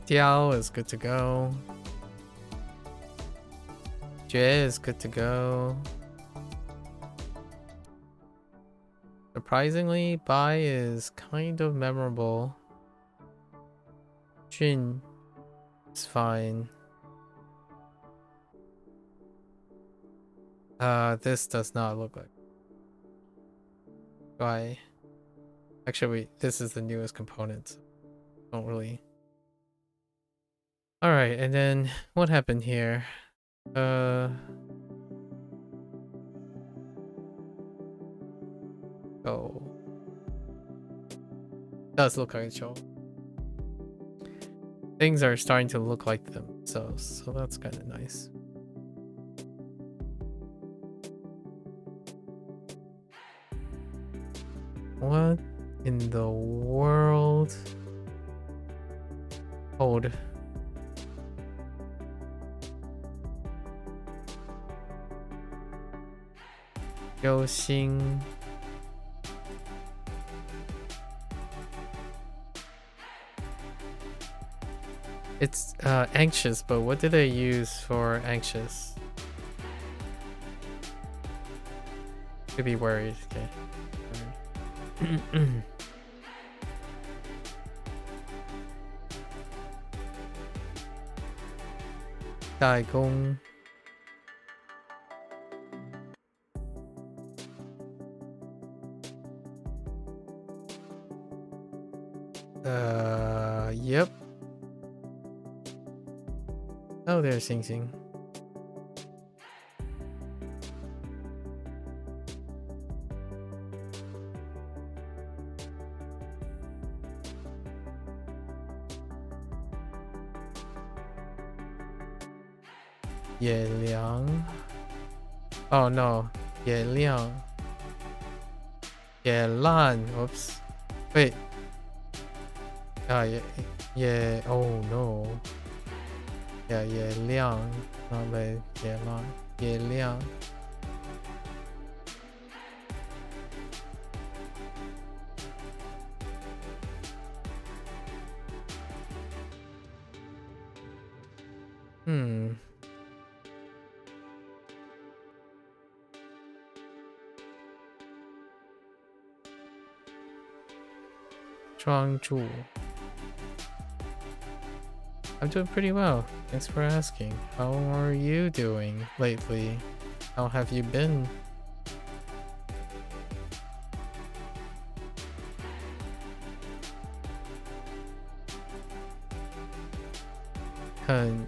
[SPEAKER 1] Tiao is good to go. Jue is good to go. Surprisingly, Bai is kind of memorable. Jin is fine. This does not look like Bai. Actually, this is the newest component. Don't really. All right, and then what happened here? Oh. Does look like a show. Things are starting to look like themselves, so that's kind of nice. What in the world? Hold. Yoxing. It's anxious, but what do they use for anxious? Could be worried. Okay. Daigong. Yep. Oh, there's Xing Xing. Ye Liang. Oh no. Ye Liang. Ye Lan. Whoops. Wait. Yeah. Oh no. Yeah, Ye Liang. Not Lei. Ye Lan. Ye Liang. Hmm. Zhuangzhu. I'm doing pretty well. Thanks for asking. How are you doing lately? How have you been?很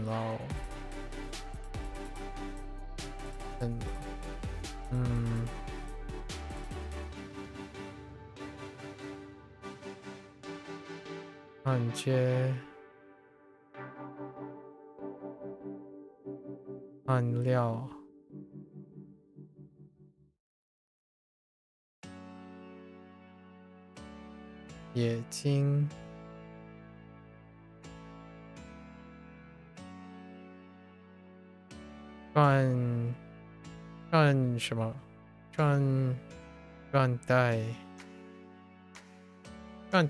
[SPEAKER 1] 老. Hanjie. Hanliao. Yejing. 转什么？转带转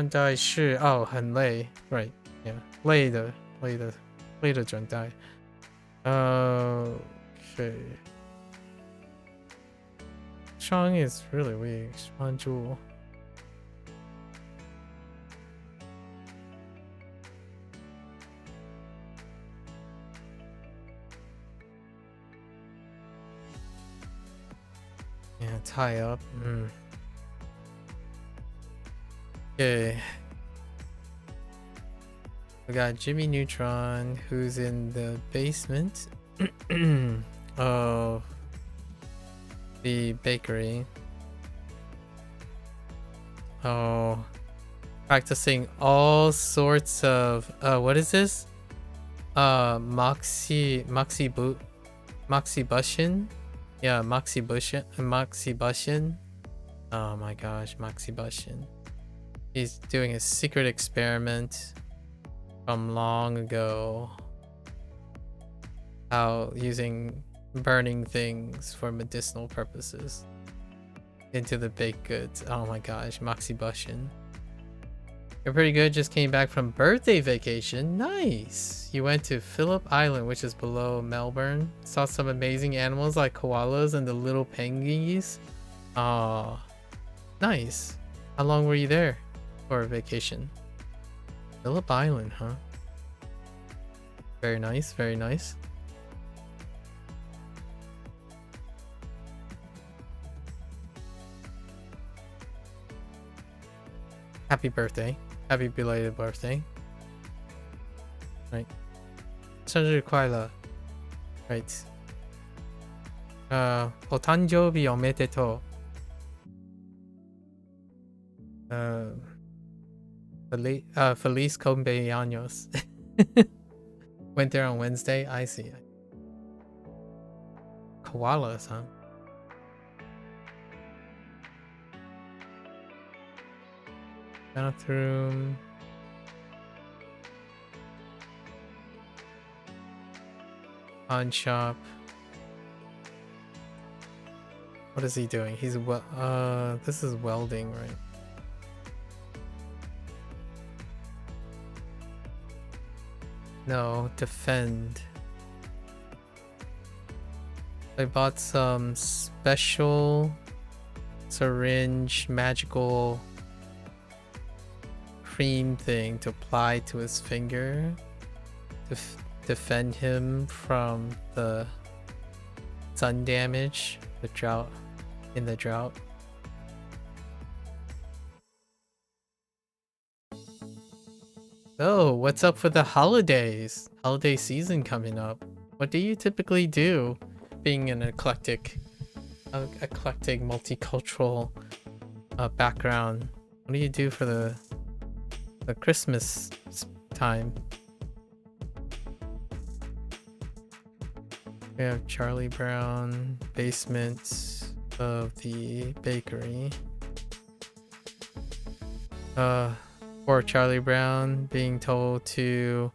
[SPEAKER 1] 带是哦，很累 ，right？ Yeah， 累的转带。是 Shang is really weak. 关注。Yeah, tie up. Okay. We got Jimmy Neutron, who's in the basement of the bakery. Oh, practicing all sorts of what is this? Moxie Bushin? Yeah, Moxie Bushin. Oh my gosh, Moxie Bushin. He's doing a secret experiment from long ago. How using burning things for medicinal purposes into the baked goods. Oh my gosh, Moxie Bushin. You're pretty good, just came back from birthday vacation. Nice! You went to Phillip Island, which is below Melbourne. Saw some amazing animals like koalas and the little penguins. Aw, nice. How long were you there for a vacation? Phillip Island, huh? Very nice, very nice. Happy birthday. Happy belated birthday. Right. 生日快乐. Right. お誕生日おめでとう. Feliz cumpleaños. Went there on Wednesday. I see. Koalas, huh? Bathroom. Pawn shop. What is he doing? He's this is welding, right? No, defend. I bought some special syringe magical cream thing to apply to his finger to defend him from the sun damage, the drought. In the drought. Oh, what's up for the holidays? Holiday season coming up. What do you typically do? Being an eclectic multicultural background. What do you do for the Christmas time? We have Charlie Brown, basement of the bakery. Poor Charlie Brown being told to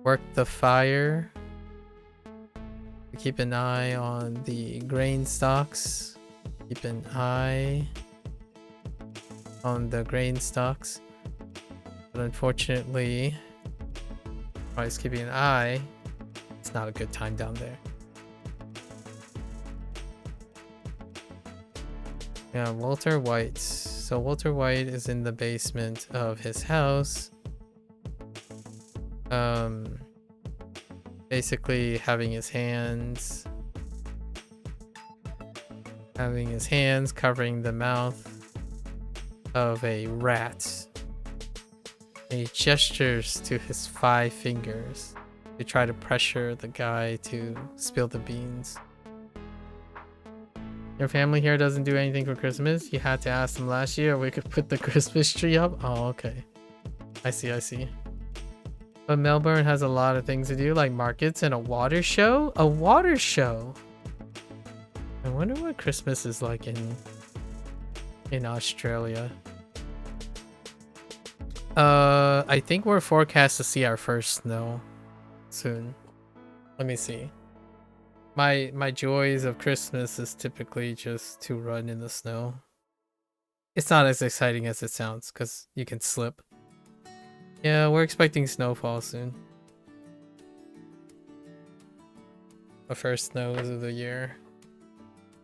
[SPEAKER 1] work the fire, keep an eye on the grain stocks, keep an eye on the grain stocks, but unfortunately, while he's keeping an eye, it's not a good time down there. Yeah, Walter White. So Walter White is in the basement of his house. Basically having his hands covering the mouth of a rat. And he gestures to his 5 fingers to try to pressure the guy to spill the beans. Your family here doesn't do anything for Christmas? You had to ask them last year or we could put the Christmas tree up? Oh, okay. I see. But Melbourne has a lot of things to do, like markets and a water show? A water show? I wonder what Christmas is like in Australia. I think we're forecast to see our first snow soon. Let me see. My joys of Christmas is typically just to run in the snow. It's not as exciting as it sounds because you can slip. Yeah, we're expecting snowfall soon. The first snows of the year.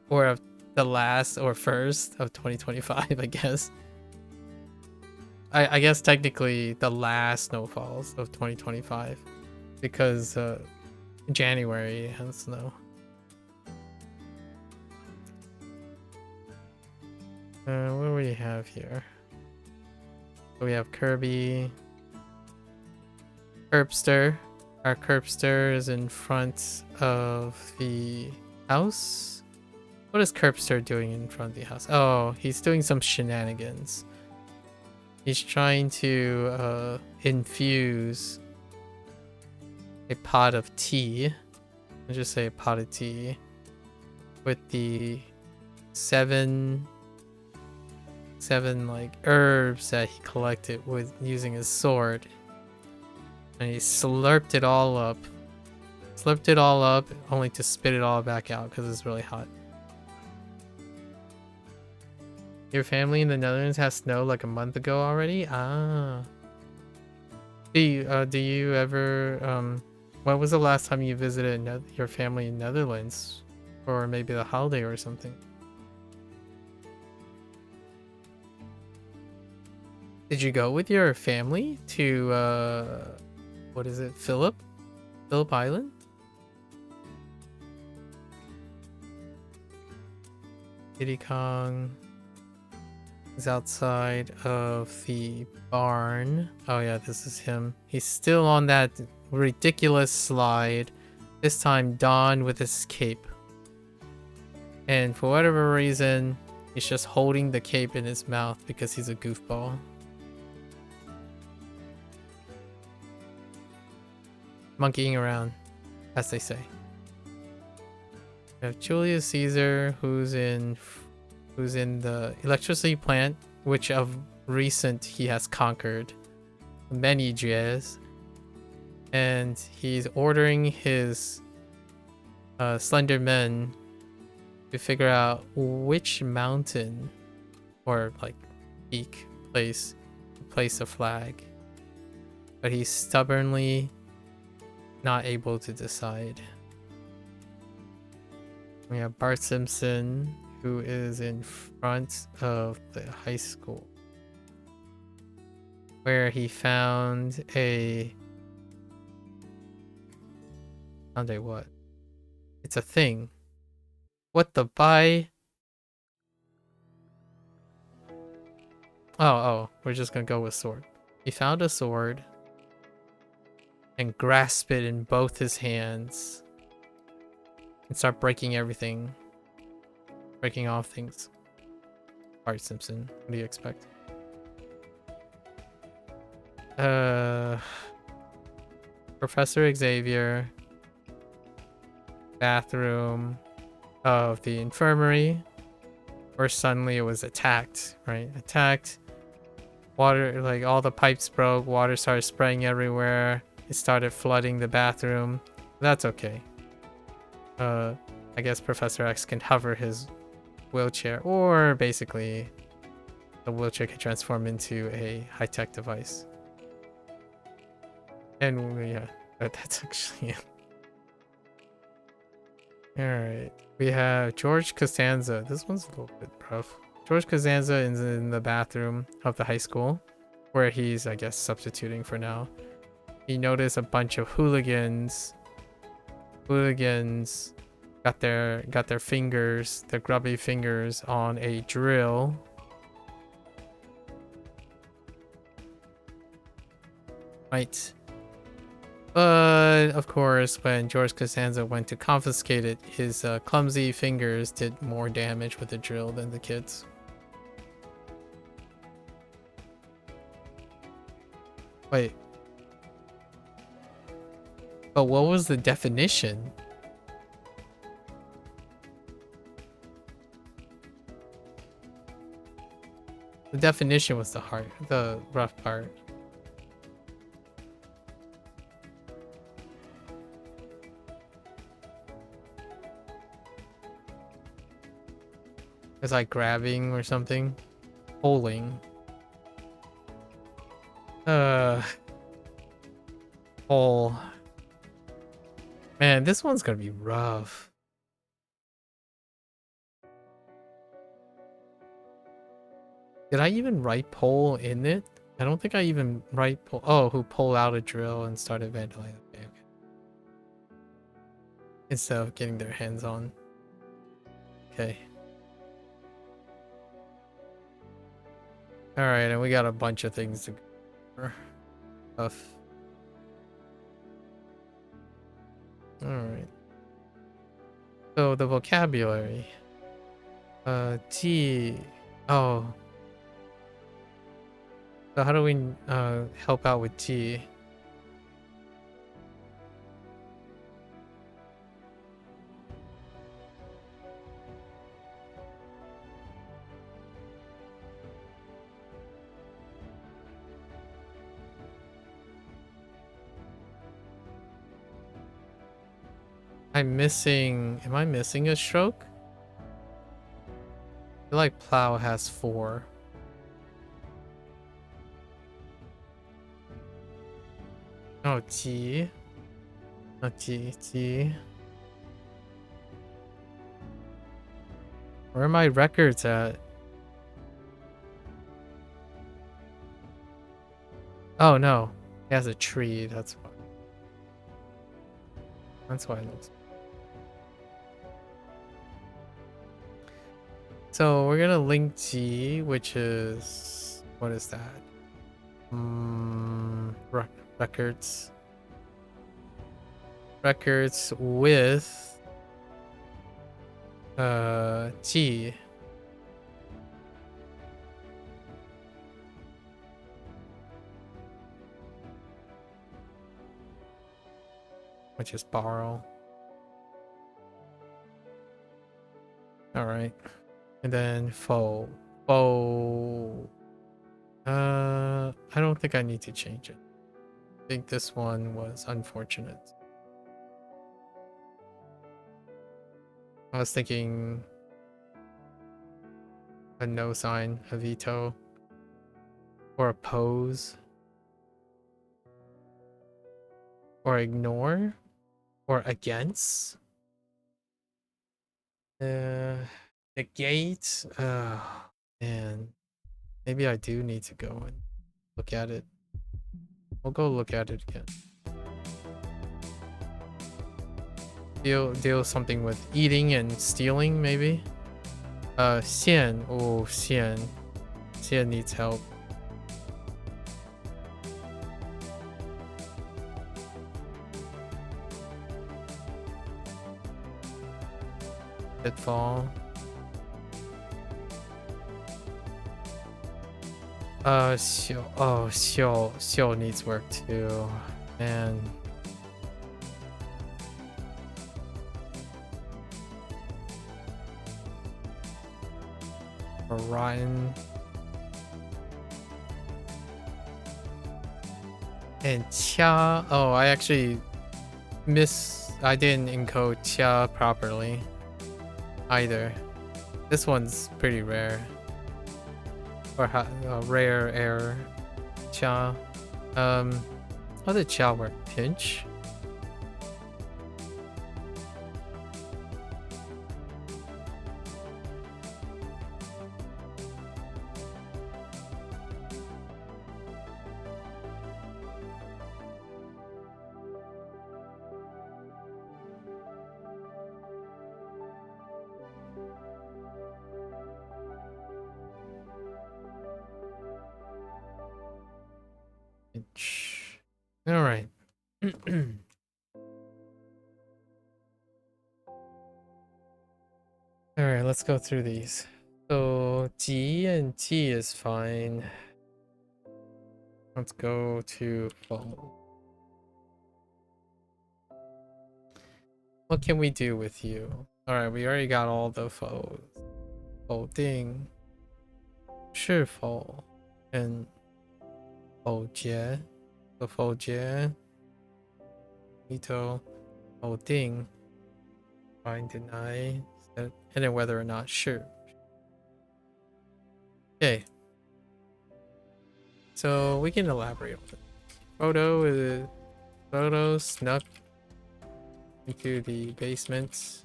[SPEAKER 1] Or of the last or first of 2025, I guess. I guess technically the last snowfalls of 2025. Because January has snow. What do we have here? So we have Kirby. Curbster. Our curbster is in front of the house. What is Curbster doing in front of the house? Oh, he's doing some shenanigans. He's trying to infuse a pot of tea. Let's just say a pot of tea with the seven like herbs that he collected with using his sword, and he slurped it all up only to spit it all back out because it's really hot. Your family in the Netherlands has snow like a month ago already? Ah. Do you ever when was the last time you visited your family in Netherlands, or maybe the holiday or something? Did you go with your family to what is it, Phillip Island? Diddy Kong is outside of the barn. Oh yeah, this is him. He's still on that ridiculous slide. This time Don with his cape. And for whatever reason, he's just holding the cape in his mouth because he's a goofball. Monkeying around, as they say. We have Julius Caesar, who's in the electricity plant, which of recent he has conquered many jazz, and he's ordering his slender men to figure out which mountain or like peak place to place a flag, but he's stubbornly not able to decide. We have Bart Simpson, who is in front of the high school, where he found a what? It's a thing. What the buy? Oh, we're just gonna go with sword. He found a sword and grasped it in both his hands and start breaking everything. Breaking off things. Bart Simpson, what do you expect? Professor Xavier. Bathroom of the infirmary, where suddenly it was attacked, right? Attacked. Water, like all the pipes broke, water started spraying everywhere. It started flooding the bathroom. That's okay. I guess Professor X can hover his wheelchair, or basically the wheelchair can transform into a high-tech device. And yeah, that's actually it. Alright, we have George Costanza. This one's a little bit rough. George Costanza is in the bathroom of the high school, where he's, I guess, substituting for now. He noticed a bunch of hooligans. Hooligans got their fingers, their grubby fingers, on a drill. Right. But, of course, when George Costanza went to confiscate it, his clumsy fingers did more damage with the drill than the kids. Wait. But what was the definition? The definition was the rough part. It's like grabbing or something. Pulling. Pull. Man, this one's gonna be rough. Did I even write pull in it? I don't think I even write pull. Oh, who pulled out a drill and started vandalizing. Okay. Instead of getting their hands on. Okay. Alright, and we got a bunch of things to go over. Alright. So the vocabulary. T. Oh. So how do we help out with T? Am I missing a stroke? I feel like plow has 4. Oh, T. Oh, T. Where are my records at? Oh, no. He has a tree, that's why. That's why it looks. So we're gonna link G, which is, what is that? Records. Records with G. Which is borrow. Alright. And then faux. Faux. I don't think I need to change it. I think this one was unfortunate. I was thinking a no sign, a veto, or oppose, or ignore, or against. Negate. Man, maybe I do need to go and look at it. We'll go look at it again. Deal something with eating and stealing, maybe. Xian. Oh, Xian. Xian needs help. Pitfall. Xiu. Oh, Xiu needs work too. Man. Rotten. And Qia. Oh, I actually I didn't encode Qia properly either. This one's pretty rare. Or a rare error. Qia. How did Qia work? Pinch? All right. All right, let's go through these. So G and T is fine. Let's go to fold. What can we do with you? All right, we already got all the folds. Folding. 是否 and 否决 the 否决 veto 否定 fine deny and then whether or not sure. Okay, so we can elaborate on it. Photo snuck into the basement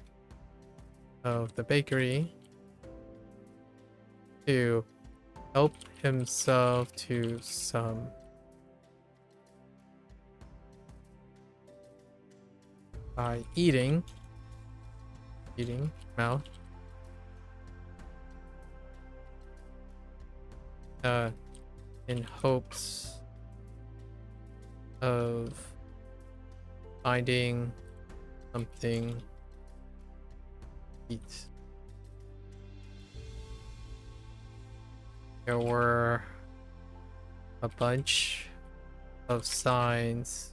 [SPEAKER 1] of the bakery to help himself to some by eating mouth in hopes of finding something to eat. There were a bunch of signs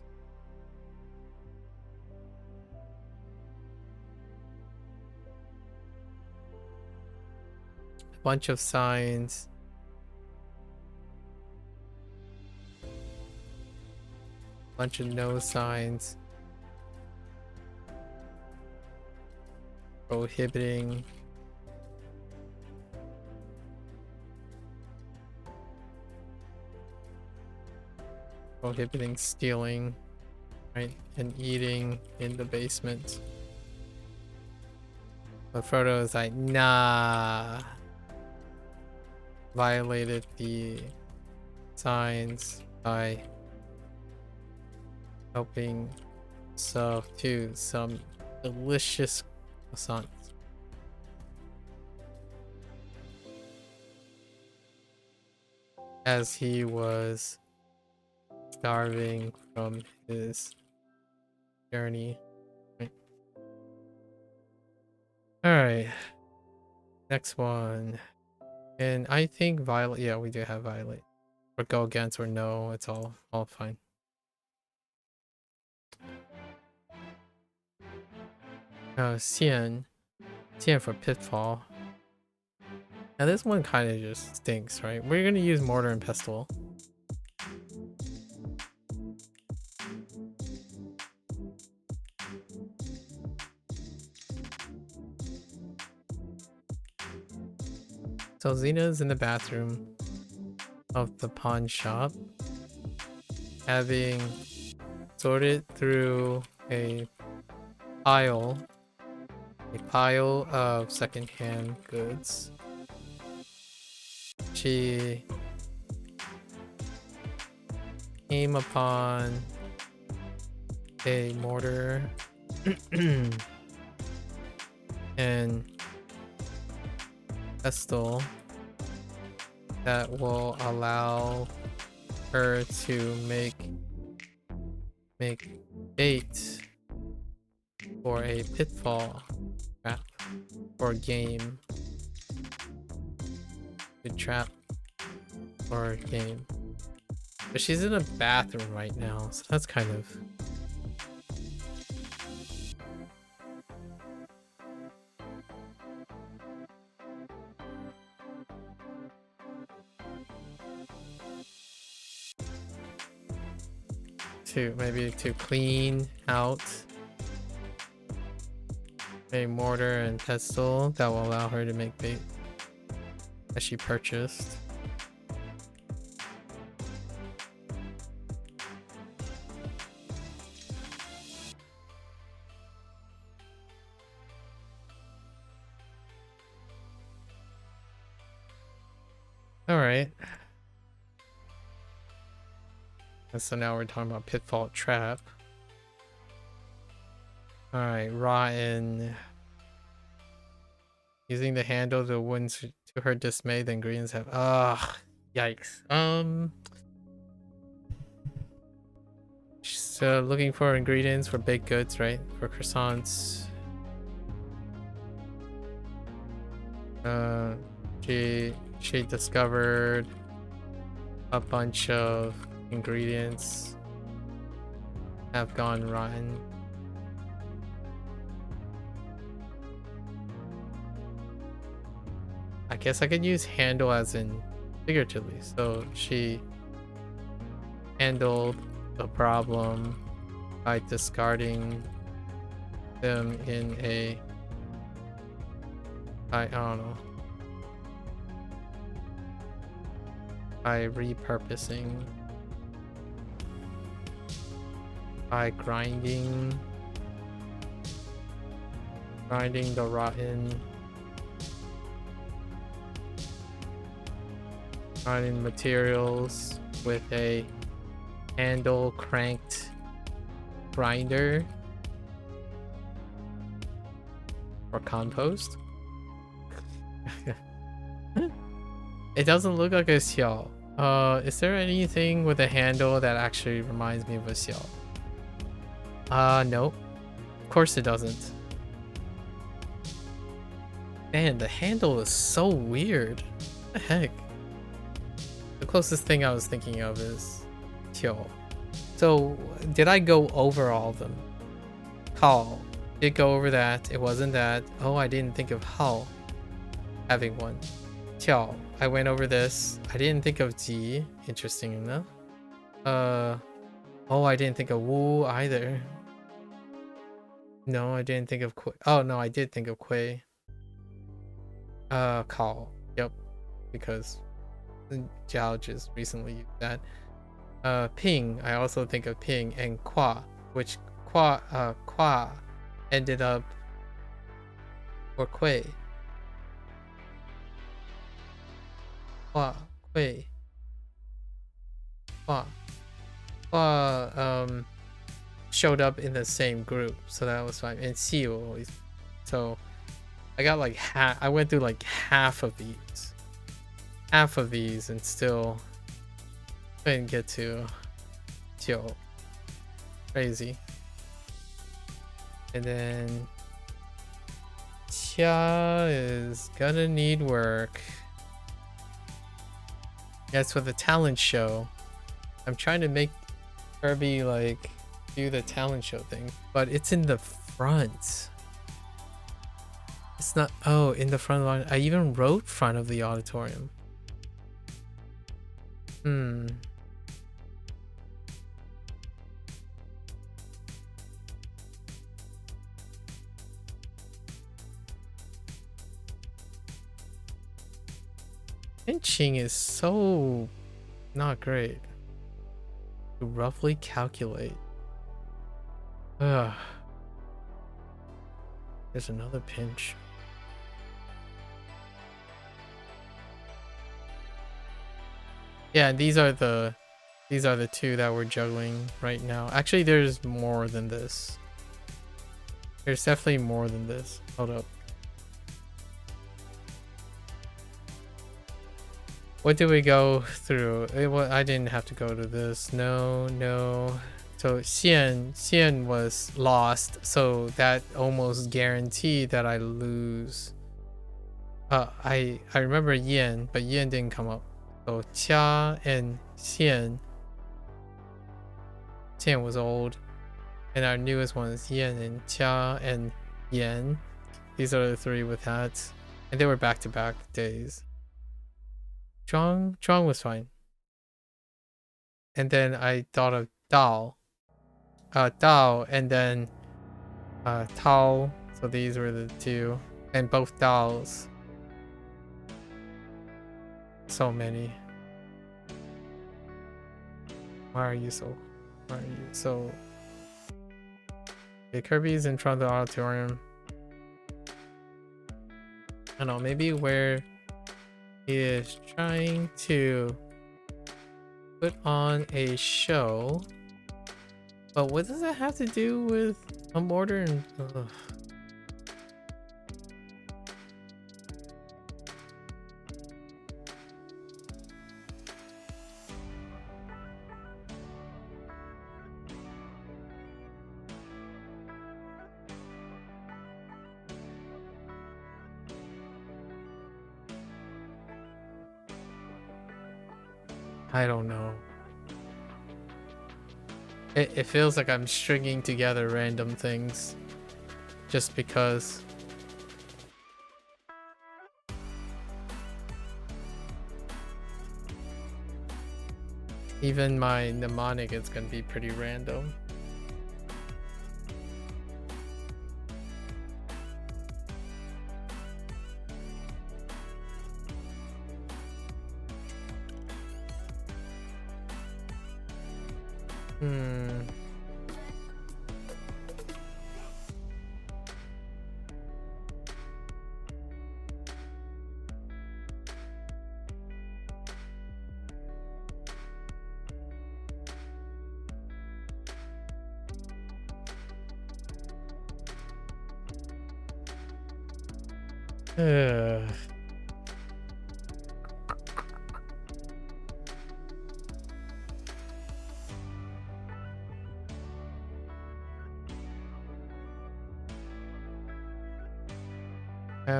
[SPEAKER 1] bunch of no signs prohibiting stealing, right, and eating in the basement. But Frodo is like, nah. Violated the signs by helping himself to some delicious croissants. As he was starving from his journey. Right. All right. Next one. And I think Violet. Yeah, we do have Violet. Or go against or no. It's all fine. Xian for Pitfall. And this one kind of just stinks, right? We're gonna use mortar and pestle. So Xena's in the bathroom of the pawn shop, having sorted through a pile of secondhand goods. She came upon a mortar and pestle that will allow her to make bait for a pitfall trap or game. Good trap or game. But she's in a bathroom right now, so that's kind of... maybe to clean out a mortar and pestle that will allow her to make bait that she purchased. All right. And so now we're talking about pitfall trap. All right, rotten. Using the handle, the wounds to her dismay, the ingredients have... yikes. She's looking for ingredients for baked goods, right? For croissants. She discovered a bunch of ingredients have gone rotten. I guess I could use handle as in figuratively. So she handled the problem by discarding them in a... I don't know. By repurposing. By grinding the rotten materials with a handle cranked grinder for compost. It doesn't look like a xiao. Is there anything with a handle that actually reminds me of a xiao? Nope. Of course it doesn't. Man, the handle is so weird. What the heck? The closest thing I was thinking of is Tio. So, did I go over all of them? Call. Did go over that. It wasn't that. Oh, I didn't think of Hao having one. Tiao. I went over this. I didn't think of Ji. Interesting enough. Oh, I didn't think of Wu either. No, I didn't think of Kui. Oh, no, I did think of Kui. Call. Yep. Because Jiao just recently used that. Ping. I also think of Ping and Qua, which Qua ended up, or Kui. Qua, Kui. Qua, showed up in the same group, so that was fine. And Siu always. So I got like I went through like half of these and still couldn't get to Tio. Crazy. And then Tia is gonna need work. Yes, for the talent show. I'm trying to make Kirby like do the talent show thing, but it's in the front. It's not. Oh, in the front line. I even wrote front of the auditorium. Hmm. Pinching is so not great. To roughly calculate. Ugh. There's another pinch. Yeah, these are the two that we're juggling right now. Actually, there's more than this. There's definitely more than this. Hold up. What did we go through? I didn't have to go to this. No. So Xian was lost, so that almost guaranteed that I lose. I remember Yan, but Yan didn't come up. So Qia and Xian was old, and our newest one is Yan and Qia and Yan. These are the three with hats, and they were back-to-back days. Zhuang was fine. And then I thought of Dao, and then Tao. So these were the two, and both Daos. So many. Why are you so? Okay, Kirby's in front of the auditorium. I don't know, maybe where he is trying to put on a show. But what does that have to do with a mortar and... Ugh. I don't know. It feels like I'm stringing together random things just because. Even my mnemonic is gonna be pretty random.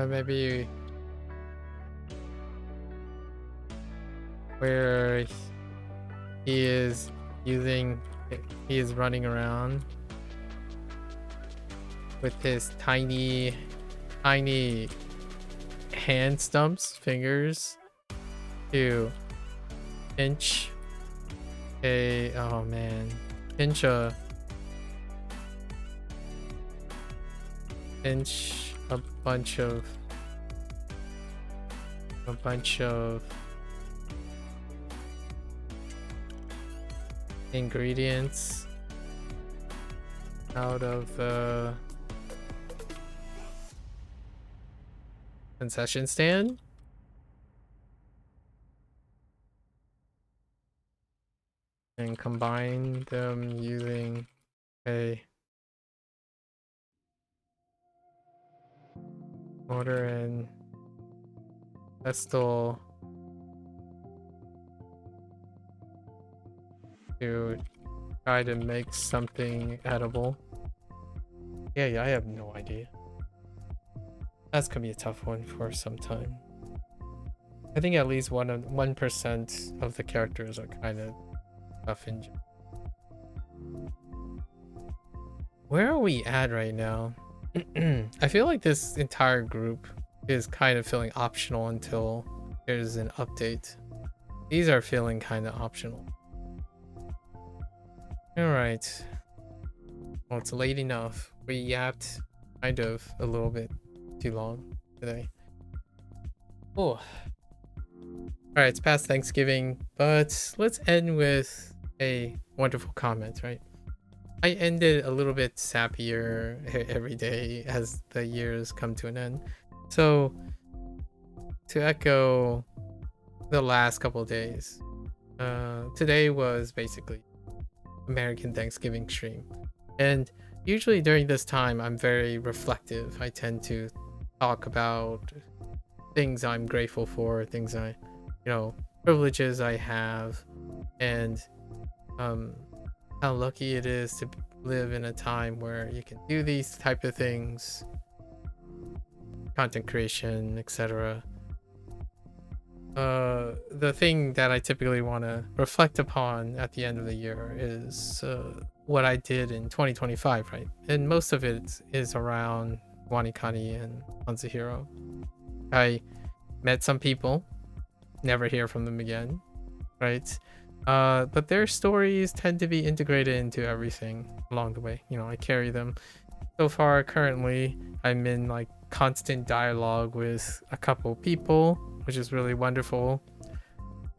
[SPEAKER 1] Maybe where he is running around with his tiny hand stumps, fingers to pinch a bunch of ingredients out of the concession stand. And combine them using a mortar and pestle to try to make something edible. Yeah, I have no idea. That's gonna be a tough one for some time. I think at least 1% of the characters are kind of tough in general. Where are we at right now? I feel like this entire group is kind of feeling optional until there's an update. These are feeling kind of optional. Alright. Well, it's late enough. We yapped kind of a little bit too long today. Oh. Alright, it's past Thanksgiving, but let's end with a wonderful comment, right? I ended a little bit sappier every day as the years come to an end. So, to echo the last couple of days, today was basically American Thanksgiving stream. And usually during this time, I'm very reflective. I tend to talk about things I'm grateful for, things privileges I have, and how lucky it is to live in a time where you can do these type of things, content creation, etc. The thing that I typically want to reflect upon at the end of the year is what I did in 2025, right? And most of it is around Wanikani and HanziHero. I met some people, never hear from them again, right? But their stories tend to be integrated into everything along the way. I carry them. So far, currently, I'm in like constant dialogue with a couple people, which is really wonderful.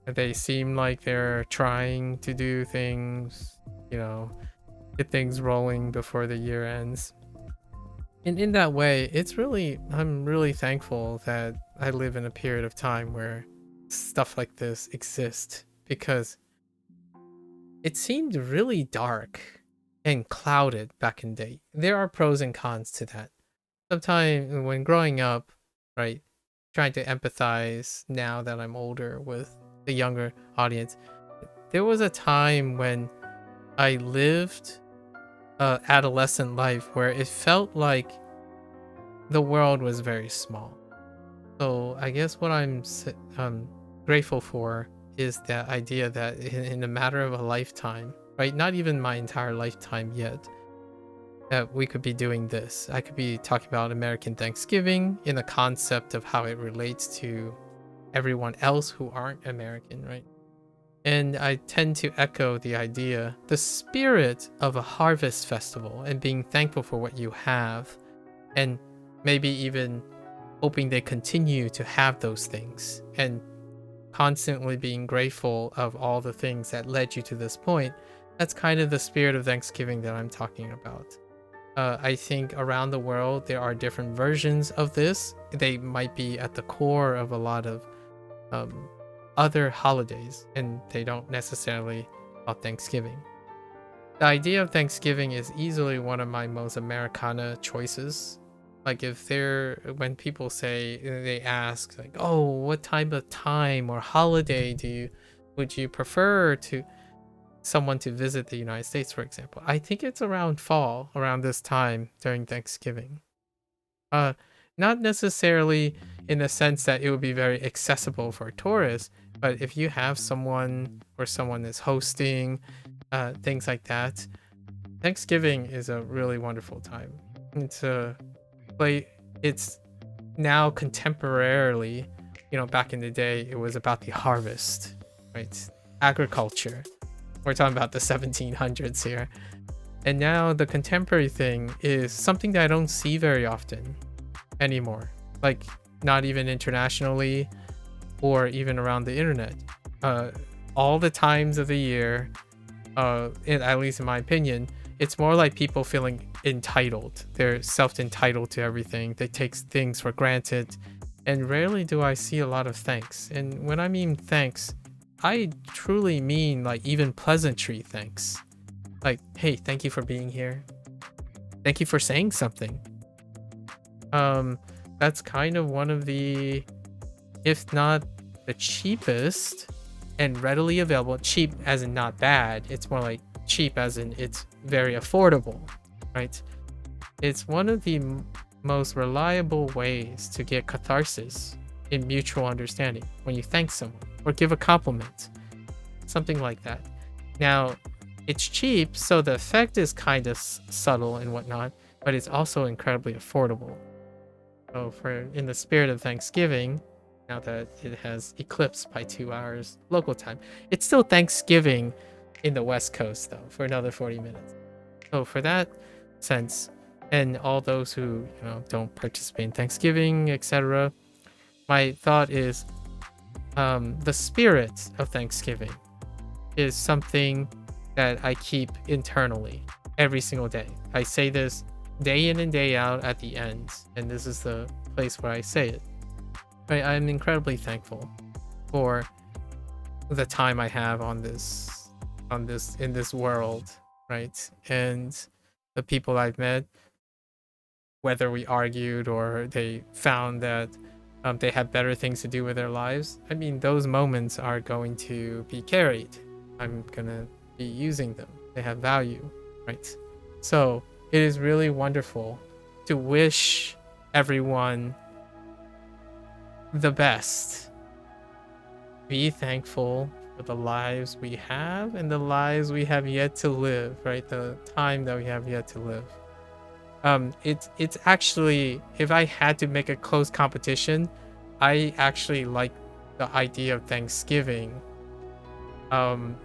[SPEAKER 1] They seem like they're trying to do things, get things rolling before the year ends. And in that way, I'm really thankful that I live in a period of time where stuff like this exists, because it seemed really dark and clouded back in the day. There are pros and cons to that. Sometimes when growing up, right, trying to empathize now that I'm older with the younger audience, there was a time when I lived adolescent life where it felt like the world was very small. So I guess what I'm grateful for is that idea that in a matter of a lifetime, right, not even my entire lifetime yet, that we could be doing this. I could be talking about American Thanksgiving in the concept of how it relates to everyone else who aren't American, right? And I tend to echo the idea, the spirit of a harvest festival and being thankful for what you have, and maybe even hoping they continue to have those things, and constantly being grateful of all the things that led you to this point. That's kind of the spirit of Thanksgiving that I'm talking about. I think around the world there are different versions of this. They might be at the core of a lot of other holidays, and they don't necessarily about Thanksgiving. The idea of Thanksgiving is easily one of my most Americana choices. Like when people say, they ask like, oh, what type of time or holiday would you prefer to someone to visit the United States, for example? I think it's around fall, around this time during Thanksgiving. Not necessarily in the sense that it would be very accessible for tourists, but if you have someone or someone is hosting, things like that, Thanksgiving is a really wonderful time. It's now contemporarily, back in the day, it was about the harvest, right? Agriculture. We're talking about the 1700s here. And now the contemporary thing is something that I don't see very often anymore. Like, not even internationally or even around the internet. All the times of the year, at least in my opinion, it's more like people feeling entitled. They're self-entitled to everything. They take things for granted. And rarely do I see a lot of thanks. And when I mean thanks, I truly mean like even pleasantry thanks. Like, hey, thank you for being here. Thank you for saying something. That's kind of one of the, if not the cheapest and readily available, cheap as in not bad. It's more like cheap as in it's very affordable, right? It's one of the most reliable ways to get catharsis in mutual understanding when you thank someone or give a compliment, something like that. Now, it's cheap, so the effect is kind of subtle and whatnot, but it's also incredibly affordable. So for in the spirit of Thanksgiving, now that it has eclipsed by 2 hours local time, it's still Thanksgiving in the West Coast though for another 40 minutes. So for that sense, and all those who don't participate in Thanksgiving, etc., my thought is the spirit of Thanksgiving is something that I keep internally every single day. I say this day in and day out at the end, and this is the place where I say it. Right? I'm incredibly thankful for the time I have in this world, right? And the people I've met, whether we argued or they found that they had better things to do with their lives. I mean, those moments are going to be carried. I'm gonna be using them. They have value, right? So it is really wonderful to wish everyone the best. Be thankful for the lives we have and the lives we have yet to live, right? The time that we have yet to live. It's actually, if I had to make a close competition, I actually like the idea of Thanksgiving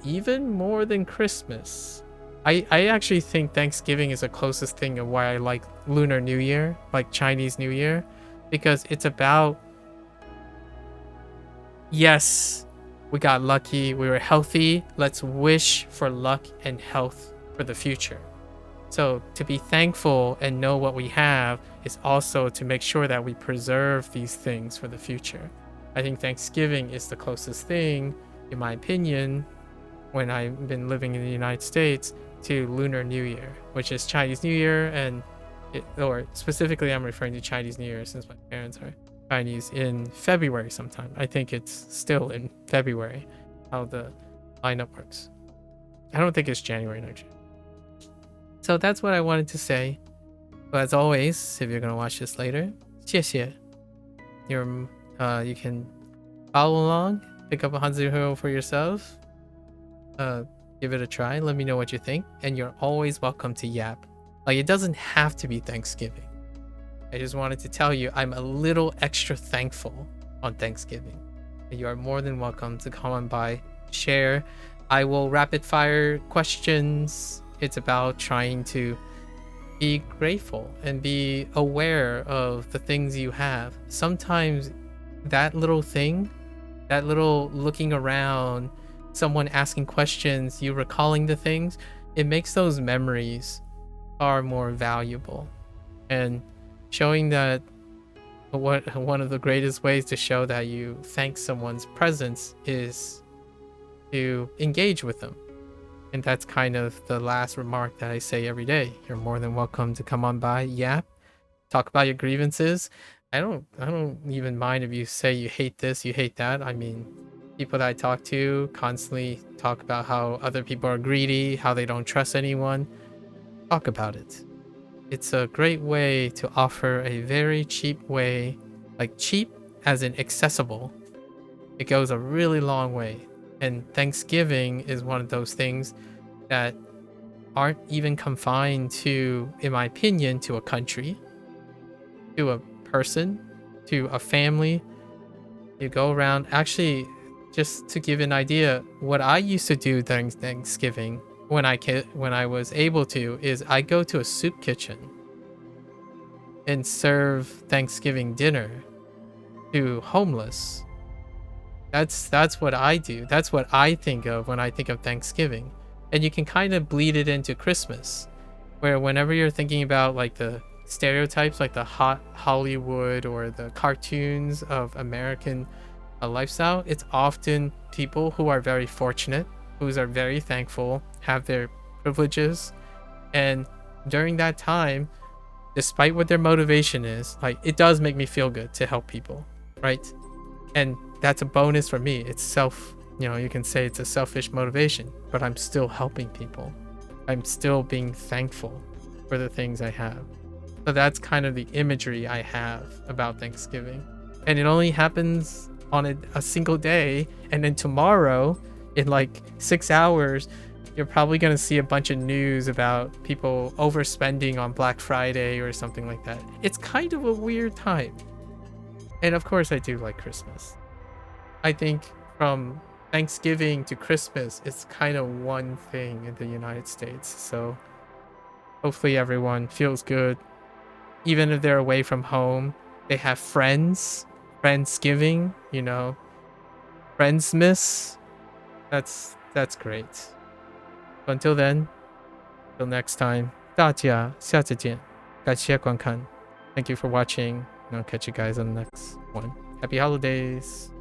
[SPEAKER 1] even more than Christmas. I actually think Thanksgiving is the closest thing of why I like Lunar New Year, like Chinese New Year, because it's about, yes, we got lucky, we were healthy, let's wish for luck and health for the future. So to be thankful and know what we have is also to make sure that we preserve these things for the future. I think Thanksgiving is the closest thing, in my opinion, when I've been living in the United States, to Lunar New Year, which is Chinese New Year, or specifically I'm referring to Chinese New Year since my parents are Chinese, in February sometime. I think it's still in February, how the lineup works. I don't think it's January next year. So that's what I wanted to say. But as always, if you're gonna watch this later, 谢谢. You can follow along, pick up a HanziHero for yourself, give it a try, let me know what you think, and you're always welcome to Yap. Like, it doesn't have to be Thanksgiving. I just wanted to tell you I'm a little extra thankful on Thanksgiving. You are more than welcome to come on by, share. I will rapid fire questions. It's about trying to be grateful and be aware of the things you have. Sometimes that little thing, that little looking around, someone asking questions, you recalling the things, it makes those memories far more valuable. And showing that one of the greatest ways to show that you thank someone's presence is to engage with them. And that's kind of the last remark that I say every day. You're more than welcome to come on by, yap, talk about your grievances. I don't even mind if you say you hate this, you hate that. I mean, people that I talk to constantly talk about how other people are greedy, how they don't trust anyone. Talk about it. It's a great way to offer a very cheap way, like cheap as in accessible. It goes a really long way. And Thanksgiving is one of those things that aren't even confined to, in my opinion, to a country, to a person, to a family. You go around. Actually, just to give an idea, what I used to do during Thanksgiving when I was able to is I go to a soup kitchen and serve Thanksgiving dinner to homeless. That's what I do. That's what I think of when I think of Thanksgiving. And you can kind of bleed it into Christmas, where whenever you're thinking about like the stereotypes, like the hot Hollywood or the cartoons of American lifestyle, it's often people who are very fortunate, who are very thankful, have their privileges. And during that time, despite what their motivation is, like, it does make me feel good to help people, right? And that's a bonus for me. It's you can say it's a selfish motivation, but I'm still helping people. I'm still being thankful for the things I have. So that's kind of the imagery I have about Thanksgiving. And it only happens on a single day. And then tomorrow, in like 6 hours, you're probably going to see a bunch of news about people overspending on Black Friday or something like that. It's kind of a weird time. And of course, I do like Christmas. I think from Thanksgiving to Christmas, it's kind of one thing in the United States. So hopefully everyone feels good. Even if they're away from home, they have friends, Friendsgiving, you know, Friendsmas. That's great. So until then, till next time, 大家下次见，感谢观看. Thank you for watching, and I'll catch you guys on the next one. Happy holidays!